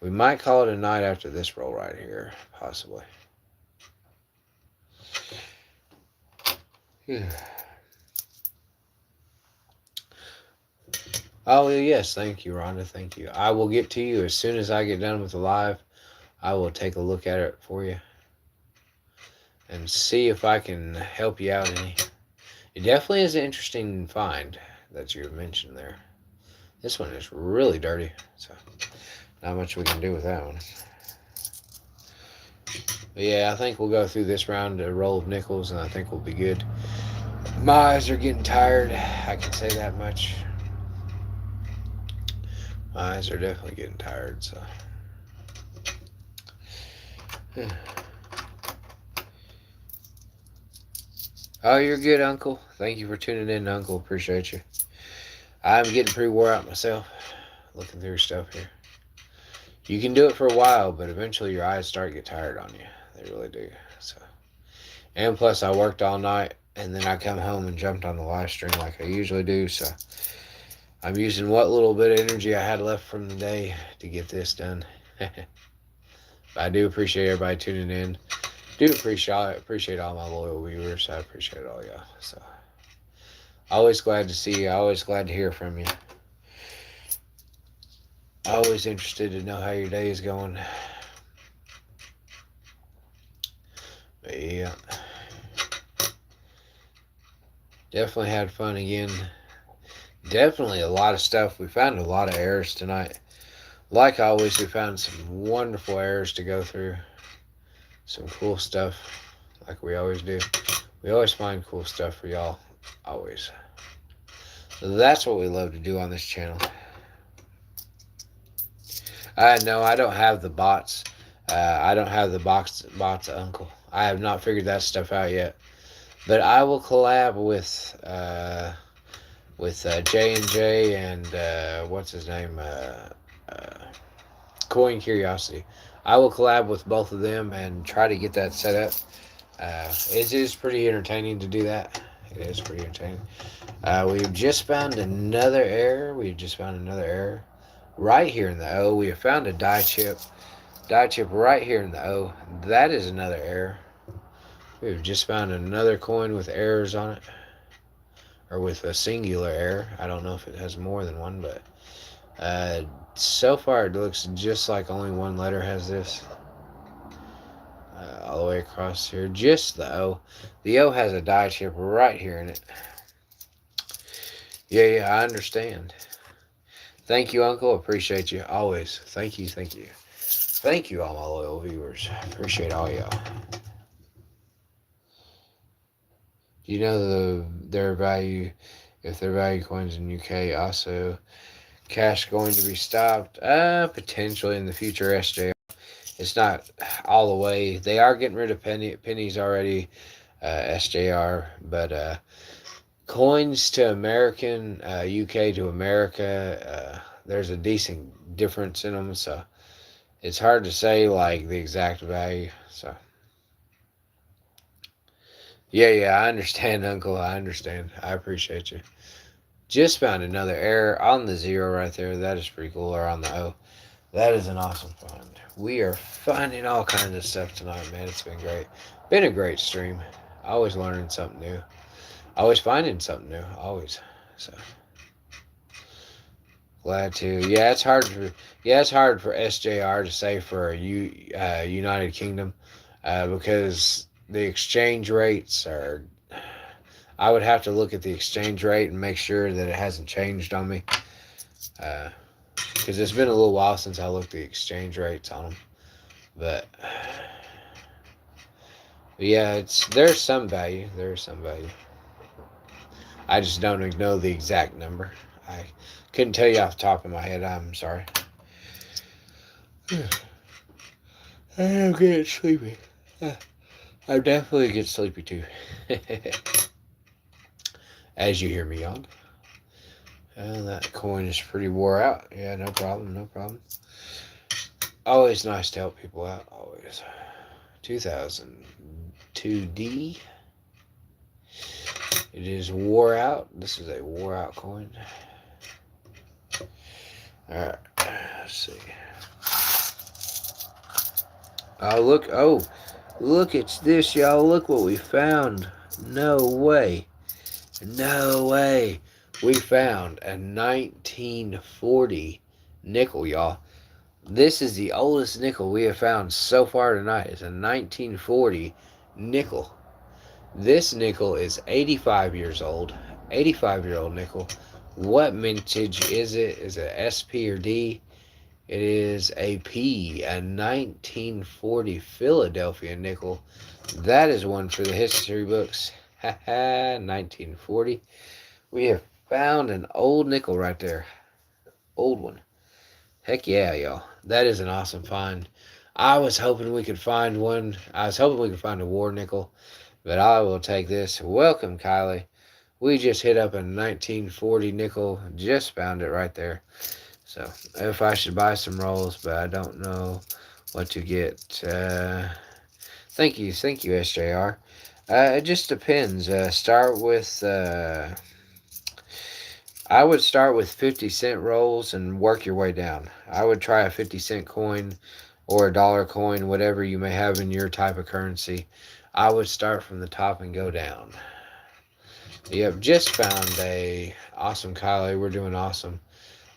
we might call it a night after this roll right here, possibly. Oh, yes, thank you, Rhonda, thank you. I will get to you as soon as I get done with the live. I will take a look at it for you and see if I can help you out any. It definitely is an interesting find that you mentioned there. This one is really dirty, so not much we can do with that one. But yeah, I think we'll go through this round a roll of nickels, and I think we'll be good. My eyes are getting tired. I can say that much. My eyes are definitely getting tired, so. Oh, you're good, Uncle. Thank you for tuning in, Uncle. Appreciate you. I'm getting pretty wore out myself, looking through stuff here. You can do it for a while, but eventually your eyes start to get tired on you. They really do. So, and plus, I worked all night, and then I come home and jumped on the live stream like I usually do. So, I'm using what little bit of energy I had left from the day to get this done. I do appreciate everybody tuning in. Do appreciate all my loyal viewers. I appreciate all y'all. So, always glad to see you. Always glad to hear from you. Always interested to know how your day is going. But yeah. Definitely had fun again Definitely a lot of stuff. We found a lot of errors tonight. Like always, we found some wonderful errors to go through. Some cool stuff, like we always do. We always find cool stuff for y'all. Always. So that's what we love to do on this channel. No, I don't have the bots. I don't have the bots, Uncle. I have not figured that stuff out yet. But I will collab with J&J and what's his name, uh, Coin Curiosity. I will collab with both of them and try to get that set up. It is pretty entertaining to do that. It is pretty entertaining. We've just found another error. Right here in the O. We have found a die chip. Die chip right here in the O. That is another error. We've just found another coin with errors on it. Or with a singular error. I don't know if it has more than one, but so far it looks just like only one letter has this. All the way across here. Just the O. The O has a die chip right here in it. Yeah, I understand. Thank you, Uncle. Appreciate you. Always. Thank you. Thank you, all my loyal viewers. Appreciate all y'all. Do you know their value, if their value coins in UK also cash going to be stopped? Potentially in the future, SJR. It's not all the way. They are getting rid of pennies already, SJR, but coins to American, UK to America, there's a decent difference in them, so it's hard to say like the exact value. So yeah, I understand, Uncle. I understand. I appreciate you. Just found another error on the zero right there. That is pretty cool. Or on the O. That is an awesome find. We are finding all kinds of stuff tonight, man. It's been great. Been a great stream. Always learning something new. Always finding something new. Always. So glad to. It's hard for SJR to say for United Kingdom, because the exchange rates are. I would have to look at the exchange rate and make sure that it hasn't changed on me. Because it's been a little while since I looked at the exchange rates on them. But yeah, there's some value. There's some value. I just don't know the exact number. I couldn't tell you off the top of my head. I'm sorry. I'm getting sleepy. I definitely get sleepy too. As you hear me yawn. That coin is pretty wore out. Yeah, no problem. Always nice to help people out. Always. 2002D. It is wore out. This is a wore out coin. Alright. Let's see. Oh, look. Oh, look at this, y'all. Look what we found. No way. We found a 1940 nickel, y'all. This is the oldest nickel we have found so far tonight. It's a 1940 nickel. This nickel is 85 years old. 85-year-old nickel. What mintage is it? Is it SP or D? It is a P, a 1940 Philadelphia nickel. That is one for the history books. 1940. We have found an old nickel right there. Old one. Heck yeah, y'all. That is an awesome find. I was hoping we could find one. I was hoping we could find a war nickel. But I will take this. Welcome, Kylie. We just hit up a 1940 nickel. Just found it right there. So, if I should buy some rolls, but I don't know what to get. Thank you, SJR. It just depends. I would start with 50-cent rolls and work your way down. I would try a 50-cent coin or a dollar coin, whatever you may have in your type of currency. I would start from the top and go down. Yep, just found a awesome Kylie. We're doing awesome.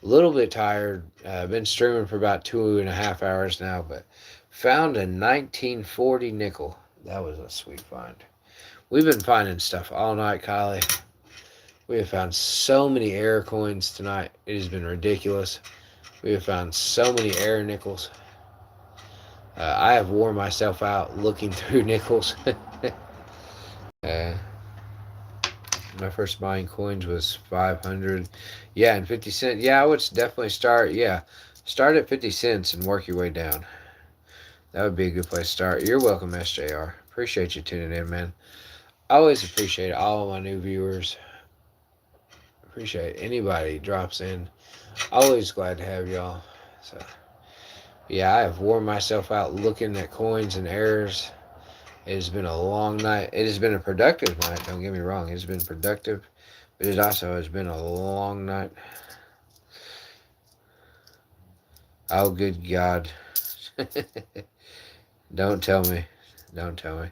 A little bit tired. Been streaming for about 2.5 hours now, but found a 1940 nickel. That was a sweet find. We've been finding stuff all night, Kylie. We have found so many error coins tonight. It has been ridiculous. We have found so many error nickels. I have worn myself out looking through nickels. uh, my first buying coins was 500. Yeah, and 50 cents. Yeah, I would definitely start. Yeah, start at 50 cents and work your way down. That would be a good place to start. You're welcome, SJR. Appreciate you tuning in, man. I always appreciate all of my new viewers. Appreciate anybody drops in. Always glad to have y'all. So, yeah, I have worn myself out looking at coins and errors. It has been a long night. It has been a productive night. Don't get me wrong. It has been productive, but it also has been a long night. Oh, good God. Don't tell me. Don't tell me.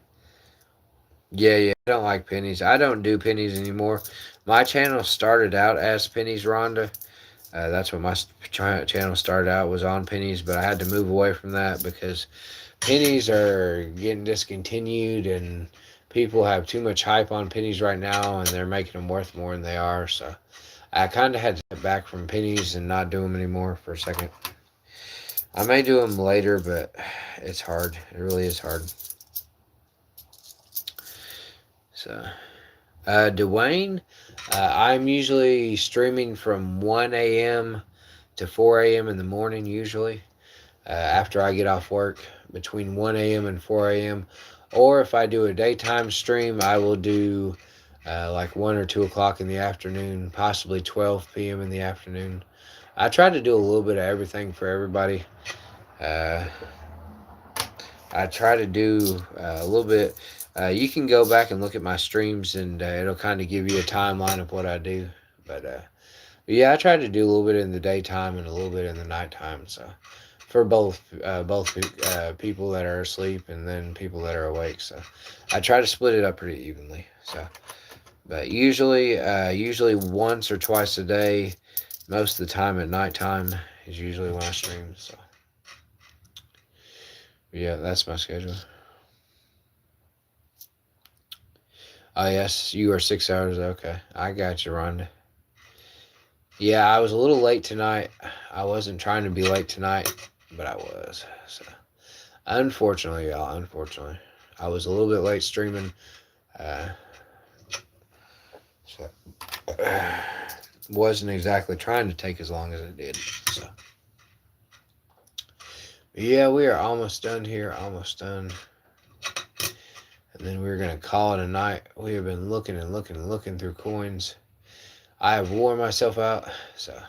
Yeah, I don't like pennies. I don't do pennies anymore. My channel started out as pennies, Rhonda. That's what my channel started out, was on pennies, but I had to move away from that because pennies are getting discontinued and people have too much hype on pennies right now and they're making them worth more than they are. So I kind of had to step back from pennies and not do them anymore for a second. I may do them later, but it's hard. It really is hard. So, Dwayne, I'm usually streaming from 1 a.m. to 4 a.m. in the morning, usually, after I get off work, between 1 a.m. and 4 a.m. Or if I do a daytime stream, I will do like 1 or 2 o'clock in the afternoon, possibly 12 p.m. in the afternoon. I try to do a little bit of everything for everybody. I try to do a little bit. You can go back and look at my streams, and it'll kind of give you a timeline of what I do. But yeah, I try to do a little bit in the daytime and a little bit in the nighttime. So for both people that are asleep and then people that are awake. So I try to split it up pretty evenly. So, but usually once or twice a day. Most of the time at nighttime is usually when I stream. So yeah, that's my schedule. Oh, yes, you are 6 hours. Okay, I got you, Rhonda. Yeah, I was a little late tonight. I wasn't trying to be late tonight, but I was. So, unfortunately, y'all, unfortunately, I was a little bit late streaming. Uh, so, wasn't exactly trying to take as long as it did. So, yeah, we are almost done here. Almost done. And then we're going to call it a night. We have been looking and looking and looking through coins. I have worn myself out, so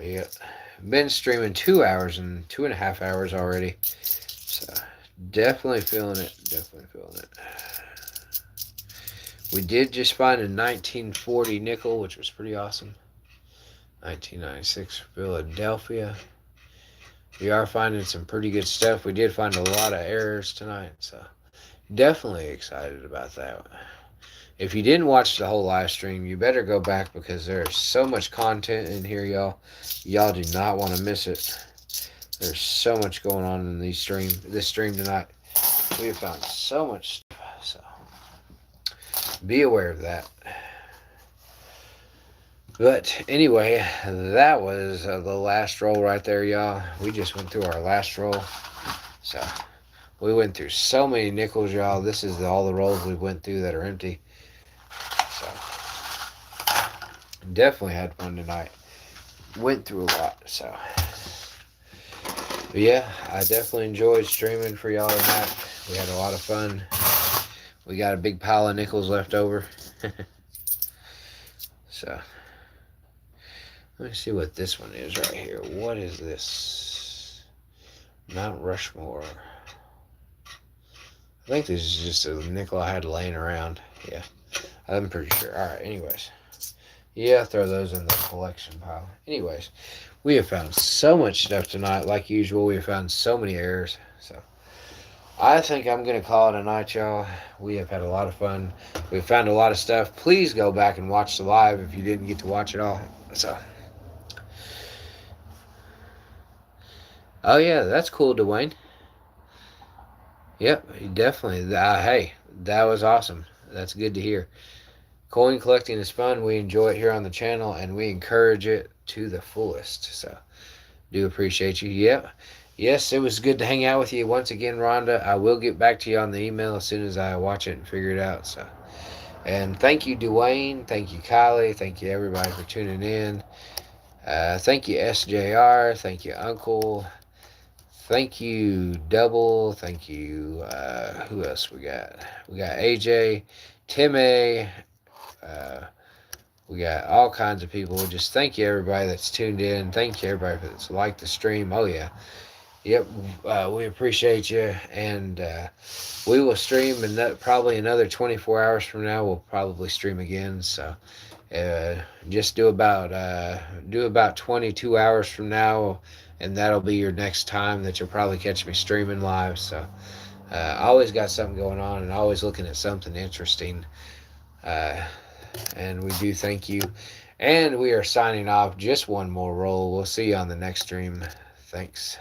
yeah. Been streaming 2 hours and 2.5 hours already. So definitely feeling it. Definitely feeling it. We did just find a 1940 nickel, which was pretty awesome. 1996 Philadelphia. We are finding some pretty good stuff. We did find a lot of errors tonight, so definitely excited about that. If you didn't watch the whole live stream, you better go back because there's so much content in here, y'all. Y'all do not want to miss it. There's so much going on in this stream tonight. We have found so much stuff, so be aware of that. But anyway, that was the last roll right there, y'all. We just went through our last roll. So we went through so many nickels, y'all. This is all the rolls we went through that are empty. So definitely had fun tonight. Went through a lot, so. But yeah, I definitely enjoyed streaming for y'all tonight. We had a lot of fun. We got a big pile of nickels left over. So, let me see what this one is right here. What is this? Mount Rushmore. I think this is just a nickel I had laying around. Yeah, I'm pretty sure. Alright, anyways. Yeah, throw those in the collection pile. Anyways, we have found so much stuff tonight. Like usual, we have found so many errors. So, I think I'm going to call it a night, y'all. We have had a lot of fun. We've found a lot of stuff. Please go back and watch the live if you didn't get to watch it all. So, oh yeah, that's cool, Dwayne. Yep, definitely. Hey, that was awesome. That's good to hear. Coin collecting is fun. We enjoy it here on the channel, and we encourage it to the fullest. So, do appreciate you. Yep. Yes, it was good to hang out with you once again, Rhonda. I will get back to you on the email as soon as I watch it and figure it out. So, and thank you, Dwayne. Thank you, Kylie. Thank you, everybody, for tuning in. Thank you, SJR. Thank you, Uncle. Thank you, Double. Thank you. Who else we got? We got AJ, Tim A. We got all kinds of people. Just thank you, everybody that's tuned in. Thank you, everybody that's liked the stream. Oh, yeah. Yep. We appreciate you. And we will stream probably another 24 hours from now. We'll probably stream again. So just do about 22 hours from now, and that'll be your next time that you'll probably catch me streaming live. So always got something going on and always looking at something interesting. And we do thank you. And we are signing off. Just one more roll. We'll see you on the next stream. Thanks.